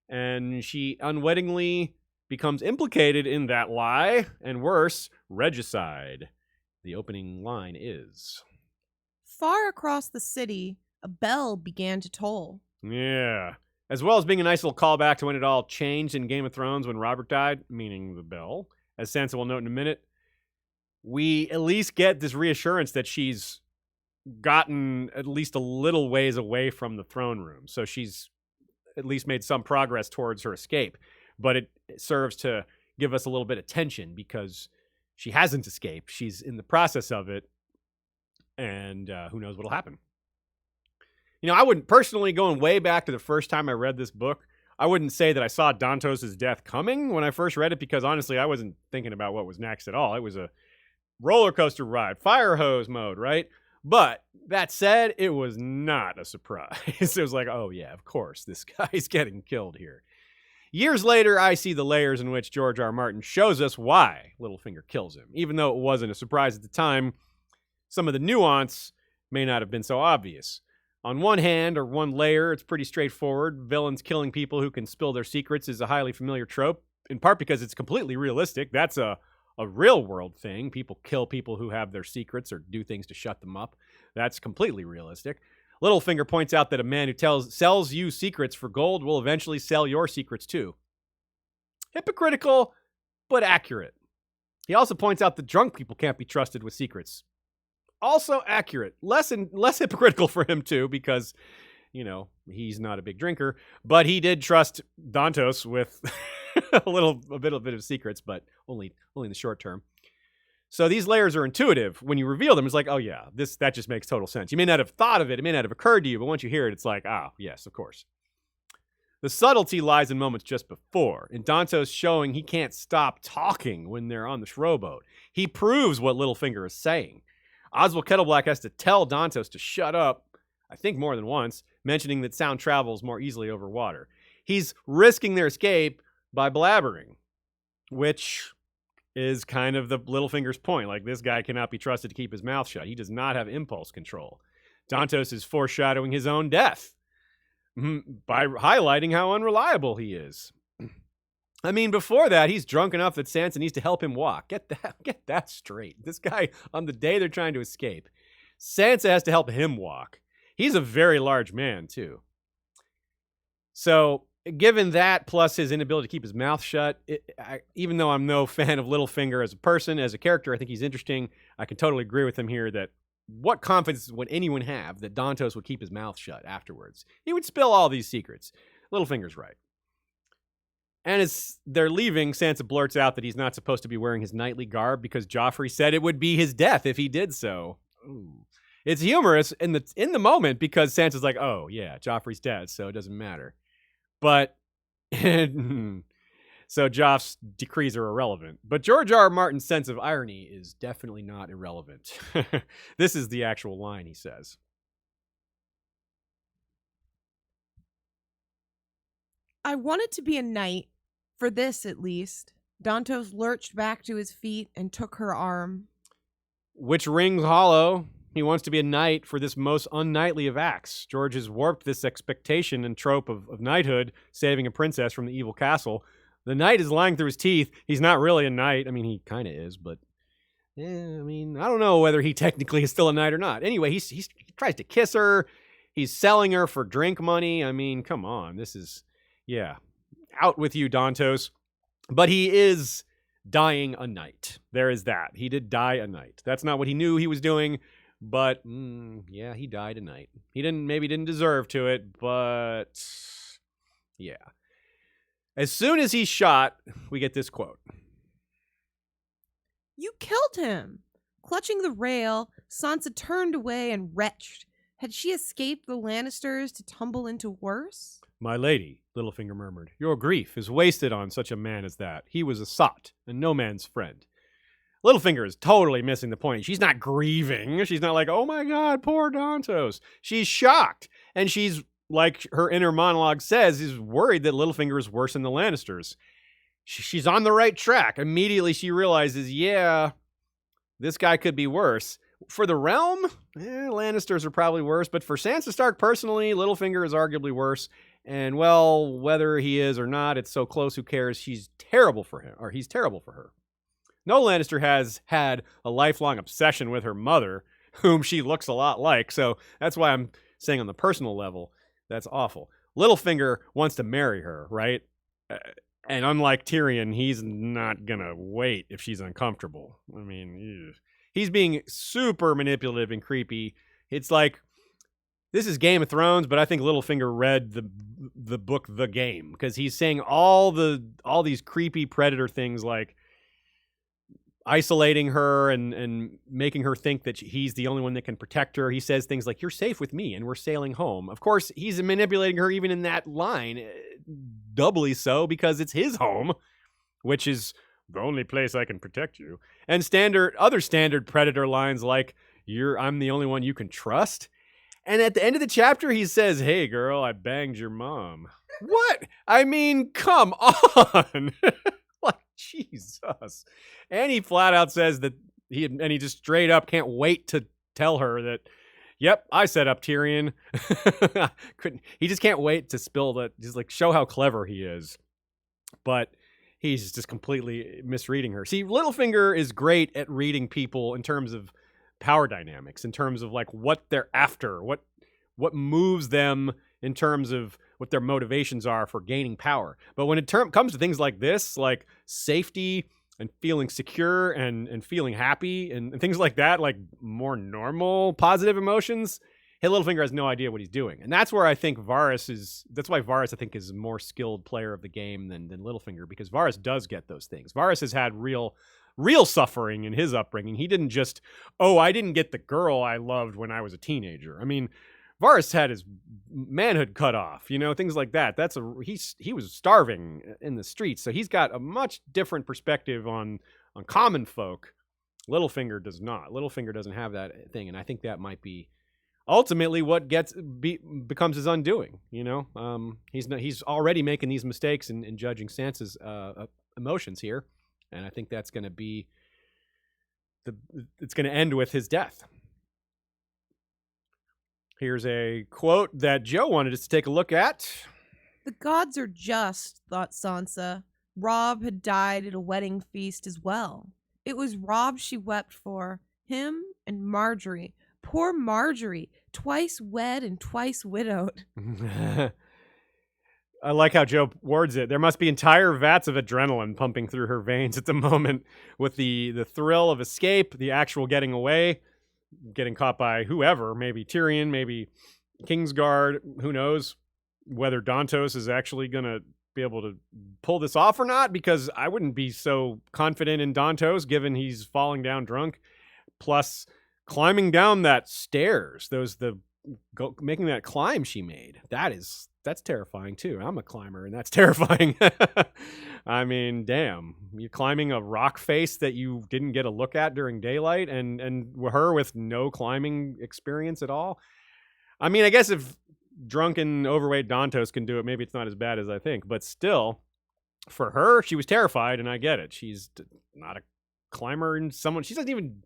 And she unwittingly becomes implicated in that lie, and worse, regicide. The opening line is, far across the city, a bell began to toll. Yeah. As well as being a nice little callback to when it all changed in Game of Thrones when Robert died, meaning the bell. As Sansa will note in a minute, we at least get this reassurance that she's gotten at least a little ways away from the throne room. So she's at least made some progress towards her escape. But it serves to give us a little bit of tension because She hasn't escaped. She's in the process of it. And who knows what'll happen. You know, I wouldn't personally, going way back to the first time I read this book, I wouldn't say that I saw Dontos' death coming when I first read it, because honestly, I wasn't thinking about what was next at all. It was a roller coaster ride, fire hose mode, right? But that said, it was not a surprise. It was like, oh yeah, of course, this guy's getting killed here. Years later, I see the layers in which George R. R. Martin shows us why Littlefinger kills him. Even though it wasn't a surprise at the time, some of the nuance may not have been so obvious. On one hand, or one layer, it's pretty straightforward. Villains killing people who can spill their secrets is a highly familiar trope, in part because it's completely realistic. That's a real-world thing. People kill people who have their secrets or do things to shut them up. That's completely realistic. Littlefinger points out that a man who sells you secrets for gold will eventually sell your secrets too. Hypocritical, but accurate. He also points out that drunk people can't be trusted with secrets. Also accurate. Less hypocritical for him too, because, you know, he's not a big drinker, but he did trust Dontos with a bit of secrets, but only in the short term. So these layers are intuitive. When you reveal them, it's like, oh yeah, that just makes total sense. You may not have thought of it, it may not have occurred to you, but once you hear it, it's like, yes, of course. The subtlety lies in moments just before, in Dontos showing he can't stop talking when they're on this rowboat. He proves what Littlefinger is saying. Oswald Kettleblack has to tell Dontos to shut up, I think more than once, mentioning that sound travels more easily over water. He's risking their escape by blabbering, which is kind of the Littlefinger's point. Like, this guy cannot be trusted to keep his mouth shut. He does not have impulse control. Dontos is foreshadowing his own death by highlighting how unreliable he is. I mean, before that, he's drunk enough that Sansa needs to help him walk. Get that straight. This guy, on the day they're trying to escape, Sansa has to help him walk. He's a very large man, too. So, given that, plus his inability to keep his mouth shut, even though I'm no fan of Littlefinger as a person, as a character, I think he's interesting. I can totally agree with him here that what confidence would anyone have that Dontos would keep his mouth shut afterwards? He would spill all these secrets. Littlefinger's right. And as they're leaving, Sansa blurts out that he's not supposed to be wearing his knightly garb because Joffrey said it would be his death if he did so. Ooh. It's humorous in the moment because Sansa's like, oh, yeah, Joffrey's dead, so it doesn't matter. But, so Joff's decrees are irrelevant. But George R. R. Martin's sense of irony is definitely not irrelevant. This is the actual line he says. I wanted to be a knight, for this at least. Dontos lurched back to his feet and took her arm. Which rings hollow. He wants to be a knight for this most unknightly of acts. George has warped this expectation and trope of knighthood, saving a princess from the evil castle. The knight is lying through his teeth. He's not really a knight. I mean, he kind of is, but I don't know whether he technically is still a knight or not. Anyway, he tries to kiss her. He's selling her for drink money. I mean, come on. This is, yeah, out with you, Dontos. But he is dying a knight. There is that. He did die a knight. That's not what he knew he was doing. But, yeah, he died a knight. He maybe didn't deserve to it, but, yeah. As soon as he's shot, we get this quote. You killed him. Clutching the rail, Sansa turned away and retched. Had she escaped the Lannisters to tumble into worse? My lady, Littlefinger murmured, your grief is wasted on such a man as that. He was a sot, and no man's friend. Littlefinger is totally missing the point. She's not grieving. She's not like, oh my God, poor Dontos. She's shocked. And she's, like her inner monologue says, is worried that Littlefinger is worse than the Lannisters. She's on the right track. Immediately she realizes, yeah, this guy could be worse. For the realm, Lannisters are probably worse. But for Sansa Stark personally, Littlefinger is arguably worse. And, well, whether he is or not, it's so close, who cares? She's terrible for him, or he's terrible for her. No Lannister has had a lifelong obsession with her mother, whom she looks a lot like, so that's why I'm saying on the personal level, that's awful. Littlefinger wants to marry her, right? And unlike Tyrion, he's not gonna wait if she's uncomfortable. I mean, he's being super manipulative and creepy. It's like, this is Game of Thrones, but I think Littlefinger read the book The Game, because he's saying all these creepy predator things like, isolating her and making her think that he's the only one that can protect her. He says things like, "You're safe with me and we're sailing home." Of course, he's manipulating her even in that line, doubly so because it's his home, which is the only place I can protect you. And other standard Predator lines like, "I'm the only one you can trust." And at the end of the chapter, he says, "Hey girl, I banged your mom." What? I mean, come on. Like, Jesus. And he flat out says that he just straight up can't wait to tell her that, "Yep, I set up Tyrion." He just can't wait to spill that, just like show how clever he is. But he's just completely misreading her. See, Littlefinger is great at reading people in terms of power dynamics, in terms of like what they're after, what moves them in terms of what their motivations are for gaining power. But when it comes to things like this, like safety and feeling secure and feeling happy and things like that, like more normal positive emotions, Littlefinger has no idea what he's doing. And that's where I think that's why Varys, I think, is a more skilled player of the game than Littlefinger, because Varys does get those things. Varys has had real suffering in his upbringing. He didn't just, I didn't get the girl I loved when I was a teenager. I mean, Varys had his manhood cut off, things like that. He was starving in the streets, so he's got a much different perspective on common folk. Littlefinger does not. Littlefinger doesn't have that thing, and I think that might be ultimately what becomes his undoing. He's already making these mistakes and judging Sansa's emotions here, and I think that's going to be it's going to end with his death. Here's a quote that Joe wanted us to take a look at. "The gods are just," thought Sansa. Robb had died at a wedding feast as well. It was Robb she wept for, him and Marjorie. Poor Marjorie, twice wed and twice widowed. I like how Joe words it. There must be entire vats of adrenaline pumping through her veins at the moment, with the thrill of escape, the actual getting away, getting caught by whoever, maybe Tyrion, maybe Kingsguard, who knows whether Dontos is actually going to be able to pull this off or not, because I wouldn't be so confident in Dontos given he's falling down drunk. Plus, climbing down that stairs, making that climb she made, that's terrifying too. I'm a climber and that's terrifying. I mean, damn, you're climbing a rock face that you didn't get a look at during daylight, and her with no climbing experience at all. I mean, I guess if drunken, overweight Dontos can do it, maybe it's not as bad as I think, but still, for her, she was terrified, and I get it. She's not a climber, and she doesn't even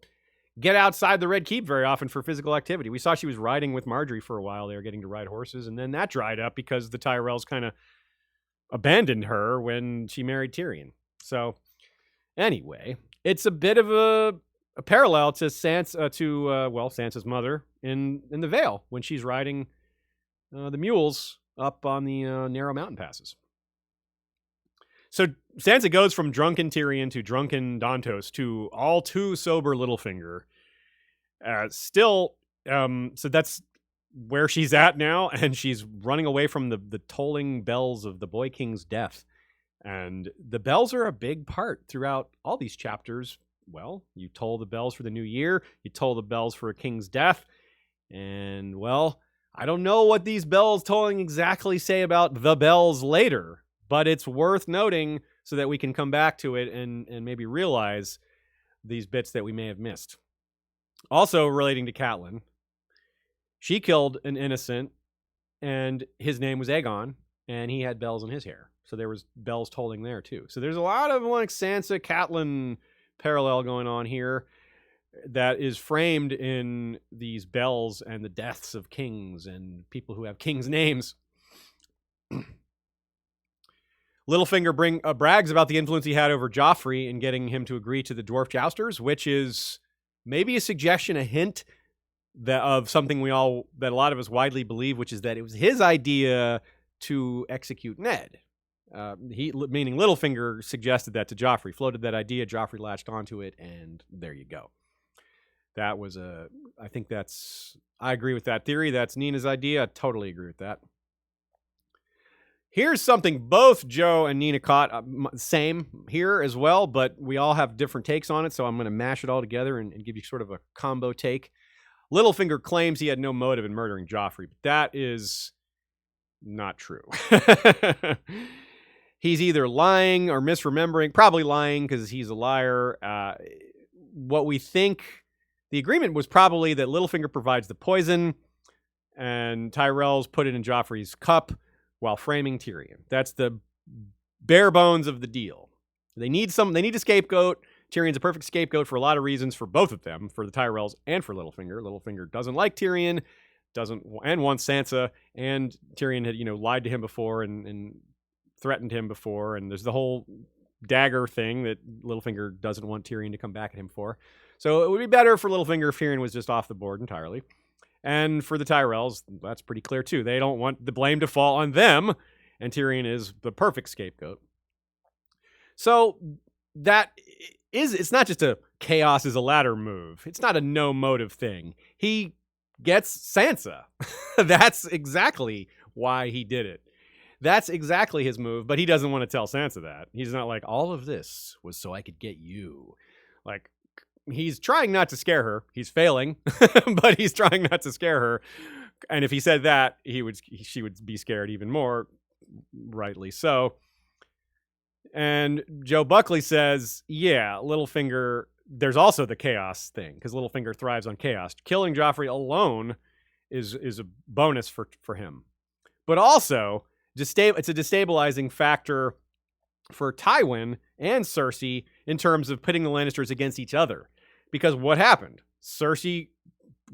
get outside the Red Keep very often for physical activity. We saw she was riding with Marjorie for a while. They were getting to ride horses, and then that dried up because the Tyrells kind of abandoned her when she married Tyrion. So, anyway, it's a bit of a parallel to Sansa's mother in the Vale when she's riding the mules up on the narrow mountain passes. So Sansa goes from drunken Tyrion to drunken Dontos to all too sober Littlefinger. So that's where she's at now, and she's running away from the tolling bells of the Boy King's death. And the bells are a big part throughout all these chapters. Well, you toll the bells for the new year, you toll the bells for a king's death, and, well, I don't know what these bells tolling exactly say about the bells later, but it's worth noting so that we can come back to it and maybe realize these bits that we may have missed. Also relating to Catelyn, she killed an innocent, and his name was Aegon, and he had bells in his hair. So there was bells tolling there too. So there's a lot of like Sansa Catelyn parallel going on here that is framed in these bells and the deaths of kings and people who have kings' names. Littlefinger brags about the influence he had over Joffrey in getting him to agree to the dwarf jousters, which is maybe a suggestion, a hint of something that a lot of us widely believe, which is that it was his idea to execute Ned. Meaning Littlefinger suggested that to Joffrey, floated that idea, Joffrey latched onto it, and there you go. I agree with that theory. That's Nina's idea. I totally agree with that. Here's something both Joe and Nina caught, same here as well, but we all have different takes on it, so I'm going to mash it all together and give you sort of a combo take. Littlefinger claims he had no motive in murdering Joffrey, but that is not true. He's either lying or misremembering, probably lying because he's a liar. What we think, the agreement was probably that Littlefinger provides the poison and Tyrell's put it in Joffrey's cup while framing Tyrion. That's the bare bones of the deal. They need a scapegoat. Tyrion's a perfect scapegoat for a lot of reasons for both of them, for the Tyrells and for Littlefinger. Littlefinger doesn't like Tyrion, and wants Sansa, and Tyrion had, lied to him before and threatened him before, and there's the whole dagger thing that Littlefinger doesn't want Tyrion to come back at him for. So it would be better for Littlefinger if Tyrion was just off the board entirely. And for the Tyrells, that's pretty clear too. They don't want the blame to fall on them, and Tyrion is the perfect scapegoat. So it's not just a chaos is a ladder move. It's not a no motive thing. He gets Sansa. That's exactly why he did it. That's exactly his move, but he doesn't want to tell Sansa that. He's not like, all of this was so I could get you. Like, he's trying not to scare her. He's failing, but he's trying not to scare her. And if he said that, she would be scared even more, rightly so. And Joe Buckley says, yeah, Littlefinger, there's also the chaos thing, because Littlefinger thrives on chaos. Killing Joffrey alone is a bonus for him. But also, it's a destabilizing factor for Tywin and Cersei in terms of pitting the Lannisters against each other. Because what happened? Cersei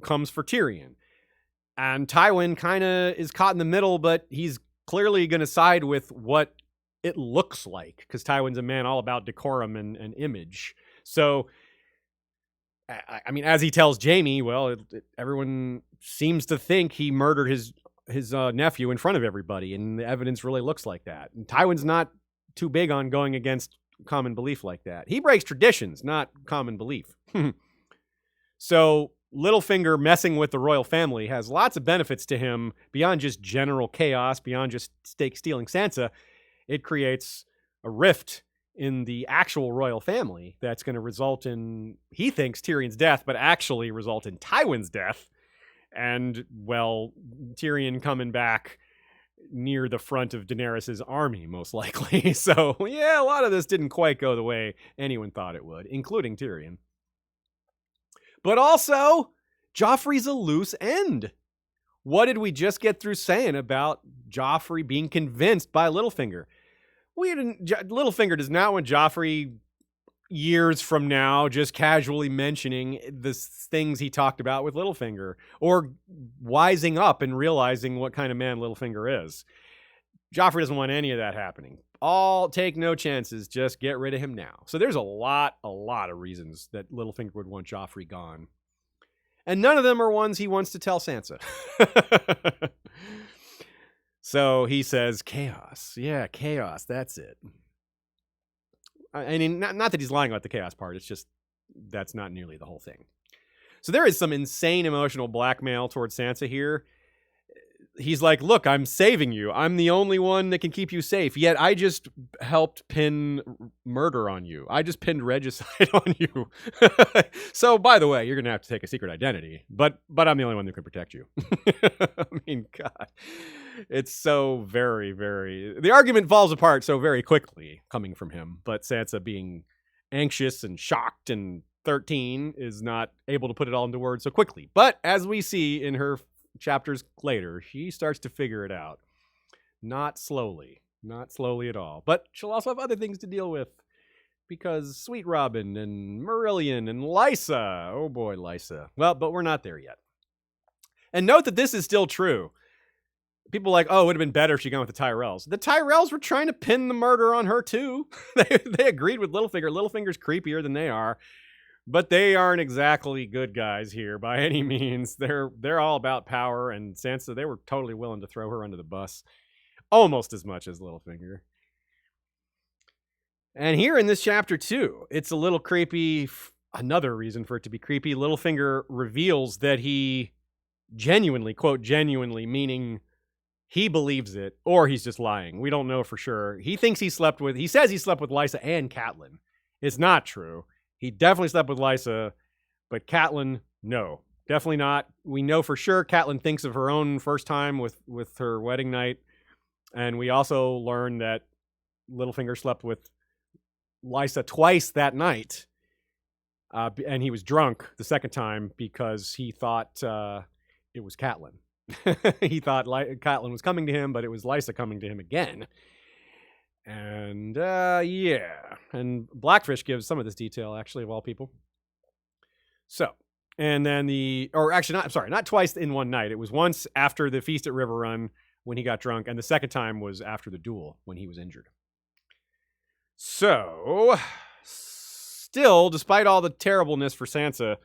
comes for Tyrion. And Tywin kind of is caught in the middle, but he's clearly going to side with what it looks like, because Tywin's a man all about decorum and image. So, I mean, as he tells Jaime, well, everyone seems to think he murdered his nephew in front of everybody, and the evidence really looks like that. And Tywin's not too big on going against common belief like that. He breaks traditions, not common belief. So Littlefinger messing with the royal family has lots of benefits to him beyond just general chaos, beyond just stealing Sansa. It creates a rift in the actual royal family that's going to result in, he thinks, Tyrion's death, but actually result in Tywin's death. And, well, Tyrion coming back near the front of Daenerys' army, most likely. So, yeah, a lot of this didn't quite go the way anyone thought it would, including Tyrion. But also, Joffrey's a loose end. What did we just get through saying about Joffrey being convinced by Littlefinger? Littlefinger does not want Joffrey years from now just casually mentioning the things he talked about with Littlefinger, or wising up and realizing what kind of man Littlefinger is. Joffrey doesn't want any of that happening. Take no chances, just get rid of him now. So there's a lot of reasons that Littlefinger would want Joffrey gone. And none of them are ones he wants to tell Sansa. So he says, chaos. Yeah, chaos, that's it. I mean, not that he's lying about the chaos part, it's just that's not nearly the whole thing. So there is some insane emotional blackmail towards Sansa here. He's like, look, I'm saving you. I'm the only one that can keep you safe. Yet I just helped pin murder on you. I just pinned regicide on you. So, by the way, you're going to have to take a secret identity. But I'm the only one that can protect you. I mean, God. It's so very, very... The argument falls apart so very quickly coming from him. But Sansa being anxious and shocked and 13 is not able to put it all into words so quickly. But as we see in her chapters later, she starts to figure it out. Not slowly at all. But she'll also have other things to deal with, because Sweet Robin and Marillion and Lysa. Oh boy, Lysa. Well, but we're not there yet. And note that this is still true. People are like, oh, it would have been better if she'd gone with the Tyrells. The Tyrells were trying to pin the murder on her too. They agreed with Littlefinger. Littlefinger's creepier than they are. But they aren't exactly good guys here by any means. They're all about power, and Sansa, they were totally willing to throw her under the bus. Almost as much as Littlefinger. And here in this chapter, too, it's a little creepy. Another reason for it to be creepy, Littlefinger reveals that he genuinely, quote, genuinely, meaning He believes it, or he's just lying. We don't know for sure. He says he slept with Lysa and Catelyn. It's not true. He definitely slept with Lysa, but Catelyn, no. Definitely not. We know for sure Catelyn thinks of her own first time with her wedding night. And we also learn that Littlefinger slept with Lysa twice that night. And he was drunk the second time because he thought it was Catelyn. He thought Catelyn was coming to him, but it was Lysa coming to him again. And yeah. And Blackfish gives some of this detail, actually, of all people. So, and then not twice in one night. It was once after the feast at River Run when he got drunk, and the second time was after the duel when he was injured. So, still, despite all the terribleness for Sansa,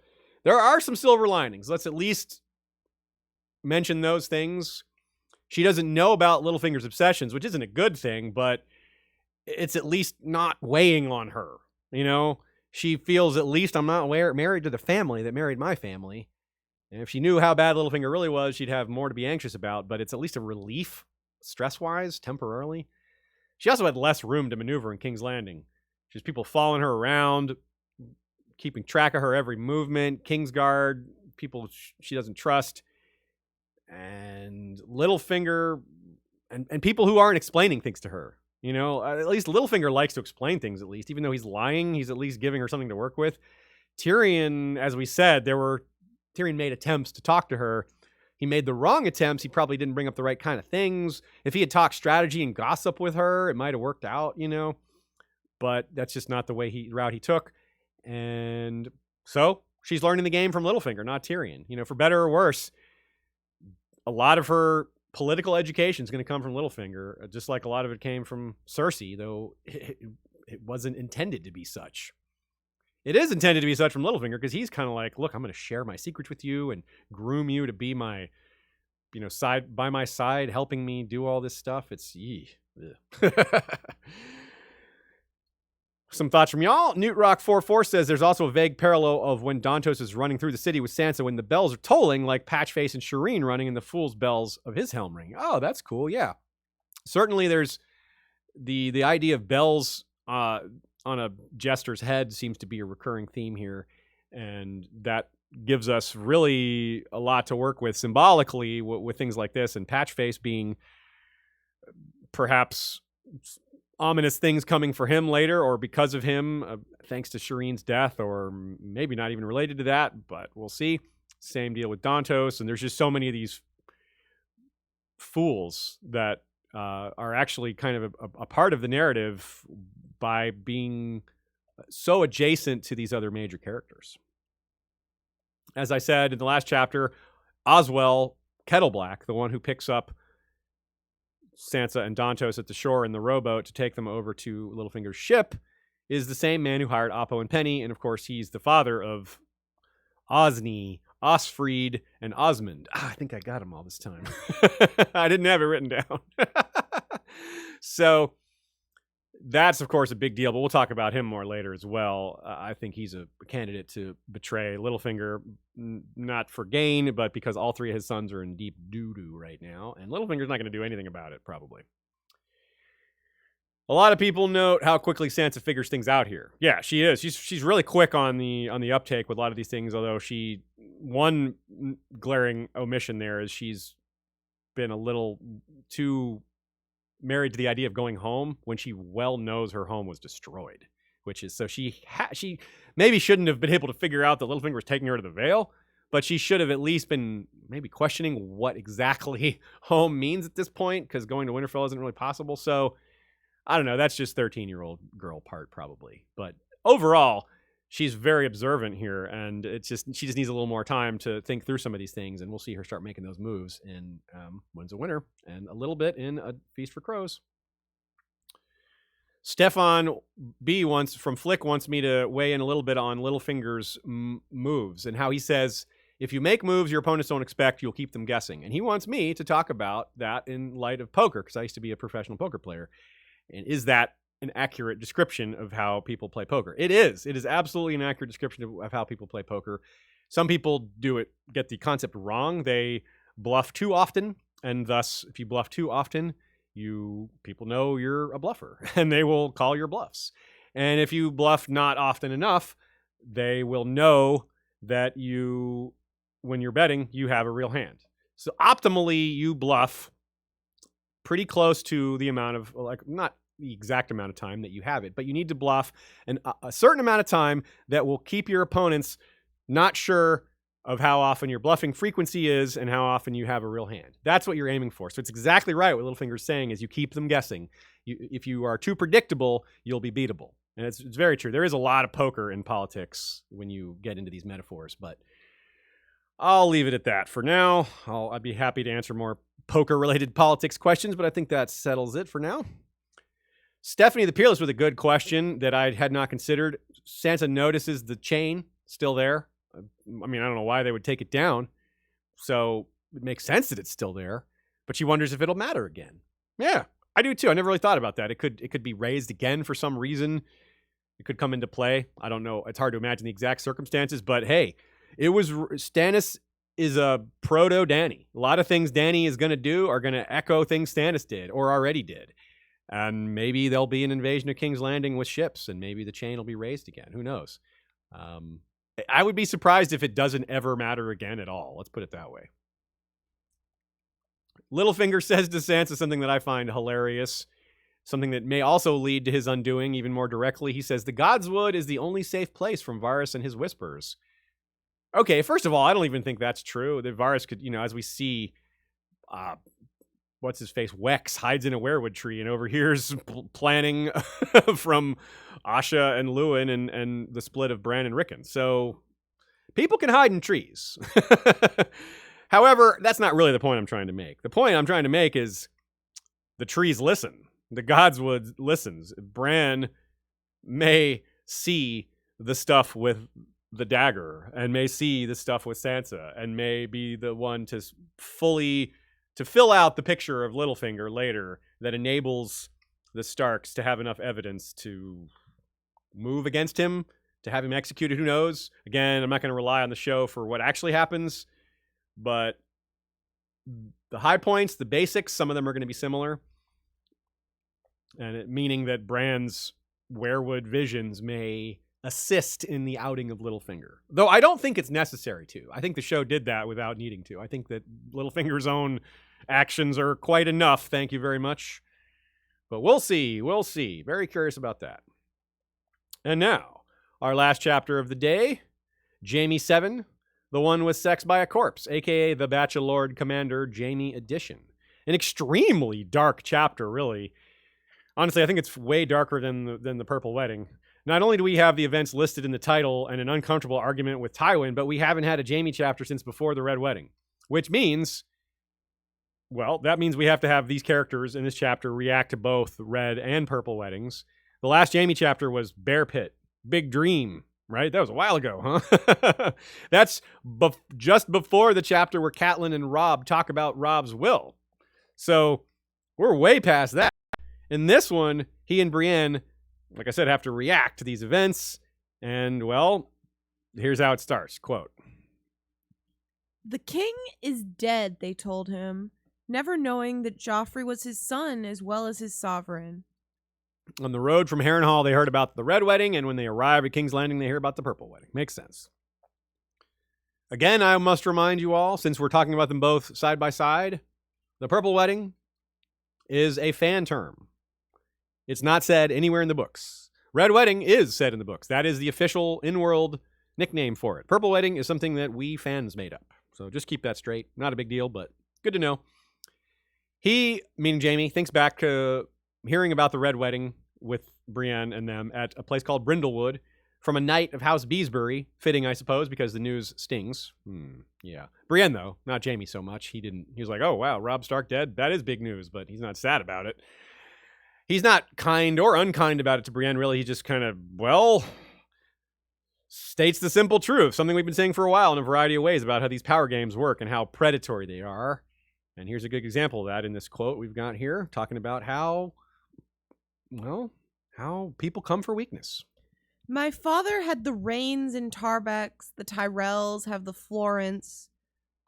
there are some silver linings. Let's at least mention those things. She doesn't know about Littlefinger's obsessions, which isn't a good thing, but it's at least not weighing on her. You know, she feels at least I'm not married to the family that married my family. And if she knew how bad Littlefinger really was, she'd have more to be anxious about, but it's at least a relief, stress-wise, temporarily. She also had less room to maneuver in King's Landing. She has people following her around, keeping track of her every movement, Kingsguard, people she doesn't trust, and Littlefinger, and people who aren't explaining things to her. You know, at least Littlefinger likes to explain things, at least. Even though he's lying, he's at least giving her something to work with. Tyrion, as we said, Tyrion made attempts to talk to her. He made the wrong attempts. He probably didn't bring up the right kind of things. If he had talked strategy and gossip with her, it might have worked out, you know. But that's just not the route he took. And so she's learning the game from Littlefinger, not Tyrion. You know, for better or worse, a lot of her political education is going to come from Littlefinger, just like a lot of it came from Cersei, though it wasn't intended to be such. It is intended to be such from Littlefinger because he's kind of like, look, I'm going to share my secrets with you and groom you to be my, you know, side by my side, helping me do all this stuff. It's Some thoughts from y'all. Newtrock44 says there's also a vague parallel of when Dontos is running through the city with Sansa when the bells are tolling, like Patchface and Shireen running in the fool's bells of his helm ring. Oh, that's cool. Yeah. Certainly there's the idea of bells on a jester's head seems to be a recurring theme here. And that gives us really a lot to work with symbolically with things like this. And Patchface being perhaps ominous things coming for him later or because of him, thanks to Shireen's death, or maybe not even related to that, but we'll see. Same deal with Dontos. And there's just so many of these fools that are actually kind of a part of the narrative by being so adjacent to these other major characters. As I said in the last chapter, Oswell Kettleblack, the one who picks up Sansa and Dontos at the shore in the rowboat to take them over to Littlefinger's ship, is the same man who hired Oppo and Penny, and of course he's the father of Osney, Osfried, and Osmond. I think I got them all this time. I didn't have it written down. So that's, of course, a big deal, but we'll talk about him more later as well. I think he's a candidate to betray Littlefinger, not for gain, but because all three of his sons are in deep doo-doo right now, and Littlefinger's not going to do anything about it, probably. A lot of people note how quickly Sansa figures things out here. Yeah, she is. She's really quick on the uptake with a lot of these things, although one glaring omission there is she's been a little too married to the idea of going home when she well knows her home was destroyed, which is so she maybe shouldn't have been able to figure out that Littlefinger was taking her to the Vale, but she should have at least been maybe questioning what exactly home means at this point, because going to Winterfell isn't really possible. So I don't know, that's just 13-year-old girl part probably, but overall she's very observant here, and she just needs a little more time to think through some of these things, and we'll see her start making those moves in Winds of Winter and a little bit in A Feast for Crows. Stefan B from Flick wants me to weigh in a little bit on Littlefinger's moves and how he says, if you make moves your opponents don't expect, you'll keep them guessing. And he wants me to talk about that in light of poker, because I used to be a professional poker player. And is that an accurate description of how people play poker? It is. It is absolutely an accurate description of how people play poker. Some people get the concept wrong. They bluff too often And thus, if you bluff too often, people know you're a bluffer and they will call your bluffs. And if you bluff not often enough, they will know that when you're betting, you have a real hand. So optimally, you bluff pretty close to the amount of, like, not the exact amount of time that you have it, but you need to bluff a certain amount of time that will keep your opponents not sure of how often your bluffing frequency is and how often you have a real hand. That's what you're aiming for. So it's exactly right what Littlefinger's saying is you keep them guessing. If you are too predictable, you'll be beatable. And it's very true. There is a lot of poker in politics when you get into these metaphors, but I'll leave it at that for now. I'd be happy to answer more poker-related politics questions, but I think that settles it for now. Stephanie the Peerless with a good question that I had not considered. Sansa notices the chain still there. I mean, I don't know why they would take it down. So it makes sense that it's still there. But she wonders if it'll matter again. Yeah, I do too. I never really thought about that. It could be raised again for some reason. It could come into play. I don't know. It's hard to imagine the exact circumstances. But hey, Stannis is a proto-Dany. A lot of things Dany is going to do are going to echo things Stannis did or already did. And maybe there'll be an invasion of King's Landing with ships, and maybe the chain will be raised again. Who knows? I would be surprised if it doesn't ever matter again at all. Let's put it that way. Littlefinger says to Sansa something that I find hilarious, something that may also lead to his undoing even more directly. He says, the Godswood is the only safe place from Varys and his whispers. Okay, first of all, I don't even think that's true. That Varys could, as we see, what's-his-face, Wex hides in a weirwood tree and overhears planning from Asha and Lewin and the split of Bran and Rickon. So people can hide in trees. However, that's not really the point I'm trying to make. The point I'm trying to make is the trees listen. The Godswood listens. Bran may see the stuff with the dagger and may see the stuff with Sansa and may be the one to fill out the picture of Littlefinger later that enables the Starks to have enough evidence to move against him, to have him executed. Who knows? Again, I'm not going to rely on the show for what actually happens, but the high points, the basics, some of them are going to be similar. And meaning that Bran's weirwood visions may assist in the outing of Littlefinger. Though I don't think it's necessary to. I think the show did that without needing to. I think that Littlefinger's own actions are quite enough. Thank you very much. But we'll see. We'll see. Very curious about that. And now, our last chapter of the day, Jaime 7, the one with sex by a corpse, a.k.a. the Bachelord Commander Jaime edition. An extremely dark chapter, really. Honestly, I think it's way darker than the Purple Wedding. Not only do we have the events listed in the title and an uncomfortable argument with Tywin, but we haven't had a Jaime chapter since before the Red Wedding. Which means, well, that means we have to have these characters in this chapter react to both Red and Purple Weddings. The last Jaime chapter was Bear Pit, Big Dream, right? That was a while ago, huh? That's just before the chapter where Catelyn and Robb talk about Robb's will. So we're way past that. In this one, he and Brienne, like I said, have to react to these events. And, well, here's how it starts. Quote. The king is dead, they told him, never knowing that Joffrey was his son as well as his sovereign. On the road from Harrenhal, they heard about the Red Wedding, and when they arrive at King's Landing, they hear about the Purple Wedding. Makes sense. Again, I must remind you all, since we're talking about them both side by side, the Purple Wedding is a fan term. It's not said anywhere in the books. Red Wedding is said in the books. That is the official in-world nickname for it. Purple Wedding is something that we fans made up. So just keep that straight. Not a big deal, but good to know. He, meaning Jaime, thinks back to hearing about the Red Wedding with Brienne and them at a place called Brindlewood from a knight of House Beesbury. Fitting, I suppose, because the news stings. Yeah. Brienne, though, not Jaime so much. He was like, oh, wow, Robb Stark dead? That is big news, but he's not sad about it. He's not kind or unkind about it to Brienne, really. He just kind of, states the simple truth, something we've been saying for a while in a variety of ways about how these power games work and how predatory they are. And here's a good example of that in this quote we've got here, talking about how people come for weakness. My father had the Rains and Tarbecks, the Tyrells have the Florents.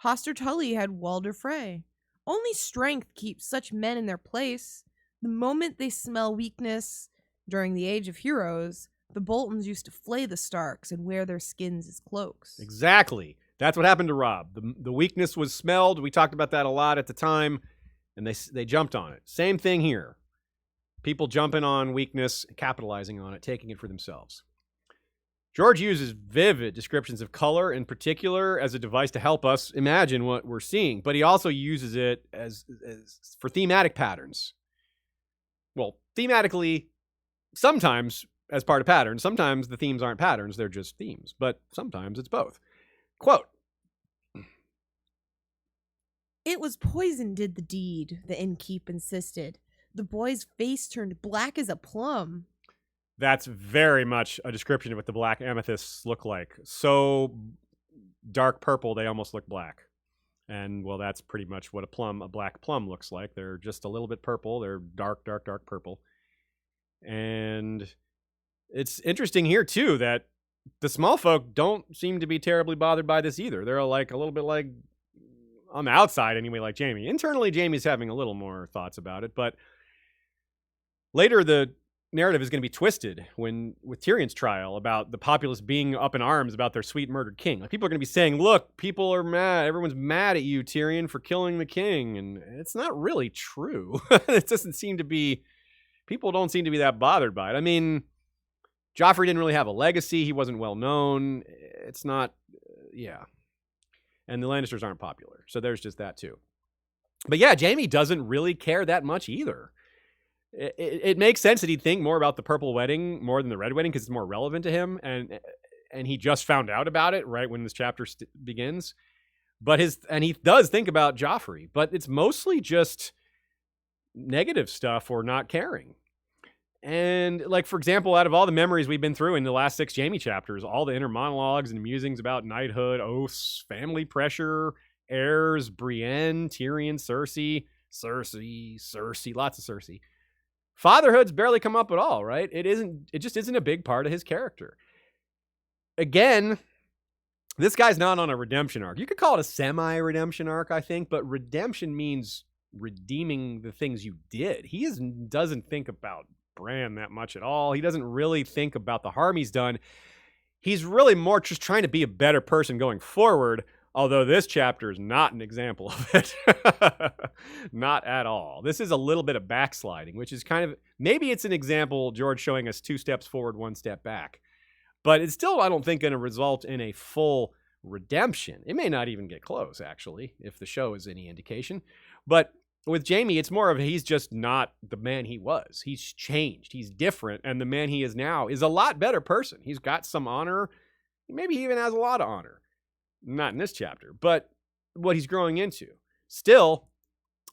Hoster Tully had Walder Frey. Only strength keeps such men in their place. The moment they smell weakness, during the Age of Heroes, the Boltons used to flay the Starks and wear their skins as cloaks. Exactly. That's what happened to Robb. The weakness was smelled. We talked about that a lot at the time, and they jumped on it. Same thing here. People jumping on weakness, capitalizing on it, taking it for themselves. George uses vivid descriptions of color in particular as a device to help us imagine what we're seeing, but he also uses it as for thematic patterns. Well, thematically, sometimes as part of patterns, sometimes the themes aren't patterns, they're just themes, but sometimes it's both. Quote, "It was poison did the deed," the innkeep insisted. The boy's face turned black as a plum. That's very much a description of what the black amethysts look like. So dark purple, they almost look black. And, well, that's pretty much what a black plum looks like. They're just a little bit purple. They're dark, dark, dark purple. And it's interesting here, too, that the small folk don't seem to be terribly bothered by this either. They're like a little bit like, on the outside anyway, like Jaime. Internally, Jaime's having a little more thoughts about it. But later, the narrative is going to be twisted with Tyrion's trial about the populace being up in arms about their sweet murdered king. Like, people are going to be saying, look, people are mad. Everyone's mad at you, Tyrion, for killing the king. And it's not really true. It doesn't seem to be, people don't seem to be that bothered by it. I mean, Joffrey didn't really have a legacy. He wasn't well known. It's not, yeah. And the Lannisters aren't popular. So there's just that too. But yeah, Jaime doesn't really care that much either. It makes sense that he'd think more about the purple wedding more than the red wedding because it's more relevant to him, and he just found out about it right when this chapter begins. But he does think about Joffrey, but it's mostly just negative stuff or not caring. And, like, for example, out of all the memories we've been through in the last 6 Jaime chapters, all the inner monologues and musings about knighthood, oaths, family pressure, heirs, Brienne, Tyrion, Cersei, lots of Cersei. Fatherhood's barely come up at all, right? It just isn't a big part of his character. Again, this guy's not on a redemption arc. You could call it a semi-redemption arc, I think, but redemption means redeeming the things you did. He doesn't think about Bran that much at all. He doesn't really think about the harm he's done. He's really more just trying to be a better person going forward, although this chapter is not an example of it. Not at all. This is a little bit of backsliding, which is kind of, maybe it's an example, George showing us 2 steps forward, 1 step back. But it's still, I don't think, going to result in a full redemption. It may not even get close, actually, if the show is any indication. But with Jaime, it's more of he's just not the man he was. He's changed. He's different. And the man he is now is a lot better person. He's got some honor. Maybe he even has a lot of honor. Not in this chapter, but what he's growing into. Still,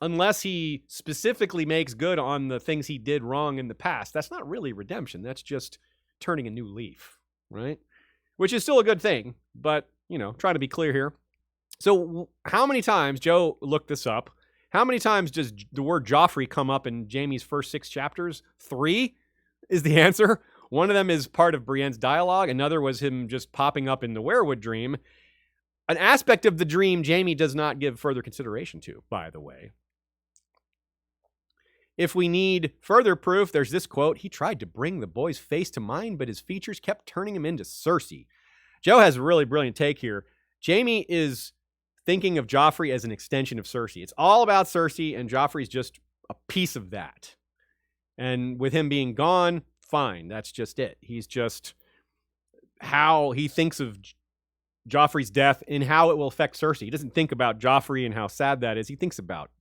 unless he specifically makes good on the things he did wrong in the past, that's not really redemption. That's just turning a new leaf, right? Which is still a good thing, but, trying to be clear here. So how many times, Joe looked this up, how many times does the word Joffrey come up in Jaime's first 6 chapters? 3 is the answer. One of them is part of Brienne's dialogue. Another was him just popping up in the Weirwood dream. An aspect of the dream Jaime does not give further consideration to, by the way. If we need further proof, there's this quote. He tried to bring the boy's face to mind, but his features kept turning him into Cersei. Joe has a really brilliant take here. Jaime is thinking of Joffrey as an extension of Cersei. It's all about Cersei, and Joffrey's just a piece of that. And with him being gone, fine, that's just it. He's just how he thinks of Joffrey's death and how it will affect Cersei. He doesn't think about Joffrey and how sad that is. He thinks about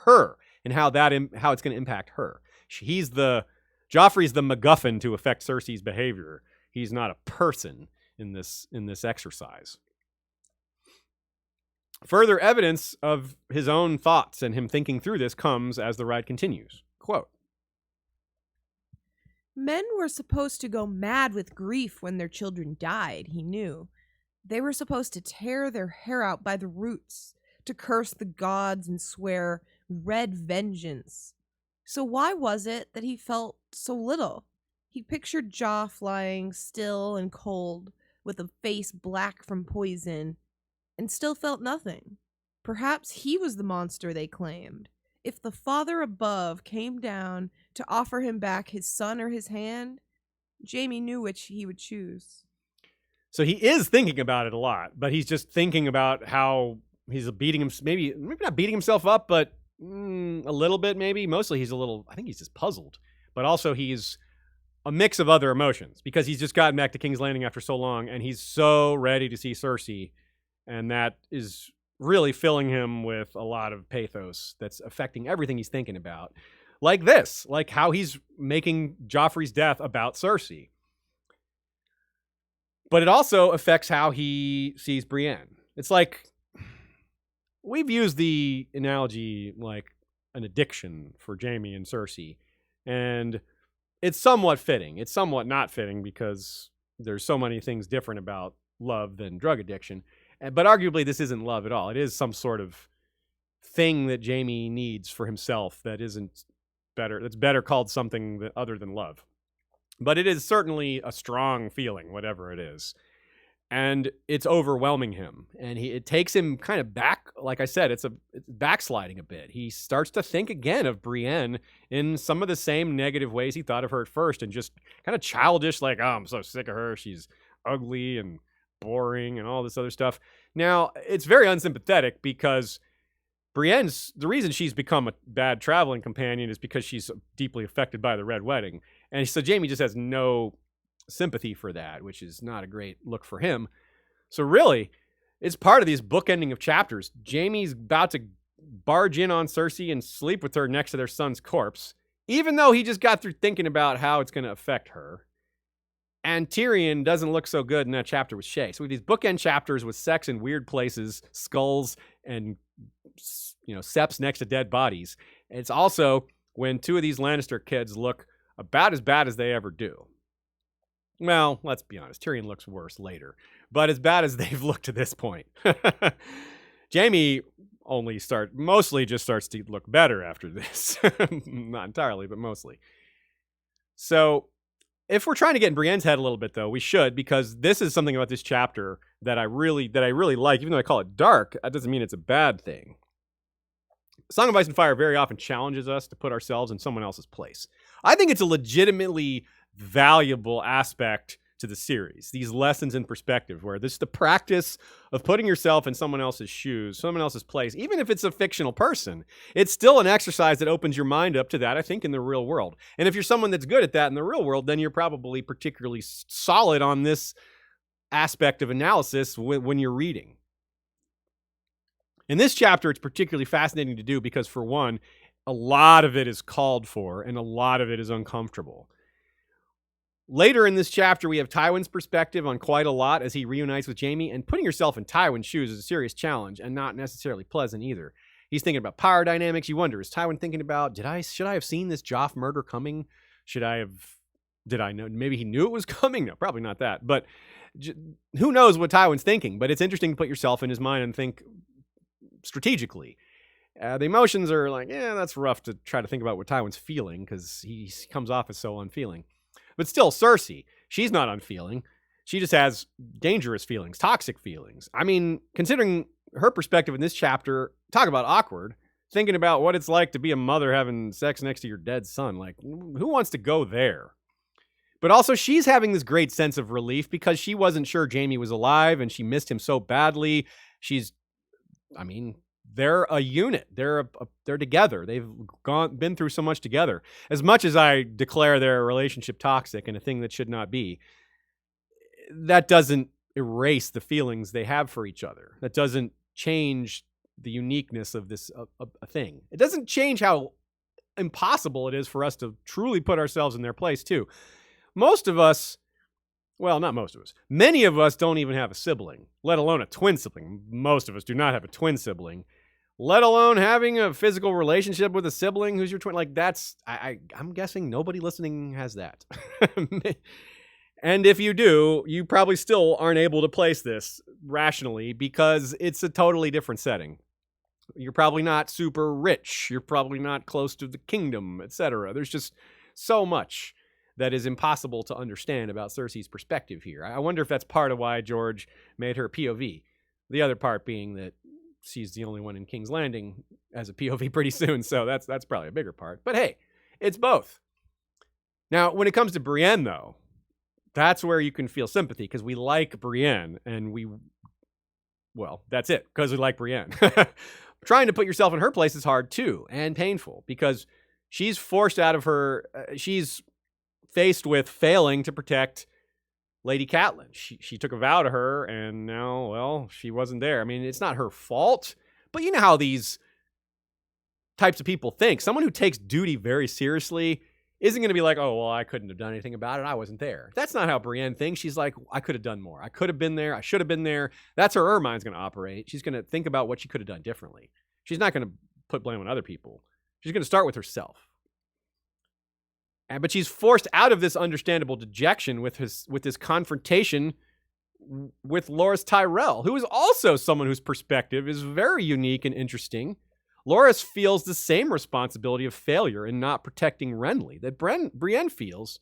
her and how it's going to impact her. Joffrey's the MacGuffin to affect Cersei's behavior. He's not a person in this exercise. Further evidence of his own thoughts and him thinking through this comes as the ride continues. Quote, "Men were supposed to go mad with grief when their children died, he knew. They were supposed to tear their hair out by the roots, to curse the gods and swear red vengeance. So why was it that he felt so little? He pictured Joff lying still and cold, with a face black from poison, and still felt nothing. Perhaps he was the monster they claimed. If the Father above came down to offer him back his son or his hand, Jaime knew which he would choose. So he is thinking about it a lot, but he's just thinking about how he's beating him, maybe not beating himself up, but a little bit maybe. Mostly he's I think he's just puzzled. But also he's a mix of other emotions because he's just gotten back to King's Landing after so long and he's so ready to see Cersei. And that is really filling him with a lot of pathos that's affecting everything he's thinking about. Like this, like how he's making Joffrey's death about Cersei. But it also affects how he sees Brienne. It's like, we've used the analogy like an addiction for Jaime and Cersei. And it's somewhat fitting. It's somewhat not fitting because there's so many things different about love than drug addiction. But arguably, this isn't love at all. It is some sort of thing that Jaime needs for himself that isn't better. That's better called something other than love. But it is certainly a strong feeling, whatever it is. And it's overwhelming him. And it takes him kind of back. Like I said, it's backsliding a bit. He starts to think again of Brienne in some of the same negative ways he thought of her at first. And just kind of childish, like, oh, I'm so sick of her. She's ugly and boring and all this other stuff. Now, it's very unsympathetic because Brienne's, the reason she's become a bad traveling companion is because she's deeply affected by the Red Wedding. And so Jaime just has no sympathy for that, which is not a great look for him. So really, it's part of these bookending of chapters. Jaime's about to barge in on Cersei and sleep with her next to their son's corpse, even though he just got through thinking about how it's going to affect her. And Tyrion doesn't look so good in that chapter with Shae. So we have these bookend chapters with sex in weird places, skulls, and seps next to dead bodies. And it's also when two of these Lannister kids look about as bad as they ever do. Well, let's be honest. Tyrion looks worse later, but as bad as they've looked to this point. Jaime mostly just starts to look better after this. Not entirely, but mostly. So if we're trying to get in Brienne's head a little bit, though, we should, because this is something about this chapter that I really like. Even though I call it dark, that doesn't mean it's a bad thing. Song of Ice and Fire very often challenges us to put ourselves in someone else's place. I think it's a legitimately valuable aspect to the series. These lessons in perspective, where this is the practice of putting yourself in someone else's shoes, someone else's place, even if it's a fictional person. It's still an exercise that opens your mind up to that, I think, in the real world. And if you're someone that's good at that in the real world, then you're probably particularly solid on this aspect of analysis when you're reading. In this chapter, it's particularly fascinating to do because, for one, a lot of it is called for and a lot of it is uncomfortable. Later in this chapter, we have Tywin's perspective on quite a lot as he reunites with Jaime, and putting yourself in Tywin's shoes is a serious challenge and not necessarily pleasant either. He's thinking about power dynamics. You wonder, is Tywin thinking about, should I have seen this Joff murder coming? Did I know? Maybe he knew it was coming? No, probably not that. But who knows what Tywin's thinking? But it's interesting to put yourself in his mind and think strategically. The emotions are like, that's rough to try to think about what Tywin's feeling because he comes off as so unfeeling. But still, Cersei, she's not unfeeling. She just has dangerous feelings, toxic feelings. I mean, considering her perspective in this chapter, talk about awkward, thinking about what it's like to be a mother having sex next to your dead son. Like, who wants to go there? But also, she's having this great sense of relief because she wasn't sure Jaime was alive and she missed him so badly. They're a unit. They're together. They've been through so much together. As much as I declare their relationship toxic and a thing that should not be, that doesn't erase the feelings they have for each other. That doesn't change the uniqueness of this a thing. It doesn't change how impossible it is for us to truly put ourselves in their place, too. Most of us, well, not most of us, many of us don't even have a sibling, let alone a twin sibling. Most of us do not have a twin sibling, let alone having a physical relationship with a sibling who's your twin. Like, that's, I'm guessing nobody listening has that. And if you do, you probably still aren't able to place this rationally because it's a totally different setting. You're probably not super rich. You're probably not close to the kingdom, etc. There's just so much that is impossible to understand about Cersei's perspective here. I wonder if that's part of why George made her POV. The other part being that she's the only one in King's Landing as a POV pretty soon, so that's probably a bigger part. But hey, it's both. Now, when it comes to Brienne, though, that's where you can feel sympathy, because we like Brienne, and well, that's it, because we like Brienne. Trying to put yourself in her place is hard, too, and painful, because she's forced out of her, she's faced with failing to protect Lady Catelyn. She took a vow to her, and now, well, she wasn't there. I mean, it's not her fault, but you know how these types of people think. Someone who takes duty very seriously isn't going to be like, oh, well, I couldn't have done anything about it. I wasn't there. That's not how Brienne thinks. She's like, I could have done more. I could have been there. I should have been there. That's how her mind's going to operate. She's going to think about what she could have done differently. She's not going to put blame on other people. She's going to start with herself. But she's forced out of this understandable dejection with this confrontation with Loras Tyrell, who is also someone whose perspective is very unique and interesting. Loras feels the same responsibility of failure in not protecting Renly that Brienne feels.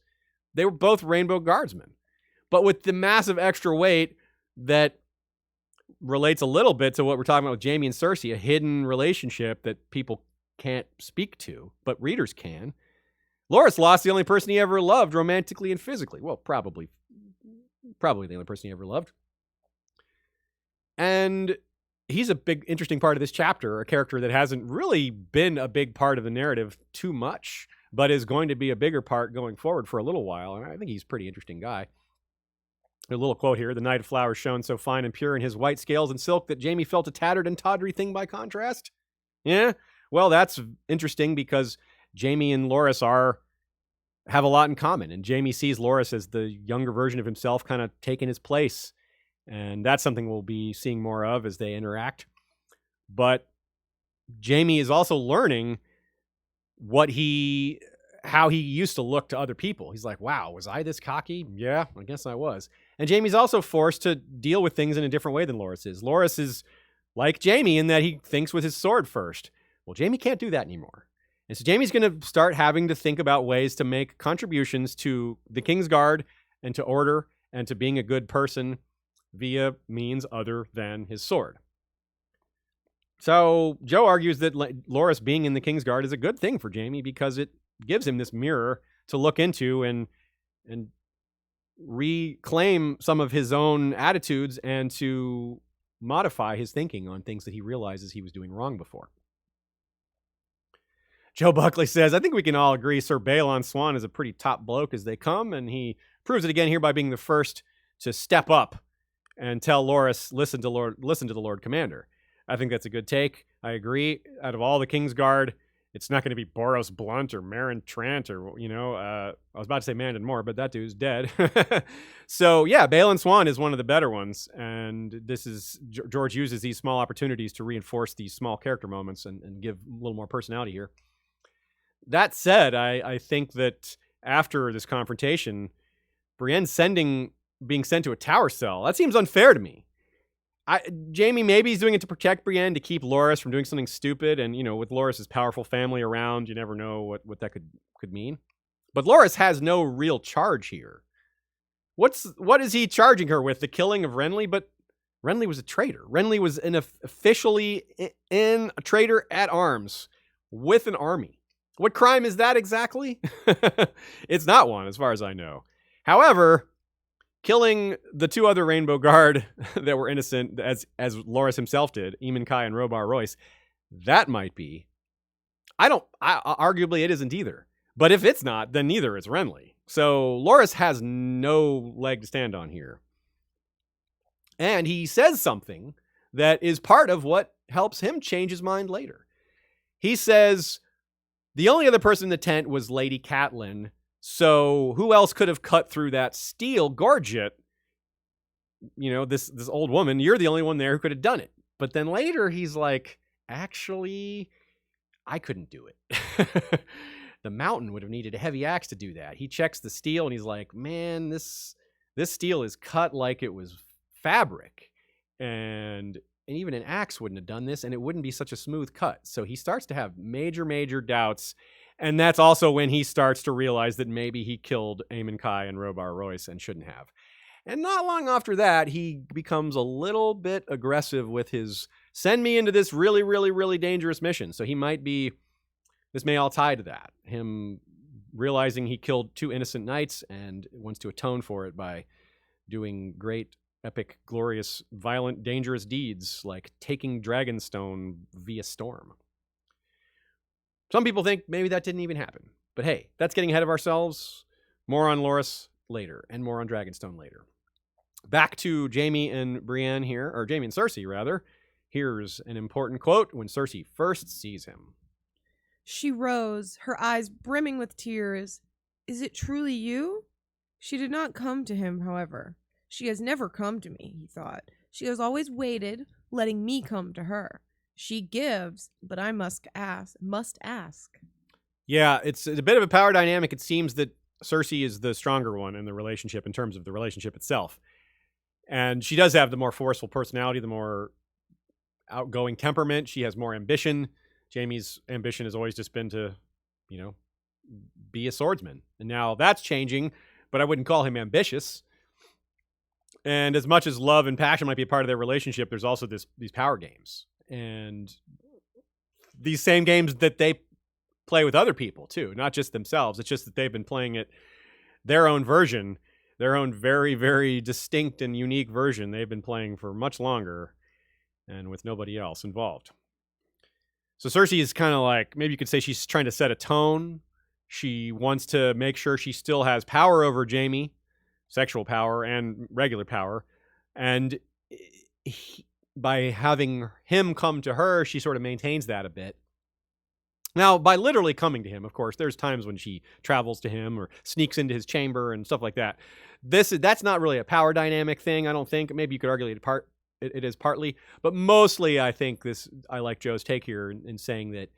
They were both Rainbow Guardsmen. But with the massive extra weight that relates a little bit to what we're talking about with Jaime and Cersei, a hidden relationship that people can't speak to, but readers can. Loras lost the only person he ever loved romantically and physically. Well, probably the only person he ever loved. And he's a big, interesting part of this chapter, a character that hasn't really been a big part of the narrative too much, but is going to be a bigger part going forward for a little while. And I think he's a pretty interesting guy. A little quote here: the Knight of Flowers shone so fine and pure in his white scales and silk that Jaime felt a tattered and tawdry thing by contrast. Yeah, well, that's interesting because Jaime and Loras have a lot in common, and Jaime sees Loras as the younger version of himself, kind of taking his place, and that's something we'll be seeing more of as they interact. But Jaime is also learning how he used to look to other people. He's like, wow, was I this cocky? Yeah, I guess I was. And Jaime's also forced to deal with things in a different way than Loras is. Loras is like Jaime in that he thinks with his sword first. Well, Jaime can't do that anymore. And so Jaime's going to start having to think about ways to make contributions to the Kingsguard and to order and to being a good person via means other than his sword. So Joe argues that Loras being in the Kingsguard is a good thing for Jaime because it gives him this mirror to look into and reclaim some of his own attitudes and to modify his thinking on things that he realizes he was doing wrong before. Joe Buckley says, I think we can all agree Sir Balon Swan is a pretty top bloke as they come, and he proves it again here by being the first to step up and tell Loras, listen to the Lord Commander. I think that's a good take. I agree. Out of all the Kingsguard, it's not going to be Boros Blunt or Meryn Trant or, I was about to say Mandon Moore, but that dude's dead. So, yeah, Balon Swan is one of the better ones, and George uses these small opportunities to reinforce these small character moments and give a little more personality here. That said, I think that after this confrontation, Brienne being sent to a tower cell, that seems unfair to me. Jaime maybe he's doing it to protect Brienne, to keep Loras from doing something stupid, and with Loras' powerful family around, you never know what that could mean. But Loras has no real charge here. What is he charging her with? The killing of Renly? But Renly was a traitor. Renly was officially a traitor at arms with an army. What crime is that exactly? It's not one, as far as I know. However, killing the two other Rainbow Guard that were innocent, as Loras himself did, Aemon Kai and Robar Royce, that might be. Arguably it isn't either. But if it's not, then neither is Renly. So Loras has no leg to stand on here. And he says something that is part of what helps him change his mind later. He says, the only other person in the tent was Lady Catelyn, so who else could have cut through that steel gorget? This old woman, you're the only one there who could have done it. But then later he's like, actually, I couldn't do it. The Mountain would have needed a heavy axe to do that. He checks the steel and he's like, man, this steel is cut like it was fabric. And even an axe wouldn't have done this, and it wouldn't be such a smooth cut. So he starts to have major, major doubts. And that's also when he starts to realize that maybe he killed Aemon Kai and Robar Royce and shouldn't have. And not long after that, he becomes a little bit aggressive with his send me into this really, really, really dangerous mission. So this may all tie to that. Him realizing he killed 2 innocent knights and wants to atone for it by doing great, epic, glorious, violent, dangerous deeds like taking Dragonstone via storm. Some people think maybe that didn't even happen. But hey, that's getting ahead of ourselves. More on Loras later, and more on Dragonstone later. Back to Jaime and Brienne here, or Jaime and Cersei, rather. Here's an important quote when Cersei first sees him. She rose, her eyes brimming with tears. Is it truly you? She did not come to him, however. She has never come to me, he thought. She has always waited, letting me come to her. She gives, but I must ask. Yeah, it's a bit of a power dynamic. It seems that Cersei is the stronger one in the relationship in terms of the relationship itself. And she does have the more forceful personality, the more outgoing temperament. She has more ambition. Jaime's ambition has always just been to, be a swordsman. And now that's changing, but I wouldn't call him ambitious. And as much as love and passion might be a part of their relationship, there's also these power games. And these same games that they play with other people, too, not just themselves. It's just that they've been playing it their own version, their own very, very distinct and unique version they've been playing for much longer and with nobody else involved. So Cersei is kind of like, maybe you could say she's trying to set a tone. She wants to make sure she still has power over Jaime, sexual power and regular power. And by having him come to her, she sort of maintains that a bit. Now, by literally coming to him, of course, there's times when she travels to him or sneaks into his chamber and stuff like that. That's not really a power dynamic thing, I don't think. Maybe you could argue it is partly, but mostly I think I like Joe's take here in saying that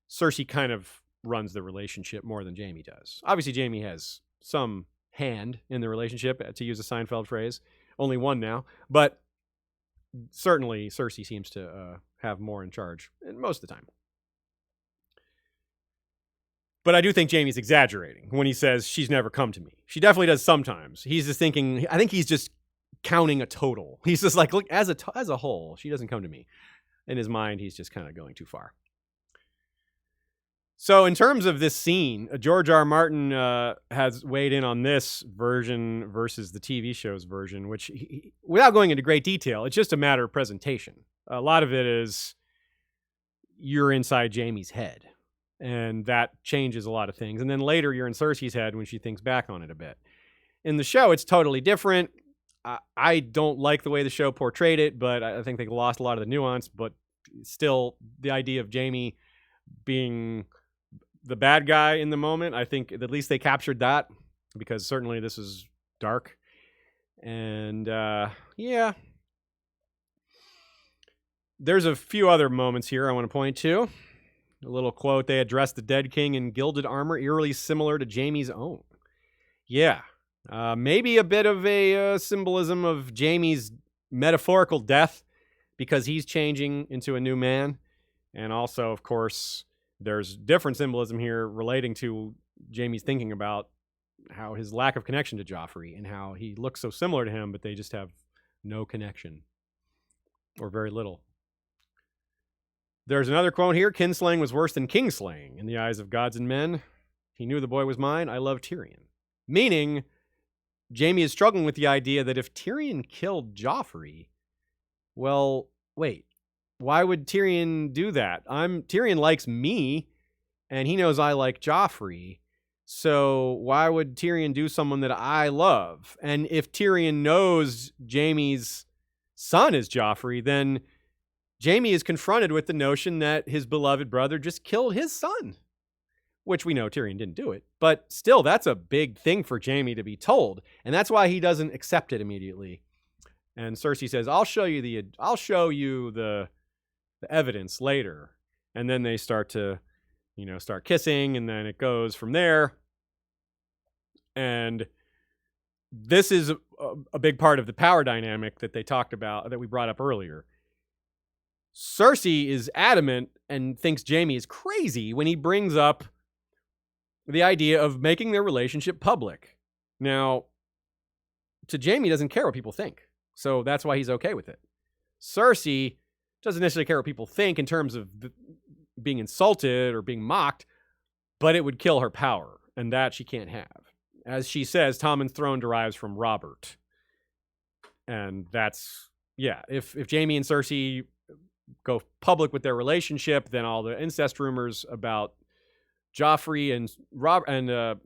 Cersei kind of runs the relationship more than Jaime does. Obviously, Jaime has some hand in the relationship, to use a Seinfeld phrase. Only one now, but certainly Cersei seems to have more in charge most of the time. But I do think Jaime's exaggerating when he says she's never come to me. She definitely does sometimes. He's just thinking, I think he's just counting a total. He's just like, look, as a whole, she doesn't come to me. In his mind, he's just kind of going too far. So in terms of this scene, George R. Martin has weighed in on this version versus the TV show's version, which, without going into great detail, it's just a matter of presentation. A lot of it is you're inside Jaime's head, and that changes a lot of things. And then later you're in Cersei's head when she thinks back on it a bit. In the show, it's totally different. I don't like the way the show portrayed it, but I think they lost a lot of the nuance. But still, the idea of Jaime being the bad guy in the moment, I think at least they captured that, because certainly this is dark. And yeah, there's a few other moments here I want to point to. A little quote, they addressed the dead king in gilded armor, eerily similar to Jaime's own. Yeah, maybe a bit of a symbolism of Jaime's metaphorical death, because he's changing into a new man. And also, of course, there's different symbolism here relating to Jaime's thinking about how his lack of connection to Joffrey and how he looks so similar to him, but they just have no connection, or very little. There's another quote here. Kinslaying was worse than kingslaying in the eyes of gods and men. He knew the boy was mine. I love Tyrion. Meaning, Jaime is struggling with the idea that if Tyrion killed Joffrey, well, wait, why would Tyrion do that? Tyrion likes me, and he knows I like Joffrey. So why would Tyrion do someone that I love? And if Tyrion knows Jaime's son is Joffrey, then Jaime is confronted with the notion that his beloved brother just killed his son, which we know Tyrion didn't do it. But still, that's a big thing for Jaime to be told, and that's why he doesn't accept it immediately. And Cersei says, I'll show you the evidence later. And then they start to, start kissing, and then it goes from there. And this is a big part of the power dynamic that they talked about, that we brought up earlier. Cersei is adamant and thinks Jaime is crazy when he brings up the idea of making their relationship public. Now, to Jaime doesn't care what people think. So that's why he's okay with it. Cersei doesn't necessarily care what people think in terms of being insulted or being mocked, but it would kill her power, and that she can't have. As she says, Tommen's throne derives from Robert. And that's, yeah, if Jaime and Cersei go public with their relationship, then all the incest rumors about Joffrey and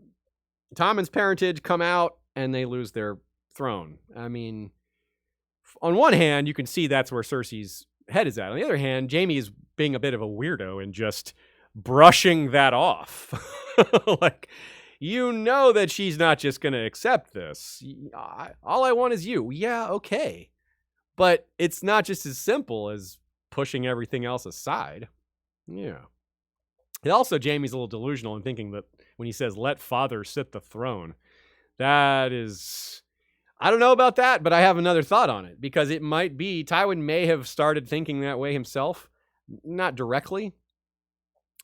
Tommen's parentage come out, and they lose their throne. I mean, on one hand, you can see that's where Cersei's head is at. On the other hand, Jaime is being a bit of a weirdo and just brushing that off. Like, you know that she's not just going to accept this. All I want is you. Yeah, okay. But it's not just as simple as pushing everything else aside. Yeah. And also, Jaime's a little delusional in thinking that when he says, let father sit the throne, that is... I don't know about that, but I have another thought on it, because it might be Tywin may have started thinking that way himself, not directly,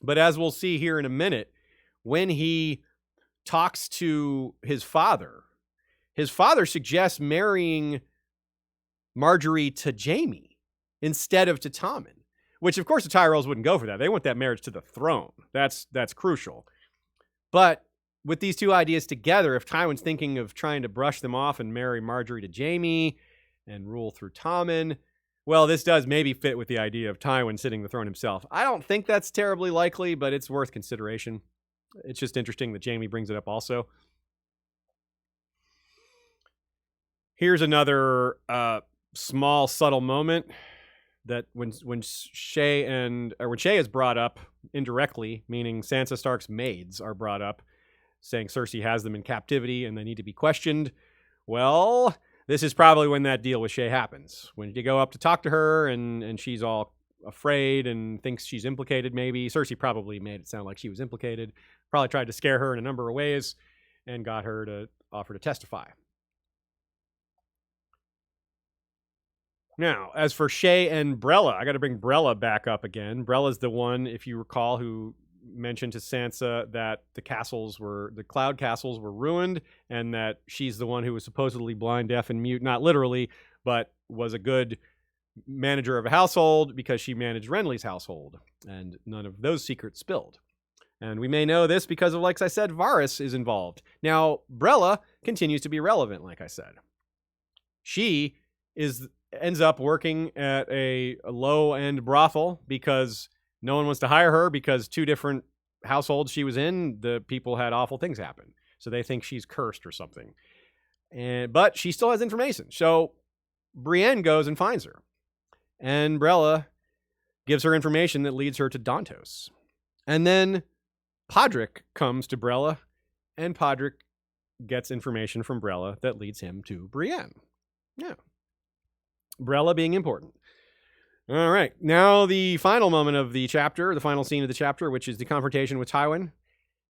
but as we'll see here in a minute, when he talks to his father suggests marrying Marjorie to Jaime instead of to Tommen, which of course the Tyrells wouldn't go for that. They want that marriage to the throne. That's crucial. But with these two ideas together, if Tywin's thinking of trying to brush them off and marry Marjorie to Jaime and rule through Tommen, well, this does maybe fit with the idea of Tywin sitting the throne himself. I don't think that's terribly likely, but it's worth consideration. It's just interesting that Jaime brings it up also. Here's another small, subtle moment that when Shae is brought up indirectly, meaning Sansa Stark's maids are brought up, saying Cersei has them in captivity and they need to be questioned. Well, this is probably when that deal with Shae happens. When you go up to talk to her and she's all afraid and thinks she's implicated maybe. Cersei probably made it sound like she was implicated. Probably tried to scare her in a number of ways and got her to offer to testify. Now, as for Shae and Brella, I got to bring Brella back up again. Brella's the one, if you recall, who mentioned to Sansa that the cloud castles were ruined, and that she's the one who was supposedly blind, deaf, and mute, not literally, but was a good manager of a household because she managed Renly's household, and none of those secrets spilled. And we may know this because of, like I said, Varys is involved. Now, Brella continues to be relevant, like I said. She ends up working at a low-end brothel because no one wants to hire her, because two different households she was in, the people had awful things happen. So they think she's cursed or something. But she still has information. So Brienne goes and finds her. And Brella gives her information that leads her to Dontos. And then Podrick comes to Brella, and Podrick gets information from Brella that leads him to Brienne. Yeah. Brella being important. All right. Now the final moment of the chapter, the final scene of the chapter, which is the confrontation with Tywin.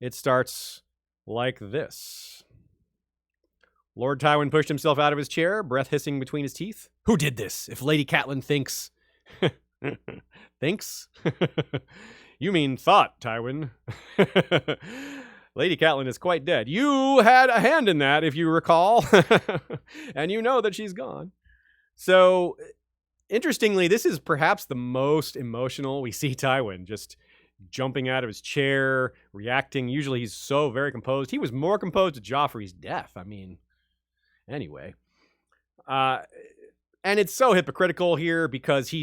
It starts like this. Lord Tywin pushed himself out of his chair, breath hissing between his teeth. Who did this? If Lady Catelyn thinks... Thinks? You mean thought, Tywin. Lady Catelyn is quite dead. You had a hand in that, if you recall. And you know that she's gone. So, interestingly, this is perhaps the most emotional we see Tywin, just jumping out of his chair, reacting. Usually he's so very composed. He was more composed to Joffrey's death. I mean, anyway. And it's so hypocritical here because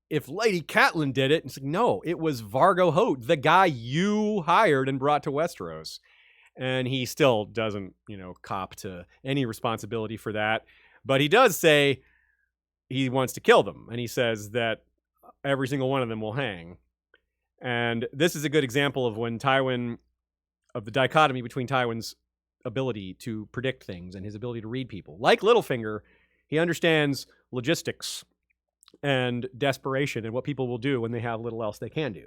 if Lady Catelyn did it, it's like, no, it was Vargo Hoat, the guy you hired and brought to Westeros. And he still doesn't, cop to any responsibility for that. But he does say he wants to kill them. And he says that every single one of them will hang. And this is a good example of the dichotomy between Tywin's ability to predict things and his ability to read people. Like Littlefinger, he understands logistics and desperation and what people will do when they have little else they can do.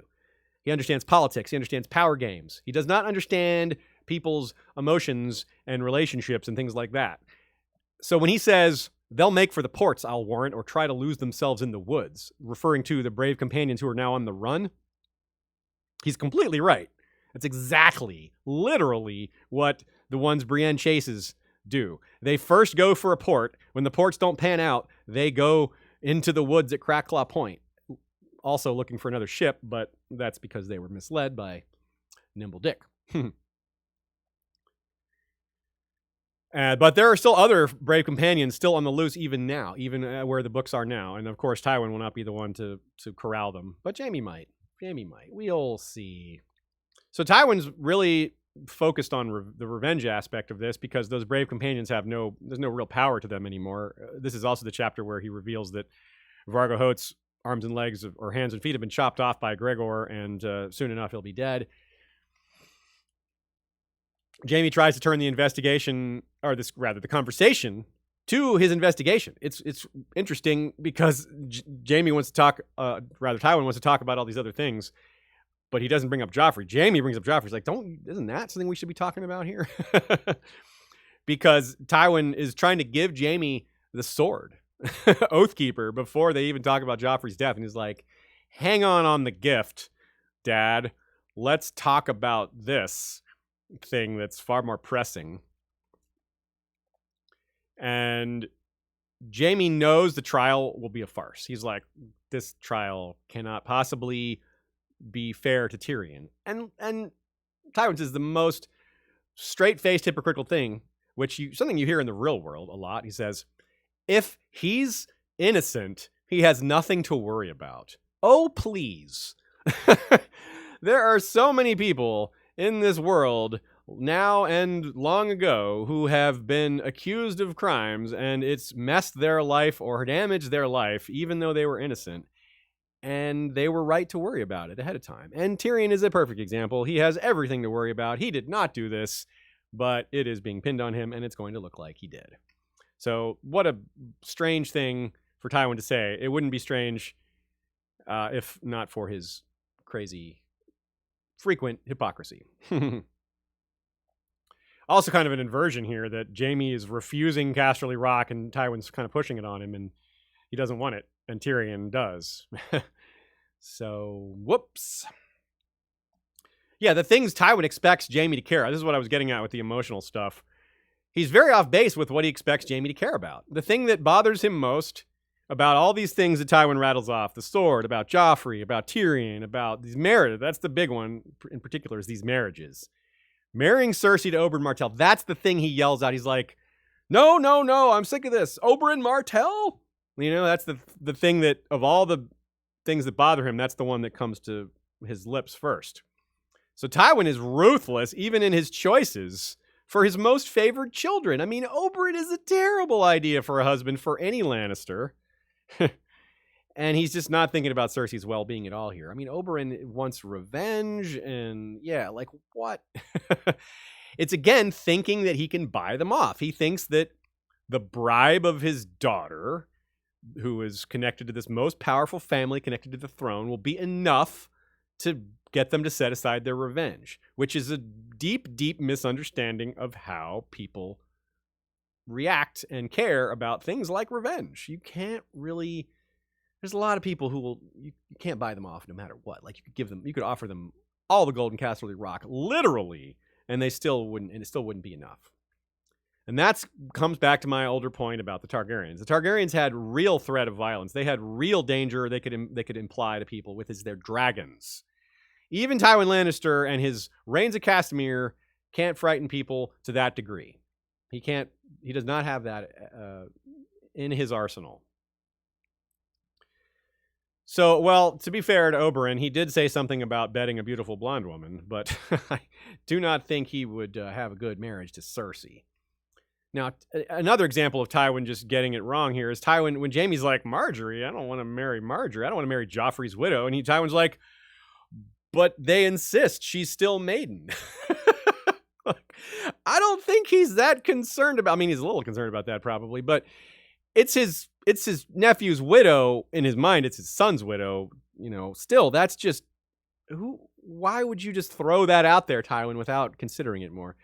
He understands politics. He understands power games. He does not understand people's emotions and relationships and things like that. So when he says, they'll make for the ports, I'll warrant, or try to lose themselves in the woods, referring to the brave companions who are now on the run, he's completely right. That's exactly, literally, what the ones Brienne chases do. They first go for a port. When the ports don't pan out, they go into the woods at Crackclaw Point, also looking for another ship, but that's because they were misled by Nimble Dick. But there are still other brave companions still on the loose even now, even where the books are now. And of course, Tywin will not be the one to corral them, but Jaime might. Jaime might. We'll see. So Tywin's really focused on the revenge aspect of this because those brave companions there's no real power to them anymore. This is also the chapter where he reveals that Vargo Hoat's arms and legs or hands and feet have been chopped off by Gregor, and soon enough he'll be dead. Jaime tries to turn the investigation, or the conversation, to his investigation. It's interesting because Tywin wants to talk about all these other things, but he doesn't bring up Joffrey. Jaime brings up Joffrey. He's like, isn't that something we should be talking about here? Because Tywin is trying to give Jaime the sword, Oathkeeper, before they even talk about Joffrey's death. And he's like, hang on the gift, Dad. Let's talk about this thing that's far more pressing. And Jaime knows the trial will be a farce. He's like, this trial cannot possibly be fair to Tyrion. And Tywin says the most straight-faced hypocritical thing, something you hear in the real world a lot. He says, if he's innocent, he has nothing to worry about. Oh, please. There are so many people in this world now and long ago who have been accused of crimes, and it's messed their life or damaged their life, even though they were innocent. And they were right to worry about it ahead of time. And Tyrion is a perfect example. He has everything to worry about. He did not do this, but it is being pinned on him, and it's going to look like he did. So what a strange thing for Tywin to say. It wouldn't be strange if not for his crazy, frequent hypocrisy. Also kind of an inversion here that Jaime is refusing Casterly Rock and Tywin's kind of pushing it on him, and he doesn't want it, and Tyrion does. So, whoops. Yeah, the things Tywin expects Jaime to care. This is what I was getting at with the emotional stuff. He's very off base with what he expects Jaime to care about. The thing that bothers him most about all these things that Tywin rattles off, the sword, about Joffrey, about Tyrion, about these marriages, that's the big one in particular, is these marriages. Marrying Cersei to Oberyn Martell, that's the thing he yells out. He's like, no, I'm sick of this. Oberyn Martell? That's the thing that, of all the things that bother him, that's the one that comes to his lips first. So Tywin is ruthless, even in his choices, for his most favored children. I mean, Oberyn is a terrible idea for a husband for any Lannister. And he's just not thinking about Cersei's well-being at all here. I mean, Oberyn wants revenge, and yeah, like what? It's again thinking that he can buy them off. He thinks that the bribe of his daughter, who is connected to this most powerful family connected to the throne, will be enough to get them to set aside their revenge, which is a deep, deep misunderstanding of how people react and care about things like revenge. You can't really... There's a lot of people who you can't buy them off no matter what. Like you could offer them all the Golden Casterly Rock, literally, and it still wouldn't be enough. And that comes back to my older point about the Targaryens. The Targaryens had real threat of violence. They had real danger they could imply to people with their dragons. Even Tywin Lannister and his Reigns of Castamere can't frighten people to that degree. He does not have that in his arsenal. So, well, to be fair to Oberyn, he did say something about betting a beautiful blonde woman, but I do not think he would have a good marriage to Cersei. Now, another example of Tywin just getting it wrong here is Tywin, when Jaime's like, Marjorie, I don't want to marry Marjorie. I don't want to marry Joffrey's widow. And Tywin's like, but they insist she's still maiden. I don't think he's that concerned about, I mean, he's a little concerned about that probably, but it's his nephew's widow. In his mind, it's his son's widow. Still, that's just why would you just throw that out there, Tywin, without considering it more?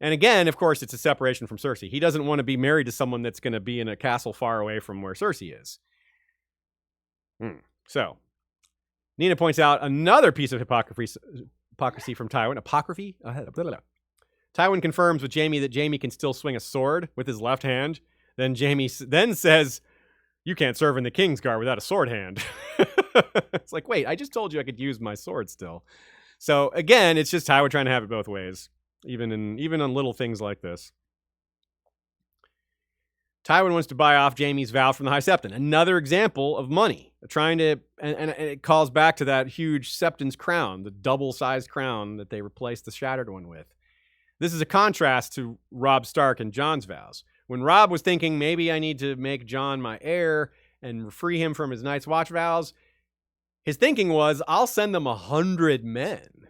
And again, of course, it's a separation from Cersei. He doesn't want to be married to someone that's going to be in a castle far away from where Cersei is. So, Nina points out another piece of hypocrisy from Tywin. Apocryphy? Tywin confirms with Jaime that Jaime can still swing a sword with his left hand. Then Jaime then says, "You can't serve in the Kingsguard without a sword hand." It's like, wait, I just told you I could use my sword still. So again, it's just Tywin trying to have it both ways, even on little things like this. Tywin wants to buy off Jaime's vow from the High Septon. Another example of money. Trying to, and it calls back to that huge Septon's crown, the double-sized crown that they replaced the Shattered one with. This is a contrast to Robb Stark and Jon's vows. When Robb was thinking, maybe I need to make Jon my heir and free him from his Night's Watch vows, his thinking was, I'll send them 100 men.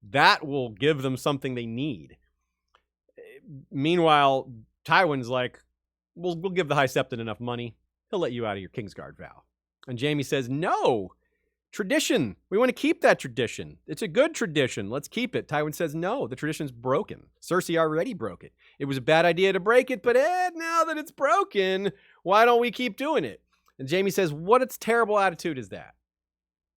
That will give them something they need. Meanwhile, Tywin's like, we'll give the High Septon enough money. He'll let you out of your Kingsguard vow. And Jaime says, no, tradition. We want to keep that tradition. It's a good tradition. Let's keep it. Tywin says, no, the tradition's broken. Cersei already broke it. It was a bad idea to break it, but now that it's broken, why don't we keep doing it? And Jaime says, what a terrible attitude is that?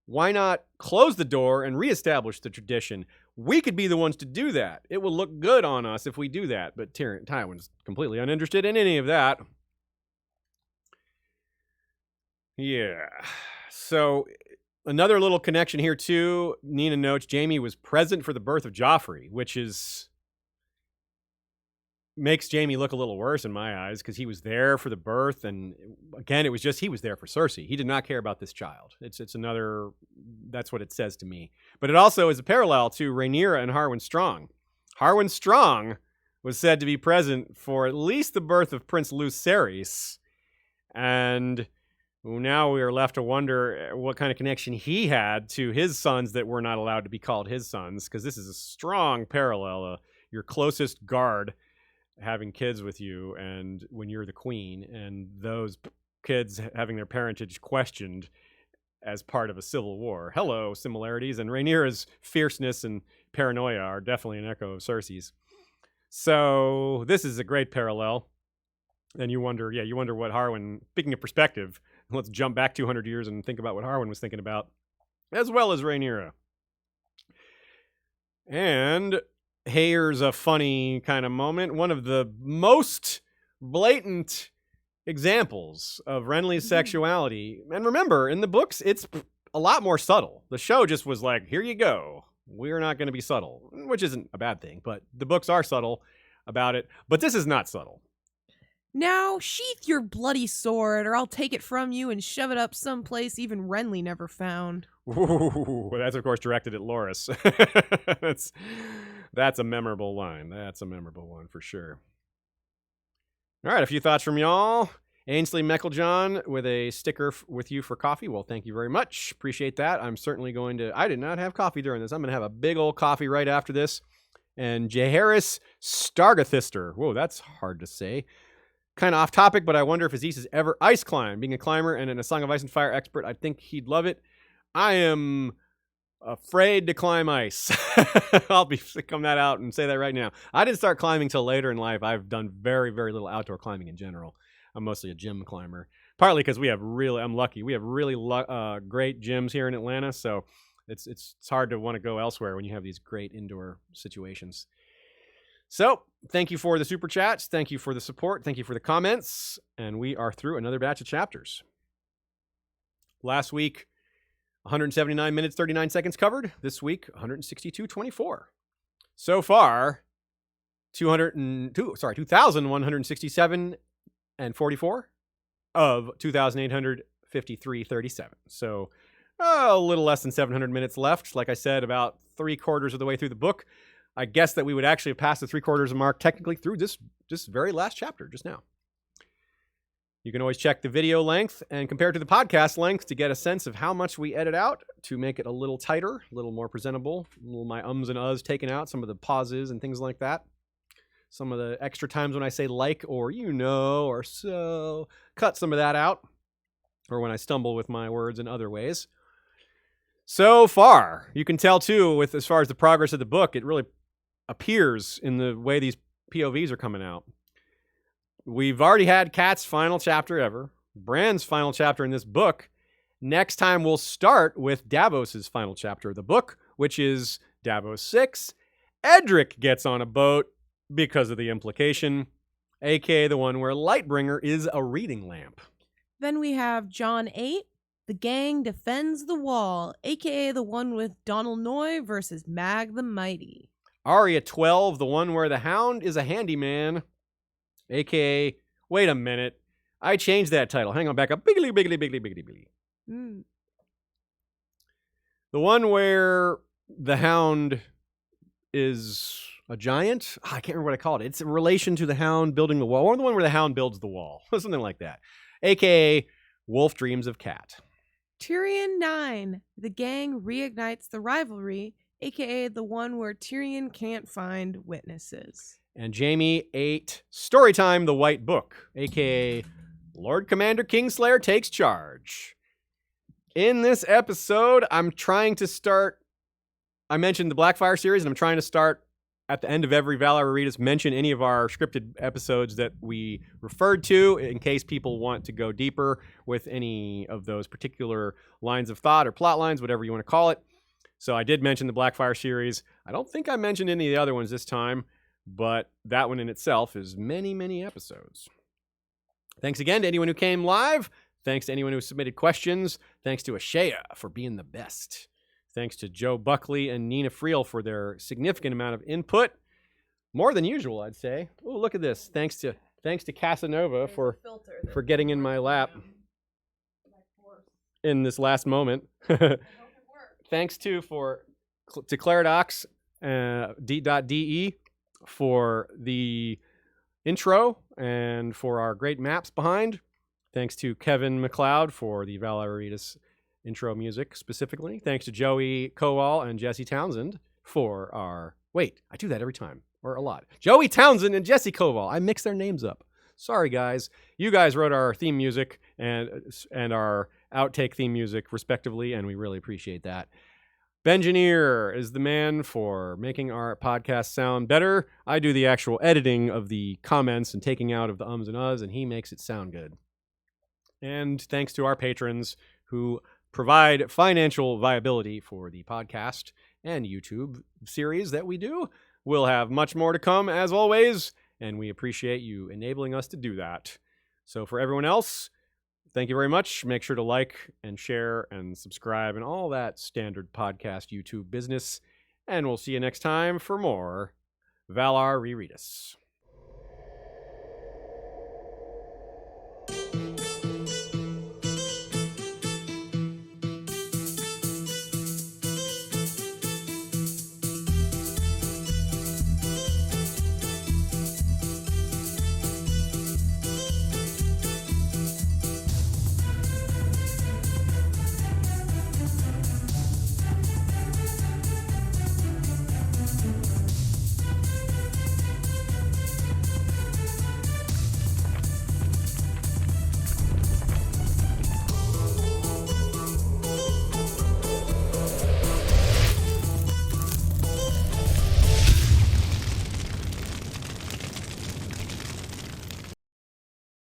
Why not close the door and reestablish the tradition? We could be the ones to do that. It will look good on us if we do that. But Tywin's completely uninterested in any of that. Yeah. So another little connection here too. Nina notes Jaime was present for the birth of Joffrey, which makes Jaime look a little worse in my eyes because he was there for the birth, and again, it was just he was there for Cersei. He did not care about this child. It's another. That's what it says to me. But it also is a parallel to Rhaenyra and Harwin Strong. Harwin Strong was said to be present for at least the birth of Prince Lucerys, and now we are left to wonder what kind of connection he had to his sons that were not allowed to be called his sons, because this is a strong parallel. Your closest guard having kids with you, and when you're the queen, and those kids having their parentage questioned as part of a civil war. Hello, similarities, and Rhaenyra's fierceness and paranoia are definitely an echo of Cersei's. So this is a great parallel, and you wonder what Harwin, speaking of perspective, let's jump back 200 years and think about what Harwin was thinking about, as well as Rhaenyra. And here's a funny kind of moment. One of the most blatant examples of Renly's sexuality. And remember, in the books, it's a lot more subtle. The show just was like, here you go. We're not going to be subtle, which isn't a bad thing, but the books are subtle about it. But this is not subtle. Now sheath your bloody sword, or I'll take it from you and shove it up someplace even Renly never found. Ooh, that's, of course, directed at Loras. That's a memorable line. That's a memorable one for sure. All right, a few thoughts from y'all. Ainsley Mecklejohn with a sticker with you for coffee. Well, thank you very much. Appreciate that. I'm certainly going to... I did not have coffee during this. I'm going to have a big old coffee right after this. And Jaehaerys Stargathister. Whoa, that's hard to say. Kind of off topic, but I wonder if Aziz has ever ice climbed. Being a climber and a Song of Ice and Fire expert, I think he'd love it. I am afraid to climb ice. I'll come that out and say that right now. I didn't start climbing till later in life. I've done very, very little outdoor climbing in general. I'm mostly a gym climber, partly because I'm lucky. We have really great gyms here in Atlanta, so it's hard to want to go elsewhere when you have these great indoor situations. So thank you for the super chats. Thank you for the support. Thank you for the comments. And we are through another batch of chapters. Last week, 179 minutes, 39 seconds covered. This week, 162:24. So far, 2,167 and 44 of 2,853.37. So a little less than 700 minutes left. Like I said, about 3/4 of the way through the book. I guess that we would actually have passed the 3/4 mark technically through this very last chapter just now. You can always check the video length and compare it to the podcast length to get a sense of how much we edit out to make it a little tighter, a little more presentable, a little my ums and uhs taken out, some of the pauses and things like that. Some of the extra times when I say like or or so, cut some of that out. Or when I stumble with my words in other ways. So far, you can tell too, with as far as the progress of the book, it really appears in the way these POVs are coming out. We've already had Kat's final chapter ever, Bran's final chapter in this book. Next time we'll start with Davos's final chapter of the book, which is Davos 6. Edric gets on a boat because of the implication, aka the one where Lightbringer is a reading lamp. Then we have John 8, the gang defends the wall, aka the one with Donal Noy versus Mag the Mighty. Arya 12, the one where the Hound is a handyman, aka, wait a minute, I changed that title. Hang on, back up. Biggly, biggly, biggly, biggly, biggly. The one where the Hound is a giant? I can't remember what I called it. It's in relation to the Hound building the wall, or the one where the Hound builds the wall. Something like that. AKA Wolf Dreams of Cat. Tyrion 9, the gang reignites the rivalry, aka the one where Tyrion can't find witnesses. And Jaime 8, Storytime, the White Book, aka Lord Commander Kingslayer takes charge. In this episode, I mentioned the Blackfire series, and I'm trying to start at the end of every Valar Rereadis mention any of our scripted episodes that we referred to in case people want to go deeper with any of those particular lines of thought or plot lines, whatever you want to call it. So I did mention the Blackfire series. I don't think I mentioned any of the other ones this time, but that one in itself is many, many episodes. Thanks again to anyone who came live. Thanks to anyone who submitted questions. Thanks to Shae for being the best. Thanks to Joe Buckley and Nina Friel for their significant amount of input. More than usual, I'd say. Oh, look at this. Thanks to Casanova for getting in my lap in this last moment. Thanks to Claradox D.DE for the intro and for our great maps behind. Thanks to Kevin MacLeod for the Valar Rereadis intro music specifically. Thanks to Joey Kowal and Jesse Townsend for our... Wait, I do that every time, or a lot. Joey Townsend and Jesse Kowal. I mix their names up. Sorry, guys. You guys wrote our theme music and our outtake theme music, respectively, and we really appreciate that. Bengineer is the man for making our podcast sound better. I do the actual editing of the comments and taking out of the ums and uhs, and he makes it sound good. And thanks to our patrons who provide financial viability for the podcast and YouTube series that we do. We'll have much more to come, as always, and we appreciate you enabling us to do that. So for everyone else, thank you very much. Make sure to like and share and subscribe and all that standard podcast YouTube business. And we'll see you next time for more Valar Rereadis.